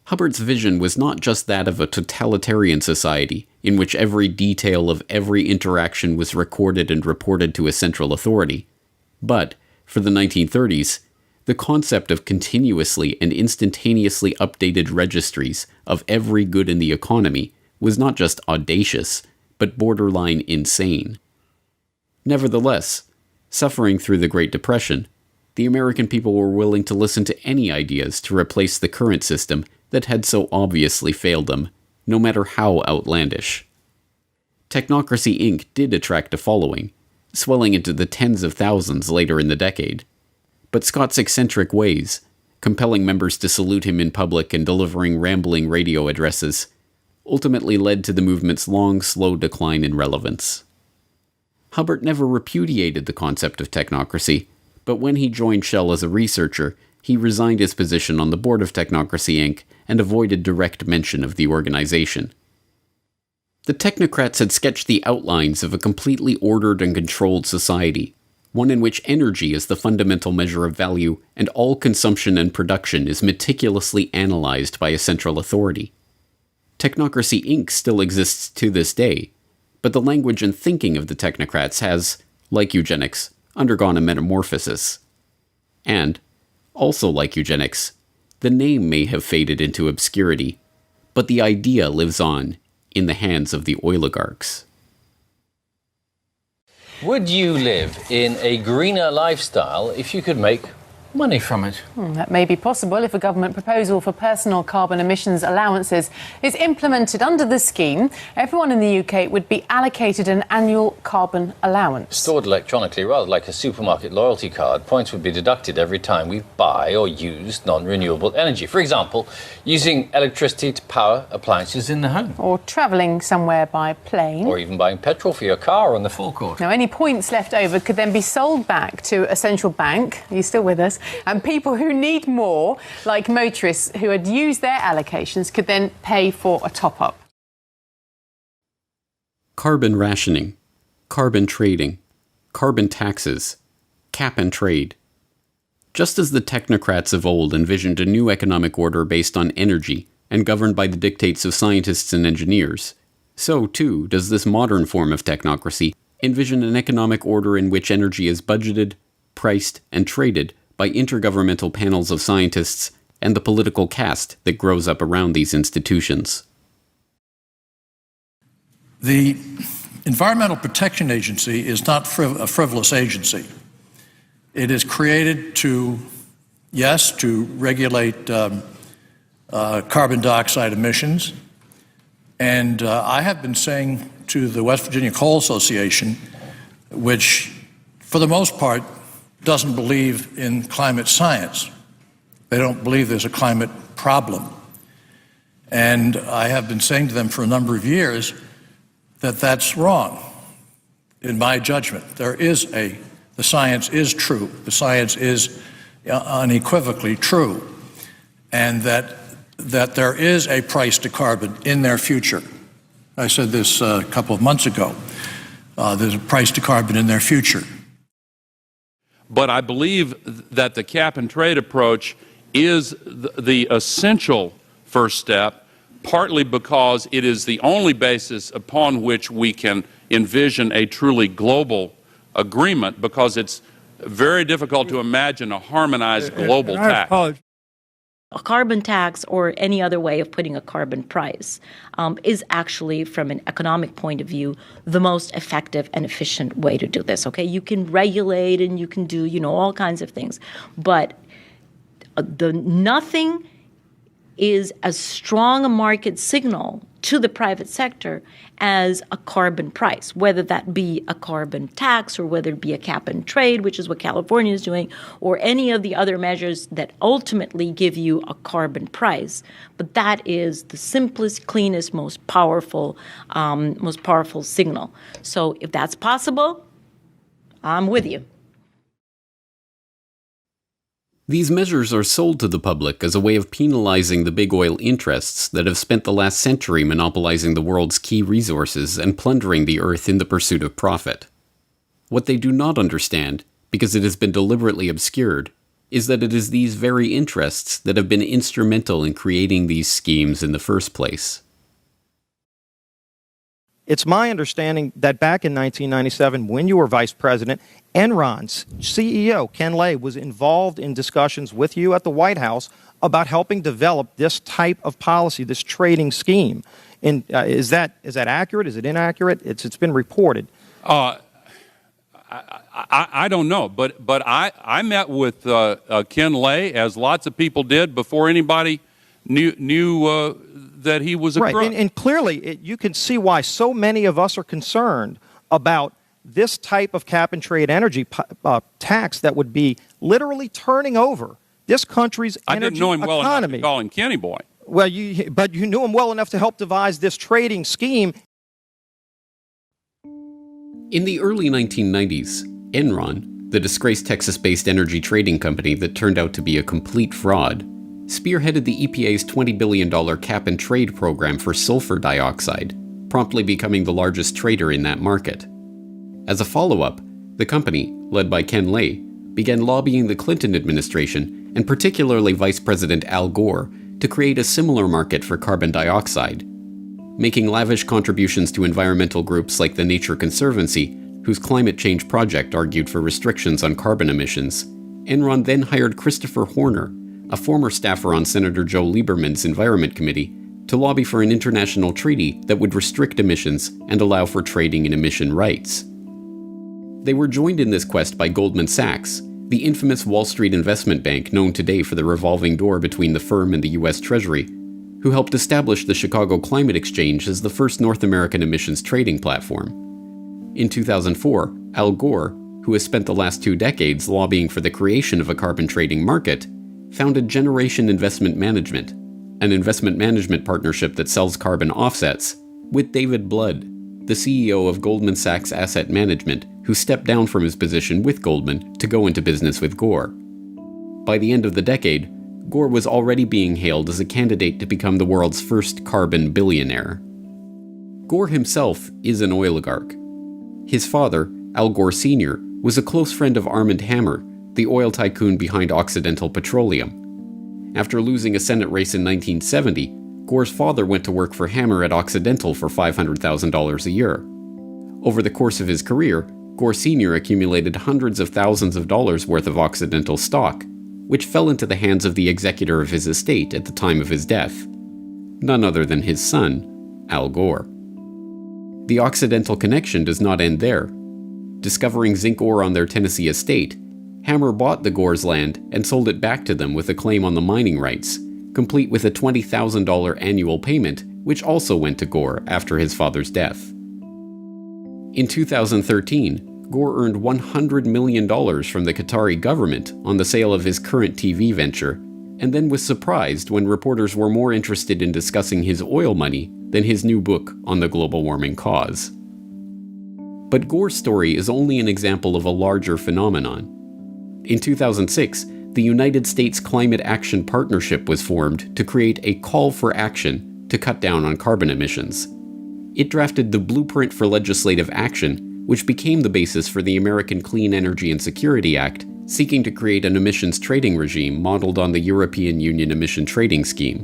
Hubbert's vision was not just that of a totalitarian society, in which every detail of every interaction was recorded and reported to a central authority, but, for the 1930s, the concept of continuously and instantaneously updated registries of every good in the economy was not just audacious, but borderline insane. Nevertheless, suffering through the Great Depression, the American people were willing to listen to any ideas to replace the current system that had so obviously failed them, no matter how outlandish. Technocracy Inc. did attract a following, swelling into the tens of thousands later in the decade. But Scott's eccentric ways, compelling members to salute him in public and delivering rambling radio addresses, ultimately led to the movement's long, slow decline in relevance. Hubbert never repudiated the concept of technocracy, but when he joined Shell as a researcher, he resigned his position on the board of Technocracy Inc. and avoided direct mention of the organization. The technocrats had sketched the outlines of a completely ordered and controlled society, one in which energy is the fundamental measure of value and all consumption and production is meticulously analyzed by a central authority. Technocracy Inc. still exists to this day, but the language and thinking of the technocrats has, like eugenics, undergone a metamorphosis. And, also like eugenics, the name may have faded into obscurity, but the idea lives on in the hands of the oligarchs. Would you live in a greener lifestyle if you could make money from it? That may be possible if a government proposal for personal carbon emissions allowances is implemented under the scheme. Everyone in the UK would be allocated an annual carbon allowance. Stored electronically, rather like a supermarket loyalty card, points would be deducted every time we buy or use non-renewable energy. For example, using electricity to power appliances in the home. Or travelling somewhere by plane. Or even buying petrol for your car on the forecourt. Now, any points left over could then be sold back to a central bank. Are you still with us? And people who need more, like motorists who had used their allocations, could then pay for a top-up. Carbon rationing, carbon trading, carbon taxes, cap and trade. Just as the technocrats of old envisioned a new economic order based on energy and governed by the dictates of scientists and engineers, so too does this modern form of technocracy envision an economic order in which energy is budgeted, priced, and traded by intergovernmental panels of scientists and the political caste that grows up around these institutions. The Environmental Protection Agency is not a frivolous agency. It is created to regulate carbon dioxide emissions. And I have been saying to the West Virginia Coal Association, which for the most part doesn't believe in climate science. They don't believe there's a climate problem. And I have been saying to them for a number of years that that's wrong. In my judgment, the science is true. The science is unequivocally true. And that there is a price to carbon in their future. I said this a couple of months ago. There's a price to carbon in their future. But I believe that the cap and trade approach is the essential first step, partly because it is the only basis upon which we can envision a truly global agreement, because it's very difficult to imagine a harmonized global tax. A carbon tax, or any other way of putting a carbon price, is actually, from an economic point of view, the most effective and efficient way to do this. Okay, you can regulate and you can do, all kinds of things, but nothing is as strong a market signal to the private sector as a carbon price, whether that be a carbon tax or whether it be a cap and trade, which is what California is doing, or any of the other measures that ultimately give you a carbon price. But that is the simplest, cleanest, most powerful signal. So if that's possible, I'm with you. These measures are sold to the public as a way of penalizing the big oil interests that have spent the last century monopolizing the world's key resources and plundering the earth in the pursuit of profit. What they do not understand, because it has been deliberately obscured, is that it is these very interests that have been instrumental in creating these schemes in the first place. It's my understanding that back in 1997, when you were vice president, Enron's CEO, 𝘾𝙤𝙧𝙧𝙚, was involved in discussions with you at the White House about helping develop this type of policy, this trading scheme. And is that accurate? Is it inaccurate? It's been reported. I don't know, but I met with 𝘾𝙤𝙧𝙧𝙚, as lots of people did, before anybody knew that he was a crook. Right, and clearly you can see why so many of us are concerned about this type of cap-and-trade energy tax that would be literally turning over this country's energy economy. I didn't know him well enough to call him Kenny Boy. Well, but you knew him well enough to help devise this trading scheme. In the early 1990s, Enron, the disgraced Texas-based energy trading company that turned out to be a complete fraud, spearheaded the EPA's $20 billion cap-and-trade program for sulfur dioxide, promptly becoming the largest trader in that market. As a follow-up, the company, led by 𝘾𝙤𝙧𝙧𝙚, began lobbying the Clinton administration, and particularly Vice President Al Gore, to create a similar market for carbon dioxide. Making lavish contributions to environmental groups like the Nature Conservancy, whose climate change project argued for restrictions on carbon emissions, Enron then hired Christopher Horner, a former staffer on Senator Joe Lieberman's Environment Committee, to lobby for an international treaty that would restrict emissions and allow for trading in emission rights. They were joined in this quest by Goldman Sachs, the infamous Wall Street investment bank known today for the revolving door between the firm and the U.S. Treasury, who helped establish the Chicago Climate Exchange as the first North American emissions trading platform. In 2004, Al Gore, who has spent the last 2 decades lobbying for the creation of a carbon trading market, founded Generation Investment Management, an investment management partnership that sells carbon offsets, with David Blood, the CEO of Goldman Sachs Asset Management, who stepped down from his position with Goldman to go into business with Gore. By the end of the decade, Gore was already being hailed as a candidate to become the world's first carbon billionaire. Gore himself is an oligarch. His father, Al Gore Sr., was a close friend of Armand Hammer, the oil tycoon behind Occidental Petroleum. After losing a Senate race in 1970, Gore's father went to work for Hammer at Occidental for $500,000 a year. Over the course of his career, Gore Sr. accumulated hundreds of thousands of dollars worth of Occidental stock, which fell into the hands of the executor of his estate at the time of his death, none other than his son, Al Gore. The Occidental connection does not end there. Discovering zinc ore on their Tennessee estate, Hammer bought the Gore's land and sold it back to them with a claim on the mining rights, complete with a $20,000 annual payment, which also went to Gore after his father's death. In 2013, Gore earned $100 million from the Qatari government on the sale of his current TV venture, and then was surprised when reporters were more interested in discussing his oil money than his new book on the global warming cause. But Gore's story is only an example of a larger phenomenon. In 2006, the United States Climate Action Partnership was formed to create a call for action to cut down on carbon emissions. It drafted the Blueprint for Legislative Action, which became the basis for the American Clean Energy and Security Act, seeking to create an emissions trading regime modeled on the European Union Emission Trading Scheme.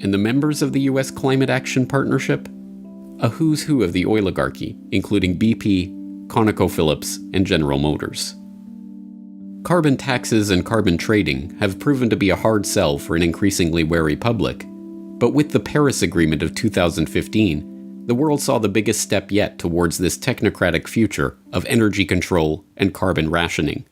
And the members of the U.S. Climate Action Partnership? A who's who of the oligarchy, including BP, ConocoPhillips, and General Motors. Carbon taxes and carbon trading have proven to be a hard sell for an increasingly wary public, but with the Paris Agreement of 2015, the world saw the biggest step yet towards this technocratic future of energy control and carbon rationing.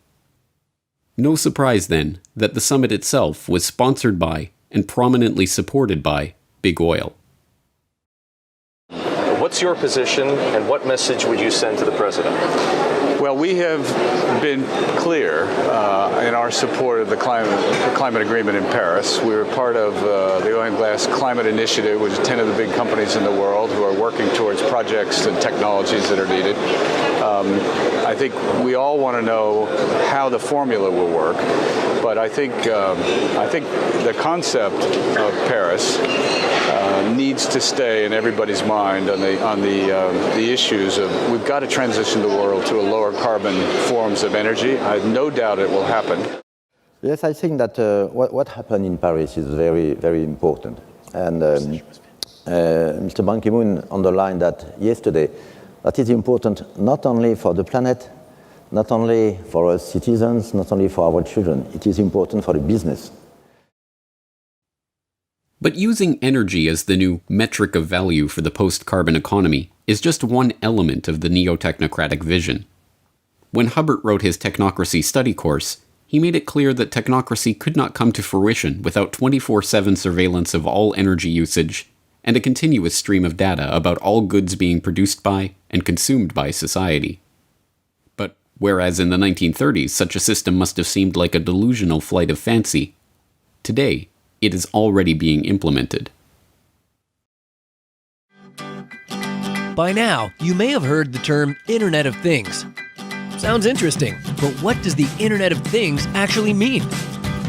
No surprise, then, that the summit itself was sponsored by and prominently supported by Big Oil. What's your position, and what message would you send to the president? Well, we have been clear in our support of the climate agreement in Paris. We were part of the Oil and Gas Climate Initiative, which is 10 of the big companies in the world who are working towards projects and technologies that are needed. I think we all want to know how the formula will work, but I think the concept of Paris needs to stay in everybody's mind on the issues of we've got to transition the world to a lower carbon forms of energy. I have no doubt it will happen. Yes, I think that what happened in Paris is very, very important. And Mr. Ban Ki-moon underlined that yesterday, that is important not only for the planet, not only for us citizens, not only for our children, it is important for the business. But using energy as the new metric of value for the post-carbon economy is just one element of the neo-technocratic vision. When Hubbert wrote his technocracy study course, he made it clear that technocracy could not come to fruition without 24/7 surveillance of all energy usage and a continuous stream of data about all goods being produced by and consumed by society. But whereas in the 1930s such a system must have seemed like a delusional flight of fancy, today it is already being implemented. By now, you may have heard the term Internet of Things. Sounds interesting, but what does the Internet of Things actually mean?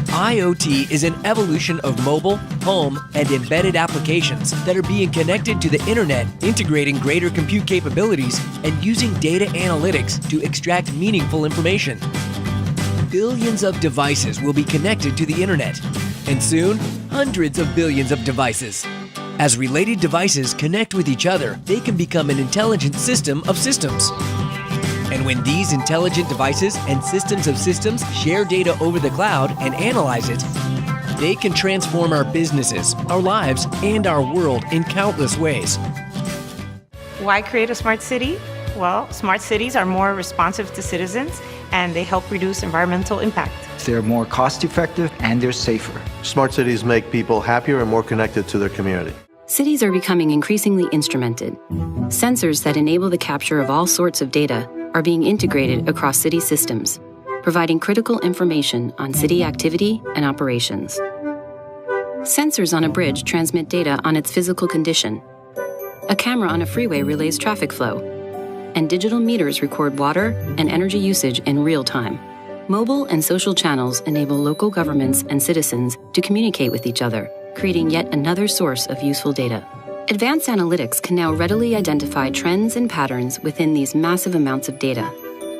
IoT is an evolution of mobile, home, and embedded applications that are being connected to the Internet, integrating greater compute capabilities and using data analytics to extract meaningful information. Billions of devices will be connected to the Internet, and soon, hundreds of billions of devices. As related devices connect with each other, they can become an intelligent system of systems. And when these intelligent devices and systems of systems share data over the cloud and analyze it, they can transform our businesses, our lives, and our world in countless ways. Why create a smart city? Well, smart cities are more responsive to citizens, and they help reduce environmental impact. They're more cost-effective and they're safer. Smart cities make people happier and more connected to their community. Cities are becoming increasingly instrumented. Sensors that enable the capture of all sorts of data are being integrated across city systems, providing critical information on city activity and operations. Sensors on a bridge transmit data on its physical condition. A camera on a freeway relays traffic flow, and digital meters record water and energy usage in real time. Mobile and social channels enable local governments and citizens to communicate with each other, creating yet another source of useful data. Advanced analytics can now readily identify trends and patterns within these massive amounts of data.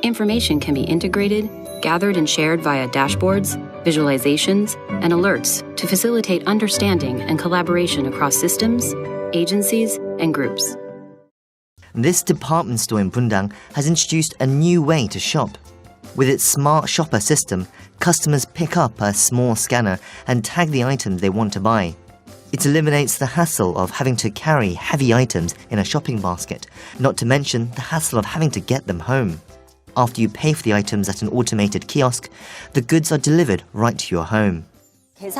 Information can be integrated, gathered and shared via dashboards, visualizations, and alerts to facilitate understanding and collaboration across systems, agencies, and groups. This department store in Bundang has introduced a new way to shop. With its smart shopper system, customers pick up a small scanner and tag the items they want to buy. It eliminates the hassle of having to carry heavy items in a shopping basket, not to mention the hassle of having to get them home. After you pay for the items at an automated kiosk, the goods are delivered right to your home. Before,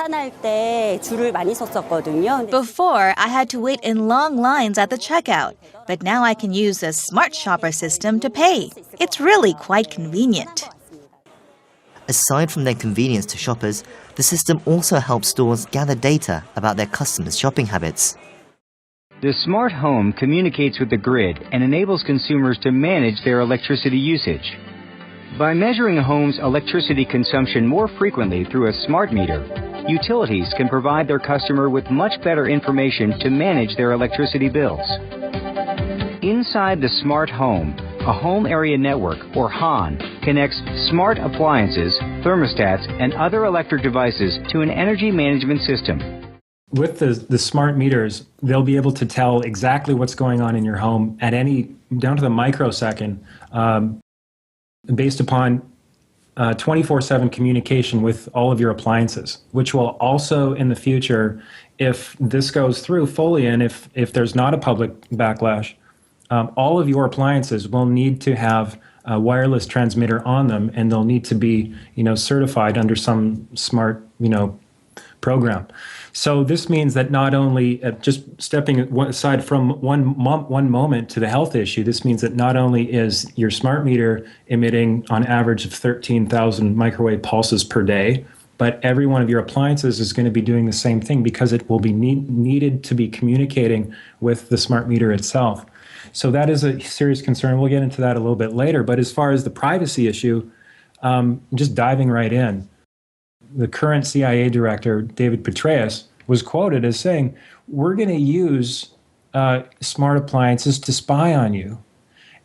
I had to wait in long lines at the checkout, but now I can use a smart shopper system to pay. It's really quite convenient. Aside from their convenience to shoppers, the system also helps stores gather data about their customers' shopping habits. The smart home communicates with the grid and enables consumers to manage their electricity usage. By measuring a home's electricity consumption more frequently through a smart meter, utilities can provide their customer with much better information to manage their electricity bills. Inside the smart home, a home area network, or HAN, connects smart appliances, thermostats, and other electric devices to an energy management system. With the smart meters, they'll be able to tell exactly what's going on in your home at down to the microsecond, based upon 24/7 communication with all of your appliances, which will also in the future, if this goes through fully and if there's not a public backlash, all of your appliances will need to have a wireless transmitter on them, and they'll need to be, certified under some smart, program. So this means that not only, just stepping aside from one moment to the health issue, this means that not only is your smart meter emitting on average of 13,000 microwave pulses per day, but every one of your appliances is going to be doing the same thing because it will be needed to be communicating with the smart meter itself. So that is a serious concern. We'll get into that a little bit later. But as far as the privacy issue, just diving right in, the current CIA director, David Petraeus, was quoted as saying, "We're going to use smart appliances to spy on you."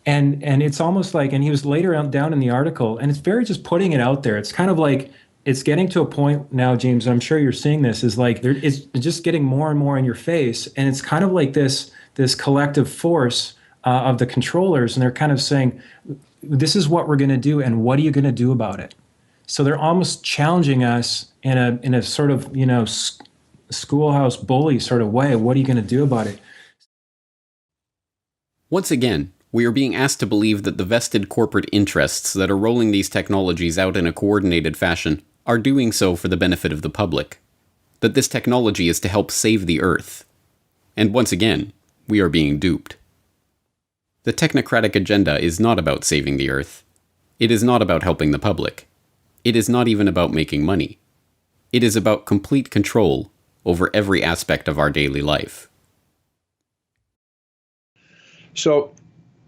And it's almost like, and he was later down in the article, and it's very just putting it out there. It's kind of like, it's getting to a point now, James, I'm sure you're seeing this, is like, it's just getting more and more in your face. And it's kind of like this collective force of the controllers, and they're kind of saying, this is what we're going to do, and what are you going to do about it? So they're almost challenging us in a sort of, schoolhouse bully sort of way. What are you going to do about it? Once again, we are being asked to believe that the vested corporate interests that are rolling these technologies out in a coordinated fashion are doing so for the benefit of the public. That this technology is to help save the Earth. And once again, we are being duped. The technocratic agenda is not about saving the Earth. It is not about helping the public. It is not even about making money. It is about complete control over every aspect of our daily life. So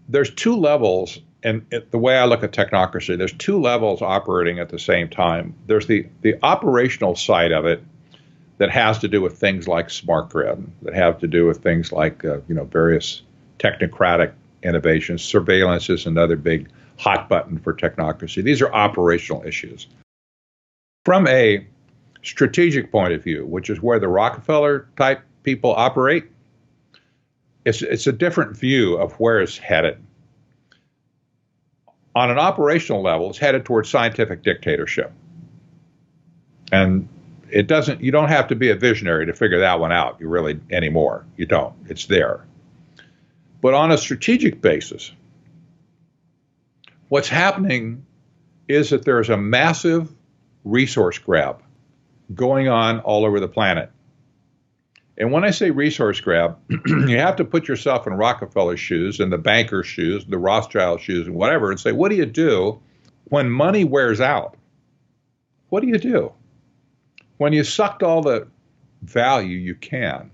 there's two levels, and the way I look at technocracy, there's two levels operating at the same time. There's the operational side of it that has to do with things like smart grid, that have to do with things like various technocratic innovations. Surveillance is another big hot button for technocracy. These are operational issues. From a strategic point of view, which is where the Rockefeller type people operate, it's a different view of where it's headed. On an operational level, it's headed towards scientific dictatorship. And you don't have to be a visionary to figure that one out, anymore. You don't. It's there. But on a strategic basis, What's happening is that there's a massive resource grab going on all over the planet. And when I say resource grab, you have to put yourself in Rockefeller's shoes and the banker's shoes, the Rothschild shoes and whatever, and say, what do you do when money wears out? What do you do? When you sucked all the value you can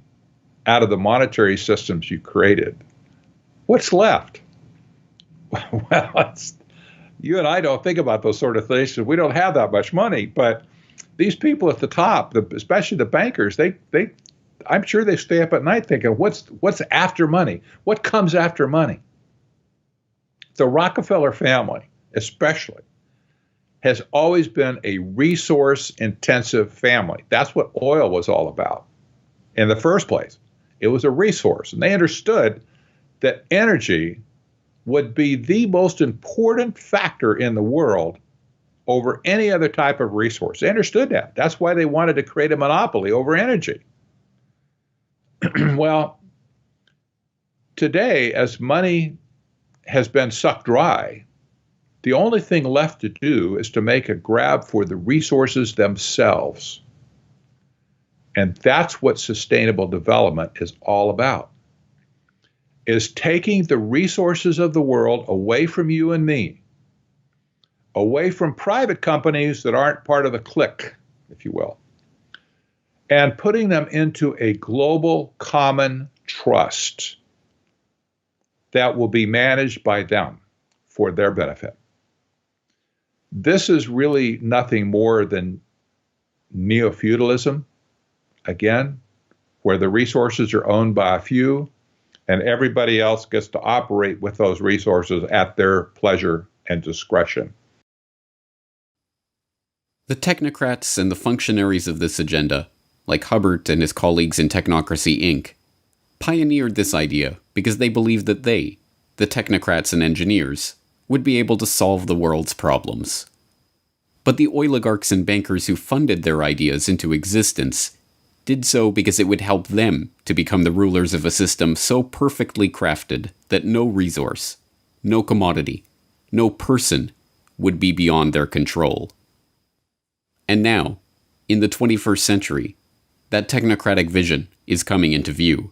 out of the monetary systems you created, what's left? Well, you and I don't think about those sort of things because we don't have that much money. But these people at the top, especially the bankers, I'm sure they stay up at night thinking, what's after money? What comes after money? The Rockefeller family, especially, has always been a resource-intensive family. That's what oil was all about in the first place. It was a resource, and they understood that energy would be the most important factor in the world over any other type of resource. They understood that. That's why they wanted to create a monopoly over energy. Well, today, as money has been sucked dry, the only thing left to do is to make a grab for the resources themselves. And that's what sustainable development is all about, is taking the resources of the world away from you and me, away from private companies that aren't part of the clique, if you will, and putting them into a global common trust that will be managed by them for their benefit. This is really nothing more than neo-feudalism, again, where the resources are owned by a few and everybody else gets to operate with those resources at their pleasure and discretion. The technocrats and the functionaries of this agenda, like Hubbard and his colleagues in Technocracy Inc., pioneered this idea because they believed that they, the technocrats and engineers, would be able to solve the world's problems. But the oligarchs and bankers who funded their ideas into existence did so because it would help them to become the rulers of a system so perfectly crafted that no resource, no commodity, no person would be beyond their control. And now, in the 21st century, that technocratic vision is coming into view.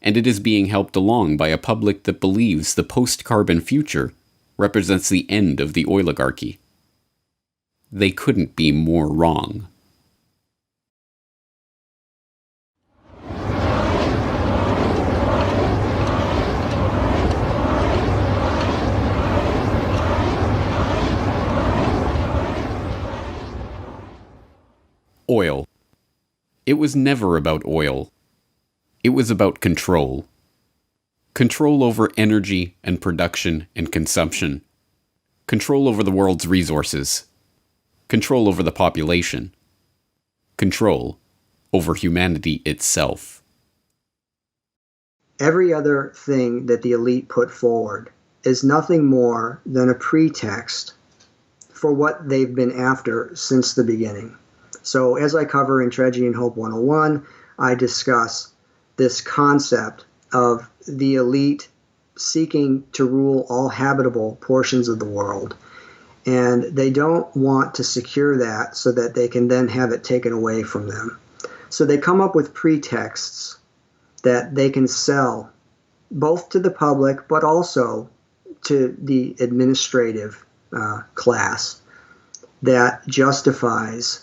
And it is being helped along by a public that believes the post-carbon future represents the end of the oligarchy. They couldn't be more wrong. Oil. It was never about oil. It was about control. Control over energy and production and consumption. Control over the world's resources. Control over the population. Control over humanity itself. Every other thing that the elite put forward is nothing more than a pretext for what they've been after since the beginning. So as I cover in Tragedy and Hope 101, I discuss this concept of the elite seeking to rule all habitable portions of the world. And they don't want to secure that so that they can then have it taken away from them. So they come up with pretexts that they can sell both to the public but also to the administrative class that justifies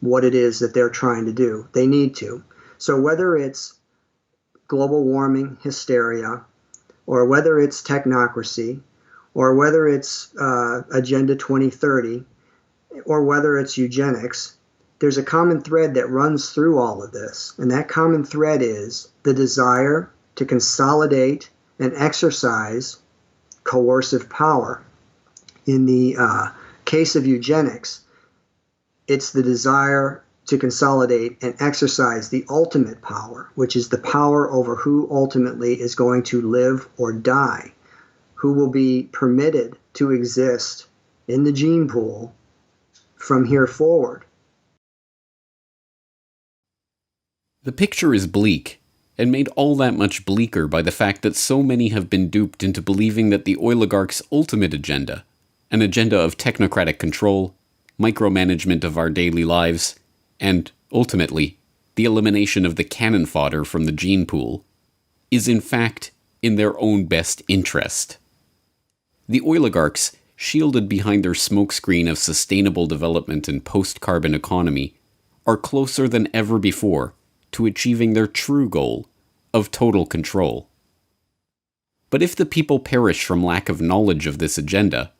what it is that they're trying to do. They need to. So whether it's global warming hysteria, or whether it's technocracy, or whether it's Agenda 2030, or whether it's eugenics, there's a common thread that runs through all of this. And that common thread is the desire to consolidate and exercise coercive power. In the case of eugenics, it's the desire to consolidate and exercise the ultimate power, which is the power over who ultimately is going to live or die, who will be permitted to exist in the gene pool from here forward. The picture is bleak, and made all that much bleaker by the fact that so many have been duped into believing that the oligarchs' ultimate agenda, an agenda of technocratic control, micromanagement of our daily lives, and, ultimately, the elimination of the cannon fodder from the gene pool, is in fact in their own best interest. The oligarchs, shielded behind their smokescreen of sustainable development and post-carbon economy, are closer than ever before to achieving their true goal of total control. But if the people perish from lack of knowledge of this agenda,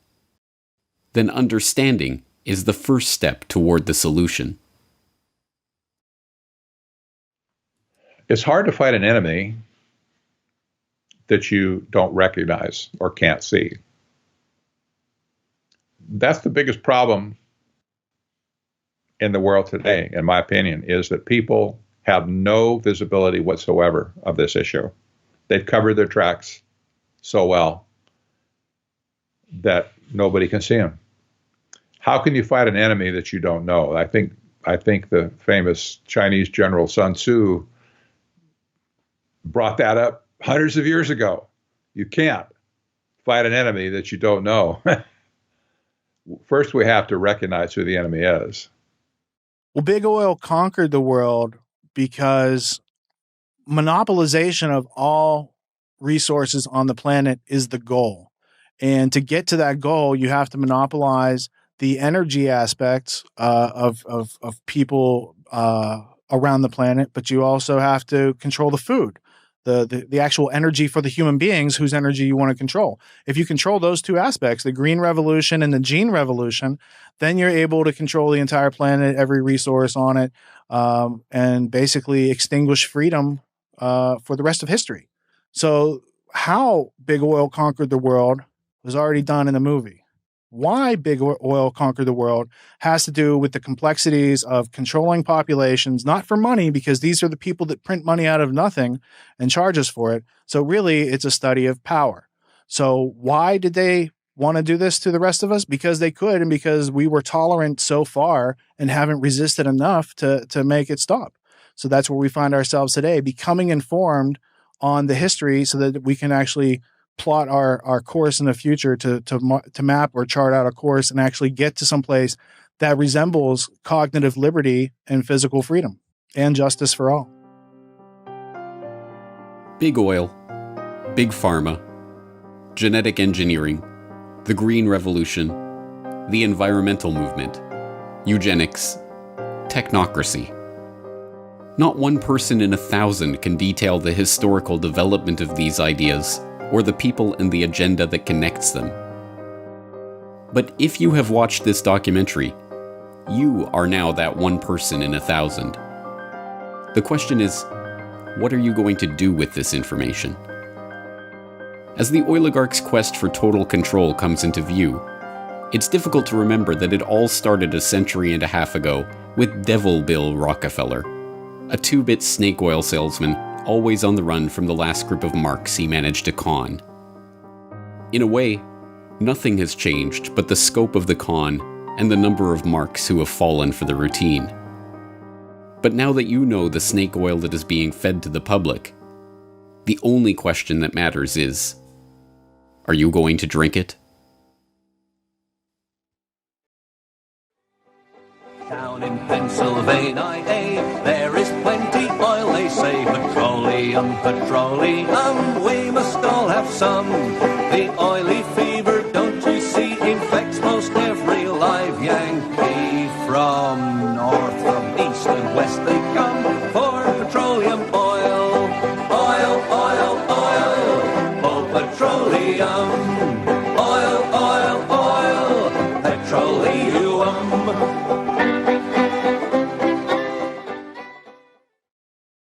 then understanding is the first step toward the solution. It's hard to fight an enemy that you don't recognize or can't see. That's the biggest problem in the world today, in my opinion, is that people have no visibility whatsoever of this issue. They've covered their tracks so well that nobody can see them. How can you fight an enemy that you don't know? I think the famous Chinese general Sun Tzu brought that up hundreds of years ago. You can't fight an enemy that you don't know. First, we have to recognize who the enemy is. Well, big oil conquered the world because monopolization of all resources on the planet is the goal. And to get to that goal, you have to monopolize the energy aspects of people around the planet, but you also have to control the food, the actual energy for the human beings whose energy you want to control. If you control those two aspects, the green revolution and the gene revolution, then you're able to control the entire planet, every resource on it, and basically extinguish freedom for the rest of history. So how big oil conquered the world was already done in the movie. Why big oil conquered the world has to do with the complexities of controlling populations, not for money, because these are the people that print money out of nothing and charge us for it. So really, it's a study of power. So why did they want to do this to the rest of us? Because they could, and because we were tolerant so far and haven't resisted enough to make it stop. So that's where we find ourselves today, becoming informed on the history so that we can actually plot our course in the future to map or chart out a course and actually get to some place that resembles cognitive liberty and physical freedom and justice for all. Big oil, big pharma, genetic engineering, the green revolution, the environmental movement, eugenics, technocracy. Not one person in 1,000 can detail the historical development of these ideas or the people and the agenda that connects them. But if you have watched this documentary, you are now that one person in 1,000. The question is, what are you going to do with this information? As the oligarchs' quest for total control comes into view, it's difficult to remember that it all started a century and a half ago with Devil Bill Rockefeller, a 2-bit snake oil salesman always on the run from the last group of marks he managed to con. In a way, nothing has changed but the scope of the con and the number of marks who have fallen for the routine. But now that you know the snake oil that is being fed to the public, the only question that matters is, are you going to drink it? Down in Pennsylvania, there is plenty oil, they say, petroleum, we must all have some.